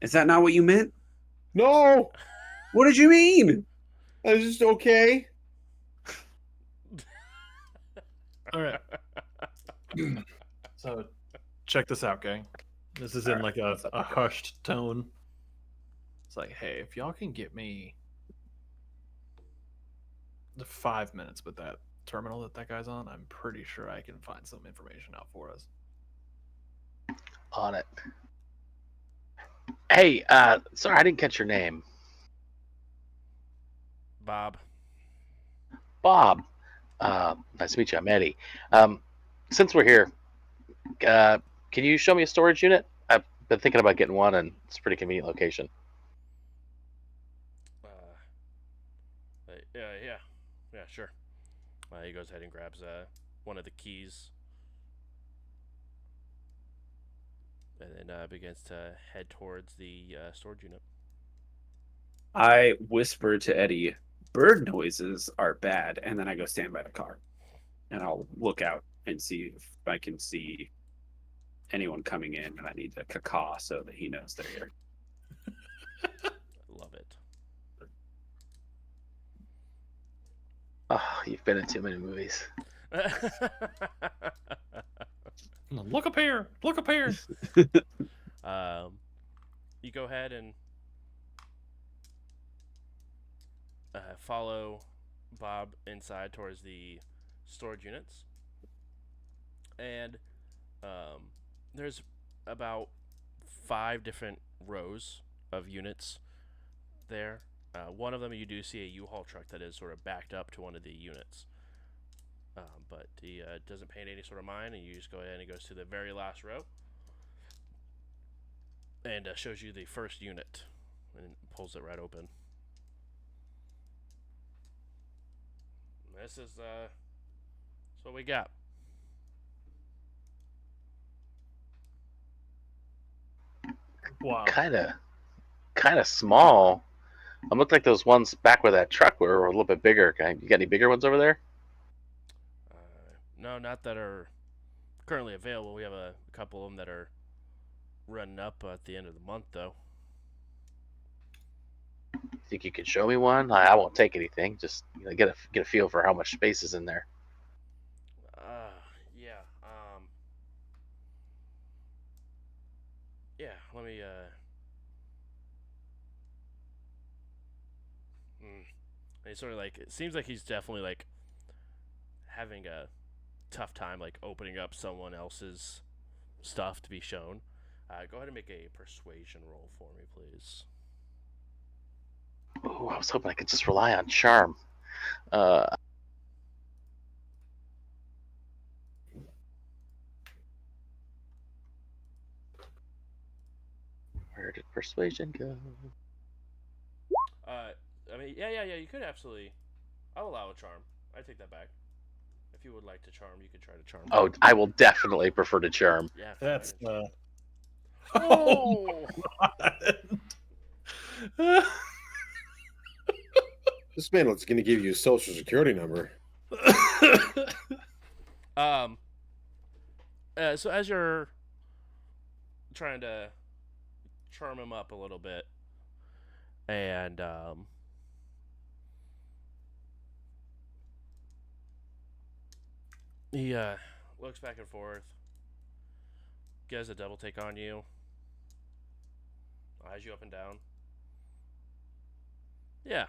Is that not what you meant? No! What did you mean? I was just okay. All right. So, check this out, gang. This is in All right, like a, what's up, a okay. hushed tone. It's like, hey, if y'all can get me the 5 minutes with that terminal that guy's on, I'm pretty sure I can find some information out for us. On it. Hey, sorry, I didn't catch your name. Bob. Bob. Nice to meet you. I'm Eddie. Since we're here, can you show me a storage unit? I've been thinking about getting one, and it's a pretty convenient location. Yeah, sure. He goes ahead and grabs one of the keys, and then begins to head towards the storage unit. I whisper to Eddie, bird noises are bad, and then I go stand by the car. And I'll look out and see if I can see anyone coming in, and I need to caw so that he knows they're here. Love it. Oh, you've been in too many movies. Look up here! Look up here! You go ahead and follow Bob inside towards the storage units, and there's about 5 different rows of units there. One of them you do see a U-Haul truck that is sort of backed up to one of the units, but he doesn't pay any sort of mind, and you just go ahead and he goes to the very last row and shows you the first unit and pulls it right open. This is that's what we got. Wow. Kind of small. Looked like those ones back where that truck were a little bit bigger. You got any bigger ones over there? No, not that are currently available. We have a couple of them that are running up at the end of the month, though. Think you could show me one? I won't take anything. Just get a feel for how much space is in there. Yeah. Yeah. Let me. And he's sort of like, it seems like he's definitely like having a tough time like opening up someone else's stuff to be shown. Go ahead and make a persuasion roll for me, please. Ooh, Oh, I was hoping I could just rely on charm. Uh, where did persuasion go? I mean, yeah. You could absolutely. I'll allow a charm. I take that back. If you would like to charm, you could try to charm. Oh, I will definitely prefer to charm. Yeah. That's Oh. This man was going to give you his social security number. Um. So as you're trying to charm him up a little bit, and he looks back and forth, gets a double take on you, eyes you up and down. Yeah.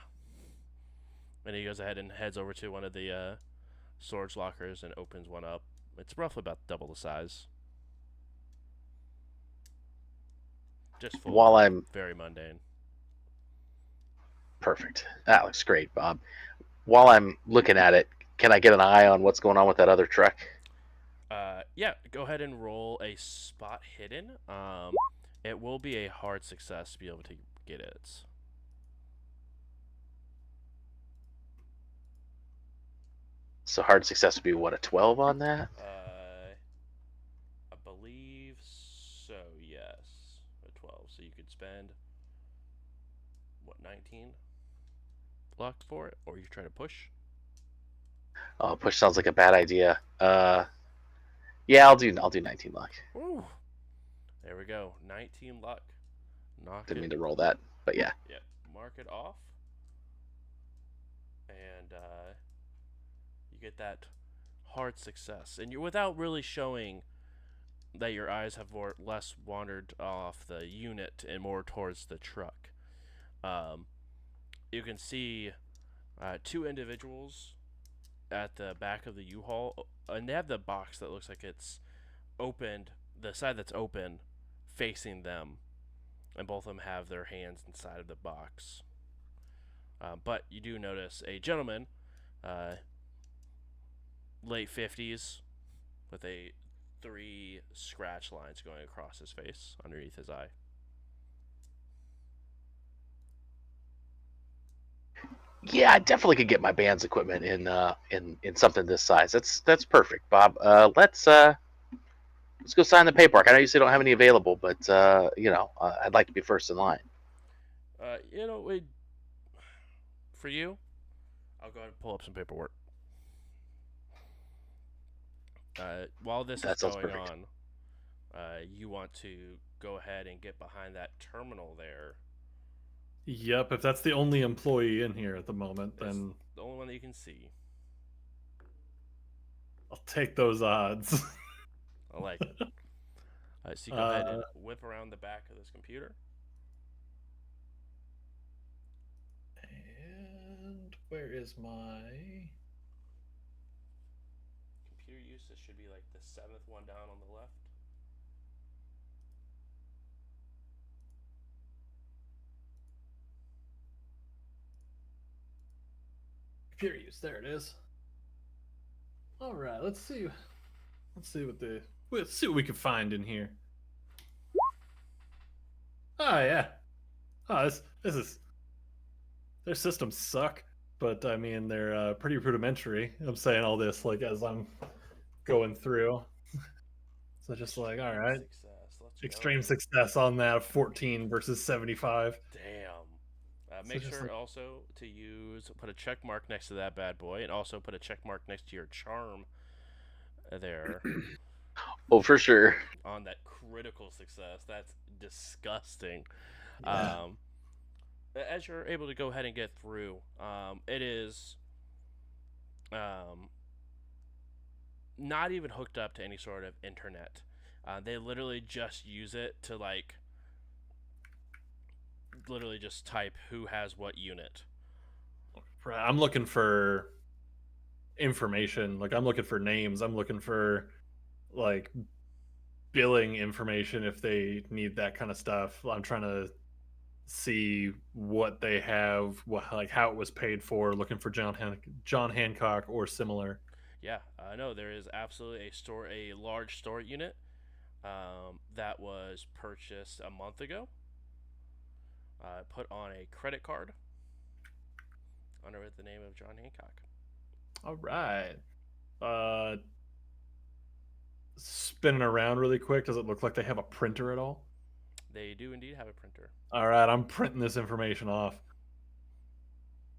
And he goes ahead and heads over to one of the storage lockers and opens one up. It's roughly about double the size. Just full. While I'm Very mundane. perfect, that looks great, Bob. While I'm looking at it, can I get an eye on what's going on with that other truck? Yeah, go ahead and roll a spot hidden. It will be a hard success to be able to get it. So hard success would be what, a 12 on that? I believe so. Yes, a 12. So you could spend what 19 luck for it, or you try to push. Oh, push sounds like a bad idea. Yeah, I'll do 19 luck. Ooh, there we go. 19 luck. Knock Didn't it. mean to roll that, but yeah. Yep. Mark it off, and you get that hard success, and you without really showing that your eyes have less wandered off the unit and more towards the truck. You can see two individuals at the back of the U-Haul, and they have the box that looks like it's opened, the side that's open, facing them, and both of them have their hands inside of the box. But you do notice a gentleman, late 50s, with 3 scratch lines going across his face underneath his eye. Yeah, I definitely could get my band's equipment in something this size. That's perfect, Bob. Let's go sign the paperwork. I know you say you don't have any available, but I'd like to be first in line. For you, I'll go ahead and pull up some paperwork. While this That is sounds going perfect. on, you want to go ahead and get behind that terminal there. Yep, if that's the only employee in here at the moment, It's then the only one that you can see. I'll take those odds. I like it. So you go ahead and whip around the back of this computer. And where is my Computer use, this should be like the 7th one down on the left. computer use? There it is. All right, let's see what we can find in here. Oh yeah. Oh, this is their systems suck, but I mean they're pretty rudimentary. I'm saying all this like as I'm going through. So just like, all right, Success. Let's extreme go. success on that 14 versus 75. Damn. So Make just sure like- also to put a check mark next to that bad boy, and also put a check mark next to your charm there Oh, for sure. on that critical success. That's disgusting. Yeah. As you're able to go ahead and get through, it is not even hooked up to any sort of internet. They literally just use it to literally just type who has what unit. Right, I'm looking for information. Like I'm looking for names. I'm looking for like billing information if they need that kind of stuff. I'm trying to see what they have, like how it was paid for, looking for John Hancock or similar. Yeah, no, there is absolutely a large store unit that was purchased a month ago. Put on a credit card under the name of John Hancock. All right. Uh, Spinning around really quick. Does it look like they have a printer at all? They do indeed have a printer. All right, I'm printing this information off.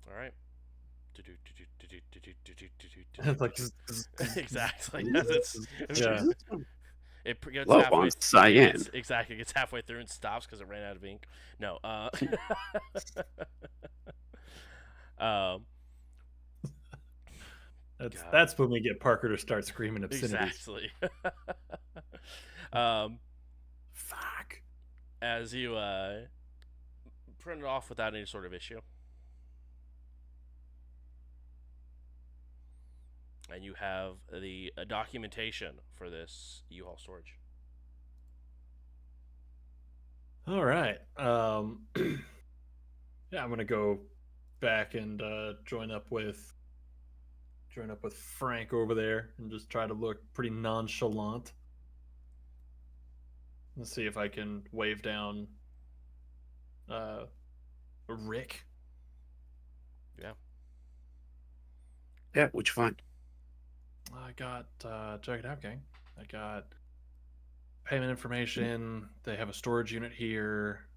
All right. It's like Exactly. It's, yeah. gets Low halfway. on cyan. Exactly. It gets halfway through and stops because it ran out of ink. No. Um. That's when we get Parker to start screaming obscenities. Exactly. Fuck. As you print it off without any sort of issue, and you have the documentation for this U-Haul storage. All right. Yeah, I'm gonna go back and join up with Frank over there and just try to look pretty nonchalant. Let's see if I can wave down Rick. Yeah. Yeah, what'd you find? I got check it out, gang. I got payment information. They have a storage unit here.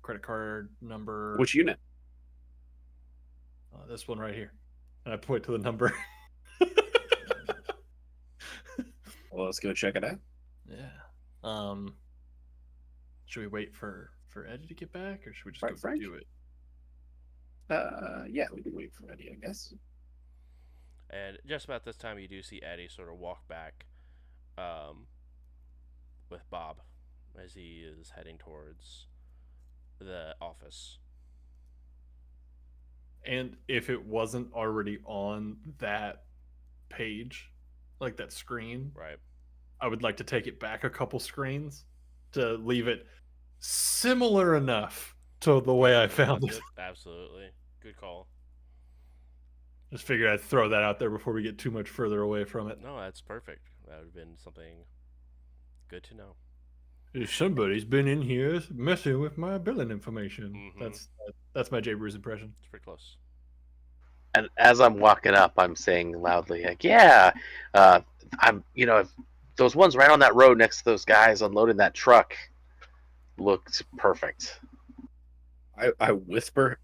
Credit card number. Which unit? This one right here. And I point to the number. Well, let's go check it out. Yeah. Should we wait for Eddie to get back, or should we just Right, go Frank? do it? Yeah, we can wait for Eddie, I guess. And just about this time, you do see Eddie sort of walk back with Bob as he is heading towards the office. And if it wasn't already on that page, like that screen, Right. I would like to take it back a couple screens to leave it similar enough to the way I found it. Absolutely. Good call. Just figured I'd throw that out there before we get too much further away from it. No, that's perfect. That would have been something good to know. Somebody's been in here messing with my billing information. Mhm. That's my Jay Bruce impression. It's pretty close. And as I'm walking up, I'm saying loudly, like, "Yeah, I'm. If those ones right on that road next to those guys unloading that truck looked perfect." I whisper.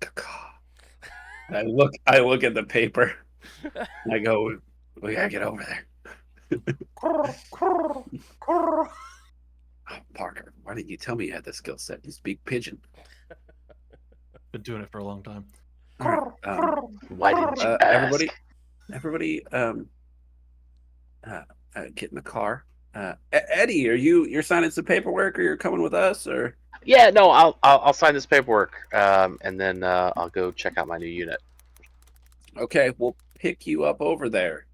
I look at the paper. And I go, we gotta get over there. Oh, Parker, why didn't you tell me you had the skill set? You speak pigeon. Been doing it for a long time. All right, Why didn't you ask? everybody, get in the car. Eddie, you're signing some paperwork, or you're coming with us, or? Yeah, no, I'll sign this paperwork, and then I'll go check out my new unit. Okay, we'll pick you up over there.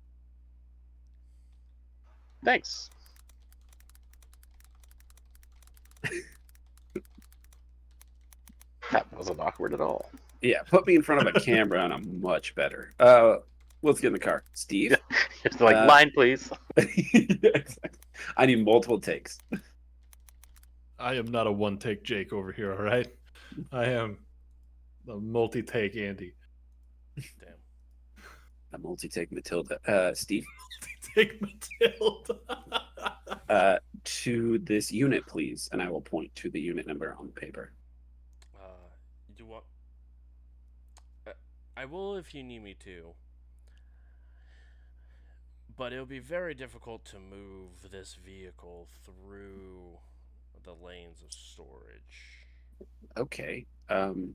Thanks. That wasn't awkward at all. Yeah, put me in front of a camera and I'm much better. Let's get in the car. Steve? Just like, line, please. Yeah, exactly. I need multiple takes. I am not a one-take Jake over here, all right? I am a multi-take Andy. Damn. A multi-take Matilda. Steve? Take Matilda. To this unit, please. And I will point to the unit number on the paper. Do what? I will if you need me to. But it'll be very difficult to move this vehicle through the lanes of storage. Okay.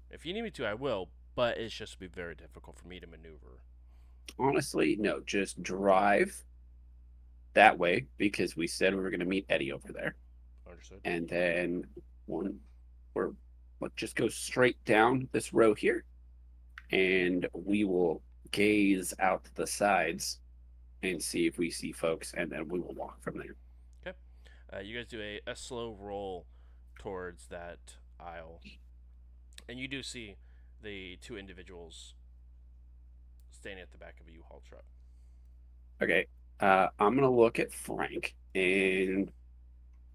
If you need me to, I will, but it's just be very difficult for me to maneuver. Honestly, no. Just drive that way because we said we were going to meet Eddie over there. Understood. And then just go straight down this row here, and we will gaze out the sides and see if we see folks, and then we will walk from there. Okay. You guys do a slow roll towards that aisle. And you do see the two individuals standing at the back of a U-Haul truck. Okay. I'm gonna look at Frank and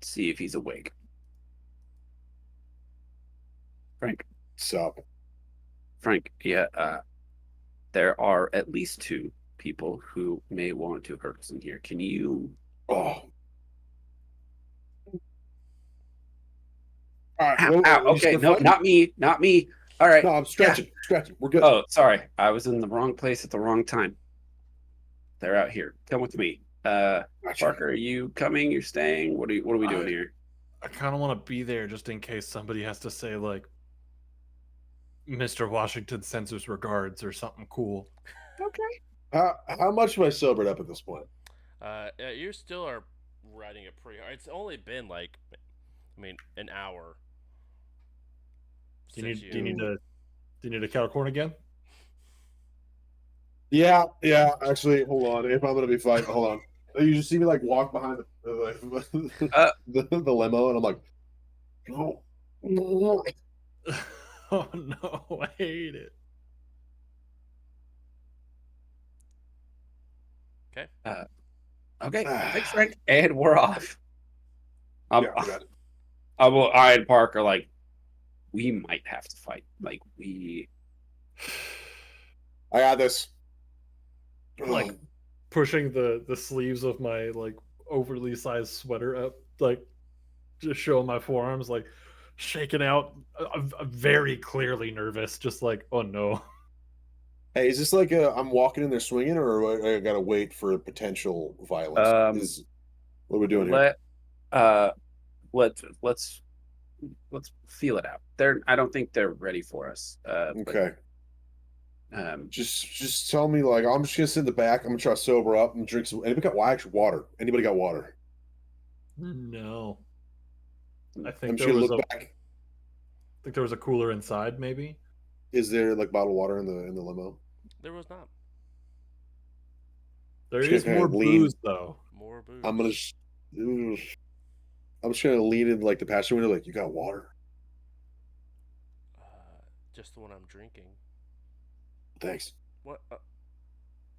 see if he's awake. Frank, Sup? Frank, yeah. There are at least two people who may want to hurt us in here. Can you? Oh. All right. Ow, Well, ow. are you Okay, still no, fighting? not me, not me. All right. No, I'm Yeah. scratching. We're good. Oh, sorry. I was in the wrong place at the wrong time. They're out here. Come with me. Gotcha. Parker, are you coming? You're staying? What are we doing here? I kind of want to be there just in case somebody has to say like, "Mr. Washington sends his regards" or something cool. Okay. How much have I sobered up at this point? You still are riding it pretty hard. It's only been like, I mean, an hour. Do you since need do you need to do you need a kettle corn again? Yeah. Actually, hold on. If I'm gonna be fighting, hold on. You just see me like walk behind the limo, and I'm like, no. Oh no, I hate it. Okay. Okay. Thanks, Frank. And we're off. Yeah, we got it. I and Parker like, we might have to fight. Like we. I got this. Like pushing the sleeves of my like overly sized sweater up, like just showing my forearms, like shaking out. I'm very clearly nervous, just like, oh no. Hey, is this like I'm walking in there swinging, or I gotta wait for potential violence? What are we doing here? Let's feel it out. I don't think they're ready for us. Okay. But, Just tell me, like, I'm just gonna sit in the back. I'm gonna try to sober up and drink some. Anybody got actually water? Anybody got water? No. I I'm think just there gonna was look a back. I think there was a cooler inside, maybe. Is there like bottled water in the limo? There was not There Just gonna is kind more of lean. booze though. more booze. I'm gonna. I'm just gonna lean in like the passenger window, like, you got water? Just the one I'm drinking. Thanks. What?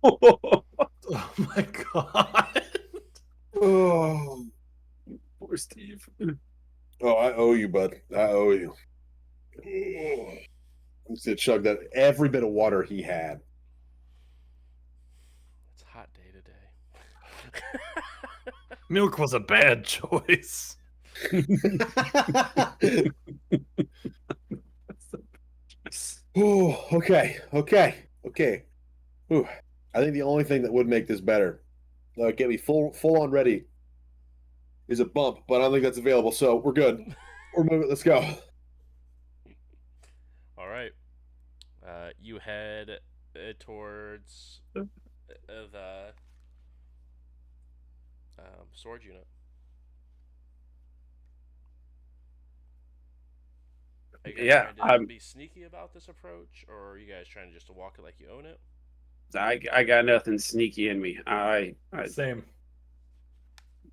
Oh my god. Oh, poor Steve. I owe you, bud. I owe you. I'm just gonna chug that every bit of water he had. It's a hot day today. Milk was a bad choice. Oh, okay. Ooh, I think the only thing that would make this better, get me full on ready, is a bump, but I don't think that's available. So we're good. We're moving. Let's go. All right. You head towards the storage unit. Are you guys Yeah, trying to be sneaky about this approach, or are you guys trying to just walk it like you own it? I got nothing sneaky in me. I Same.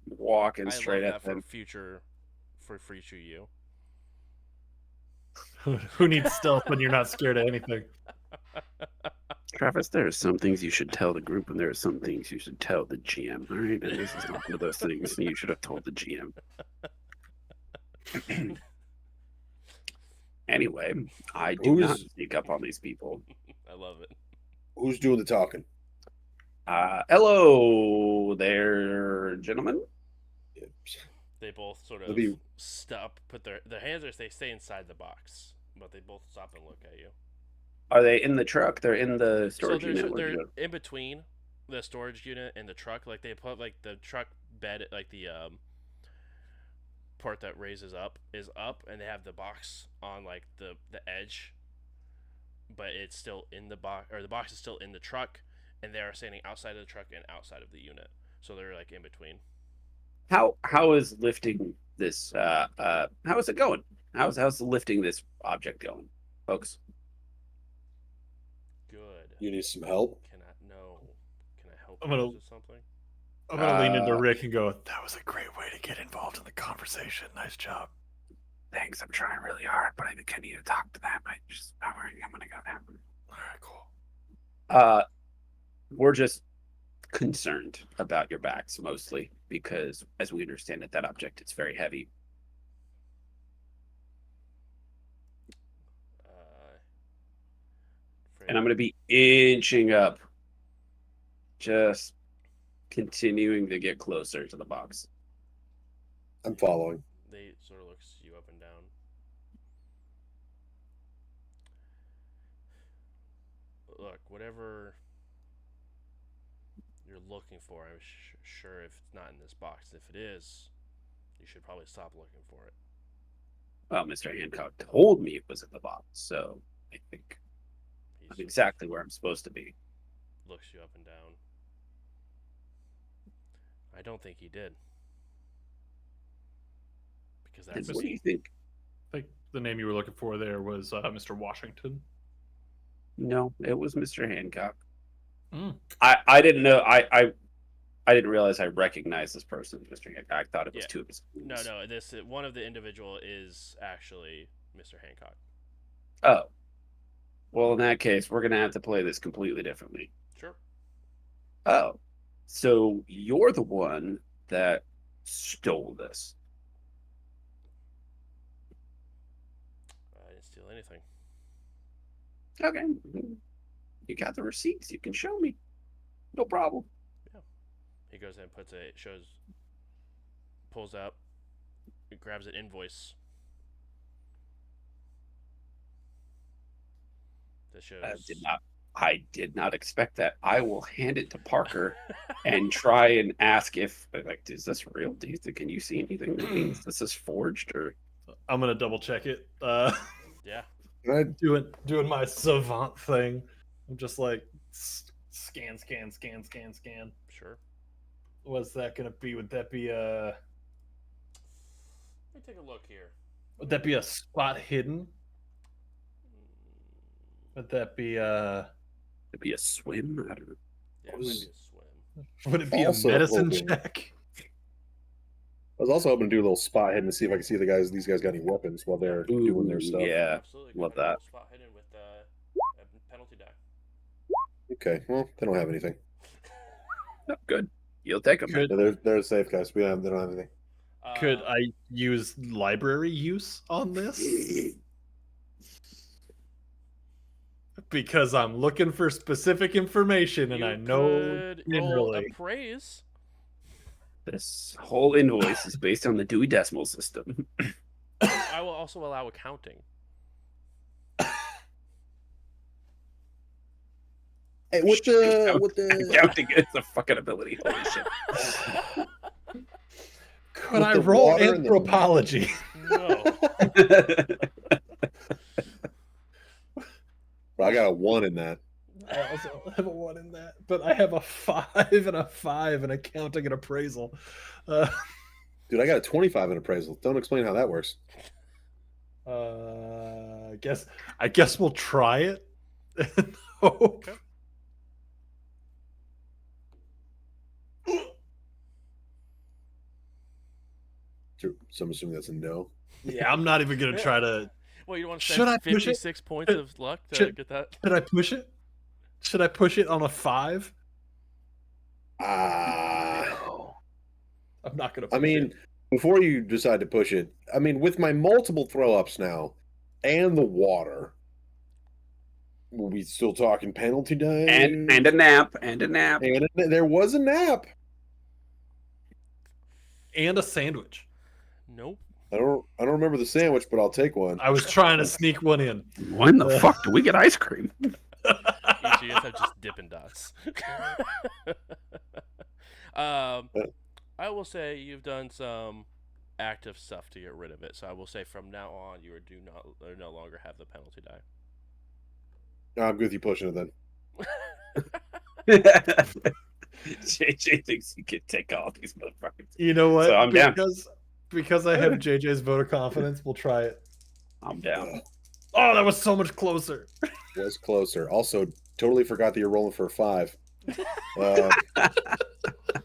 walking I straight love at that them. for future you. Who needs stealth when you're not scared of anything? Travis, there are some things you should tell the group, and there are some things you should tell the GM. All right, and this is not one of those things you should have told the GM. Anyway, I do not sneak up on these people. I love it. Who's doing the talking? Hello there, gentlemen. They both sort of stop, put their hands are they stay inside the box, but they both stop and look at you. Are they in the truck? They're in the storage unit. They're in between the storage unit and the truck. Like they put like the truck bed, like the part that raises up is up, and they have the box on like the edge, but it's still in the box, or the box is still in the truck, and they are standing outside of the truck and outside of the unit, so they're like in between. How is lifting this? How is it going? How's lifting this object going, folks? Good. You need some help? Can I help I'm you gonna- with something? I'm gonna lean into Rick and go, "That was a great way to get involved in the conversation. Nice job." Thanks. I'm trying really hard, but I think I need to talk to them. I'm gonna go now. All right, cool. We're just concerned about your backs mostly because, as we understand it, that object is very heavy. And I'm going to be inching up, just continuing to get closer to the box. I'm following. They sort of looks you up and down. Look, whatever you're looking for, I'm sure if it's not in this box. If it is, you should probably stop looking for it. Well, Mr. Hancock told me it was in the box, so I think I'm exactly where I'm supposed to be. Looks you up and down. I don't think he did. Because that's... What do you think? I think the name you were looking for there was Mr. Washington. No, it was Mr. Hancock. Mm. I didn't know. I didn't realize I recognized this person, Mr. Hancock. I thought it was two of his. No. This one of the individual is actually Mr. Hancock. Oh, well, in that case, we're gonna have to play this completely differently. Sure. Oh, so you're the one that stole this? I didn't steal anything. Okay, you got the receipts. You can show me. No problem. Yeah. He goes and pulls out, grabs an invoice that shows. I did not expect that. I will hand it to Parker and try and ask if, like, is this real? Can you see anything that means this is forged? Or I'm gonna double check it. Yeah. Doing my savant thing. I'm just like scan. Sure. What's that gonna be? Would that be Let me take a look here. Would that be a spot hidden? Would that be It'd be a swim? I don't know. Yeah, it might be a swim. Would it be Also a medicine hoping- check? I was also hoping to do a little spot hidden to see if I can see these guys got any weapons while they're doing their stuff. Yeah, Absolutely. love Go ahead and that. roll spot hidden with a penalty die. Okay, well, they don't have anything. No, good. You'll take them. Yeah, they're safe guys. They don't have anything. Could I use library use on this? Because I'm looking for specific information, and You I know could roll generally. appraise. This whole invoice is based on the Dewey Decimal System. I will also allow accounting. Hey, with the Counting is a fucking ability. Holy shit. Could with I the roll water and the- anthropology? No. I got a 1 in that. I also have a 1 in that, but I have a 5 and a 5 in accounting and appraisal. Dude, I got a 25 in appraisal. Don't explain how that works. I guess we'll try it. And hope. Okay. So I'm assuming that's a no. Yeah, I'm not even gonna try to. Well, you want to Should spend I push it? 56 points of luck to Should- get that? Should I push it? Should I push it on a 5? Ah. I'm not gonna. I mean, before you decide to push it, I mean, with my multiple throw ups now and the water, were we still talking penalty die? and a nap. There was a nap. And a sandwich. Nope. I don't remember the sandwich, but I'll take one. I was trying to sneak one in. When the fuck do we get ice cream? EGS have just Dippin' Dots. I will say you've done some active stuff to get rid of it. So I will say from now on you no longer have the penalty die. No, I'm good with you pushing it then. JJ thinks he can take all these motherfuckers. You know what? So I'm down. Because I have JJ's vote of confidence, we'll try it. I'm down. Oh, that was so much closer. Was closer. Also, totally forgot that you're rolling for a 5.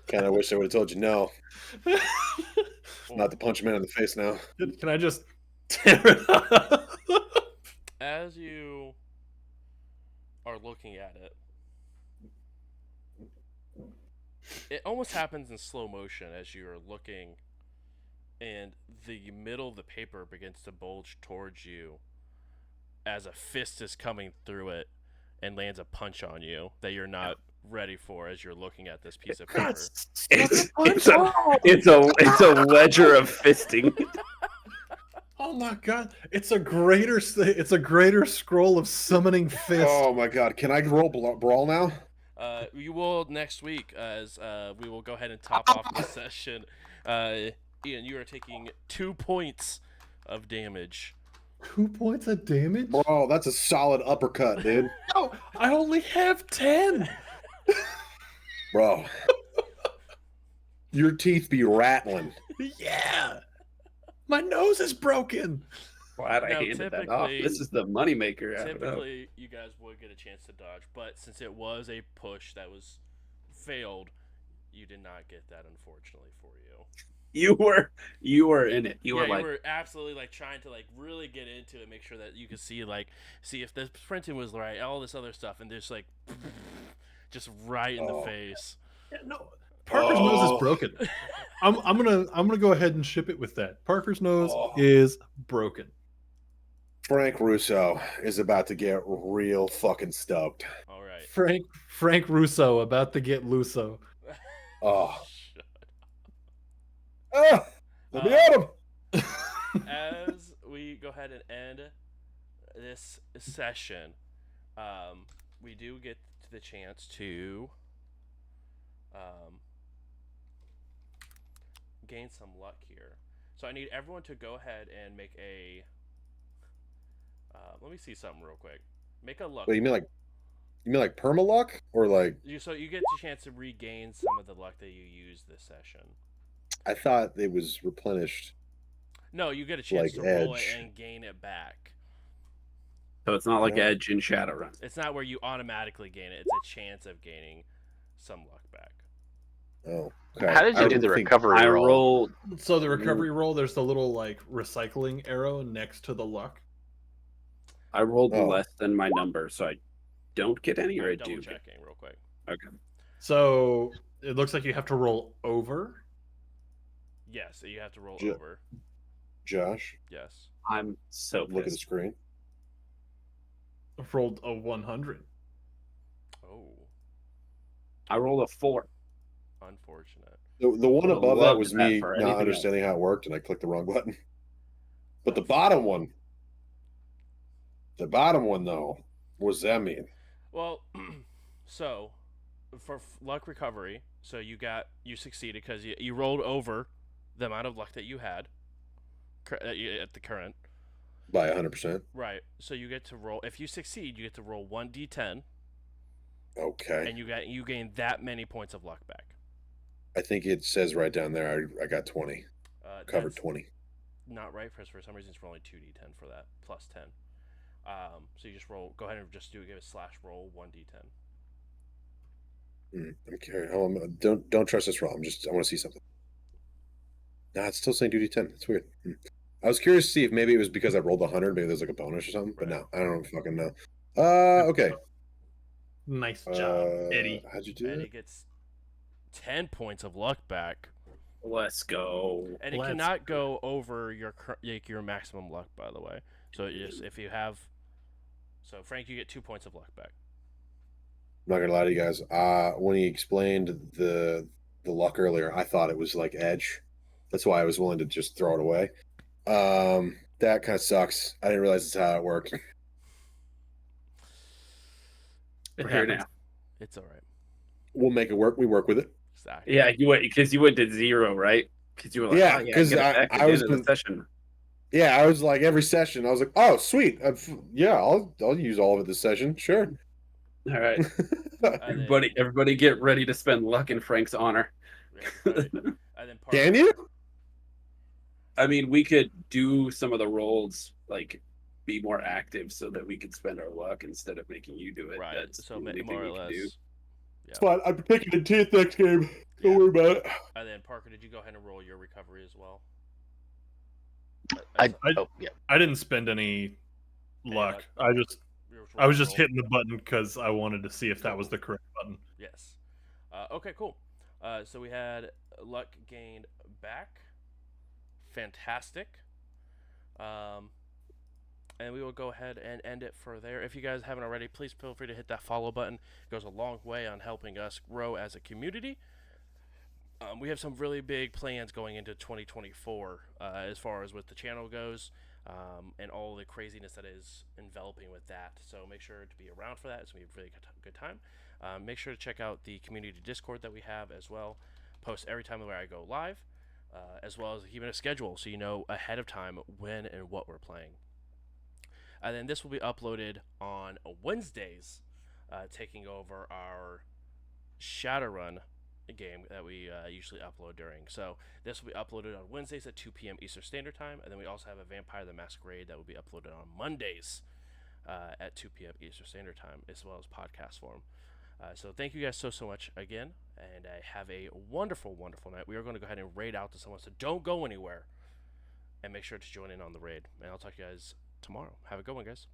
Kind of wish I would have told you no. Not to punch him in the face now. Can I just Tear it up. As you are looking at it, it almost happens in slow motion as you're looking, and the middle of the paper begins to bulge towards you as a fist is coming through it and lands a punch on you that you're not ready for as you're looking at this piece of paper. It's a ledger of fisting. Oh my god! It's a greater scroll of summoning fist. Oh my god! Can I roll brawl now? You will next week, as we will go ahead and top off the session. Ian, you are taking 2 points of damage. 2 points of damage? Bro, that's a solid uppercut, dude. No, I only have 10. Bro, your teeth be rattling. Yeah. My nose is broken. Glad I Now, handed that off. This is the moneymaker. Typically, you guys would get a chance to dodge, but since it was a push that was failed, you did not get that, unfortunately for you. You were in it. You were absolutely like trying to like really get into it, make sure that you could see if the printing was right, all this other stuff, and just like just right in the face. Yeah, no, Parker's nose is broken. I'm gonna go ahead and ship it with that. Parker's nose is broken. Frank Russo is about to get real fucking stoked. All right. Frank Russo about to get Luso. Oh. Let me at him. As we go ahead and end this session, we do get the chance to gain some luck here. So I need everyone to go ahead and make a. Let me see something real quick. Make a luck. Wait, you mean like perma luck or like? So you get the chance to regain some of the luck that you used this session. I thought it was replenished. No, you get a chance like to roll it Edge. and gain it back. So it's not like Yeah. Edge and Shadowrun. It's not where you automatically gain it. It's a chance of gaining some luck back. Oh, okay. How did you I do the think- recovery I roll? rolled. So the recovery roll, there's the little like recycling arrow next to the luck. I rolled Oh. less than my number, so I don't get any, or I Double do. checking real quick. Okay. So it looks like you have to roll over. Yes, so you have to roll Ju- over. Josh, Yes. I'm so look at the pissed. screen. I've rolled a 100. Oh, I rolled a 4. unfortunate. The one Would've above that loved was that me for not anything understanding how it worked, and I clicked the wrong button. But the bottom one though, what does that mean? Well, so for luck recovery, so you succeeded because you rolled over the amount of luck that you had at the current. By 100%. Right. So you get to roll. If you succeed, you get to roll 1d10, Okay. and you gain that many points of luck back. I think it says right down there. I got 20. Covered That's 20. Not right, for some reason it's rolling 2d10 for that plus 10. So you just roll. Go ahead and just give a slash roll 1d10. I'm curious. Don't trust this roll. I want to see something. Nah, it's still saying 2d10. It's weird. I was curious to see if maybe it was because I rolled 100. Maybe there's like a bonus or something. But Right. no, I don't fucking know. Okay. Nice job, Eddie. How'd you do And it? he gets 10 points of luck back. Let's go. And it Let's cannot go over your maximum luck, by the way. So if you have, so Frank, you get 2 points of luck back. I'm not gonna lie to you guys. When he explained the luck earlier, I thought it was like Edge. That's why I was willing to just throw it away. That kind of sucks. I didn't realize that's how it worked. It We're here happens. now. It's all right. We'll make it work. We work with it. Exactly. Yeah, you went to 0, right? Because you were like, Yeah, oh, 'cause get it back at I the was end of the been- session. Yeah, I was like every session. I was like, oh sweet, yeah, I'll use all of it this session. Sure. All right, And then- everybody, get ready to spend luck in Frank's honor. Yeah, right. And then Can you? I mean, we could do some of the rolls, like be more active, so that we could spend our luck instead of making you do it. Right. That's So the only thing more or we can less. do. It's fine. I'm taking the teeth next game. Don't Yeah. worry about it. And then Parker, did you go ahead and roll your recovery as well? I I- oh yeah. I didn't spend any luck. I was just hitting the button because I wanted to see if that was the correct button. Yes. Okay, cool. So we had luck gained back. Fantastic. Um, and we will go ahead and end it for there. If you guys haven't already, please feel free to hit that follow button. It goes a long way on helping us grow as a community. We have some really big plans going into 2024 as far as with the channel goes, and all the craziness that is enveloping with that. So make sure to be around for that. It's going to be a really good time. Make sure to check out the community Discord that we have as well. Post every time where I go live, as well as even a schedule so you know ahead of time when and what we're playing. And then this will be uploaded on Wednesdays, taking over our Shadowrun game that we usually upload during. So this will be uploaded on Wednesdays at 2 p.m. Eastern Standard Time, and then we also have a Vampire the Masquerade that will be uploaded on Mondays at 2 p.m. Eastern Standard Time, as well as podcast form. So thank you guys so much again, and have a wonderful night. We are going to go ahead and raid out to someone, so don't go anywhere, and make sure to join in on the raid. And I'll talk to you guys tomorrow. Have a good one, guys.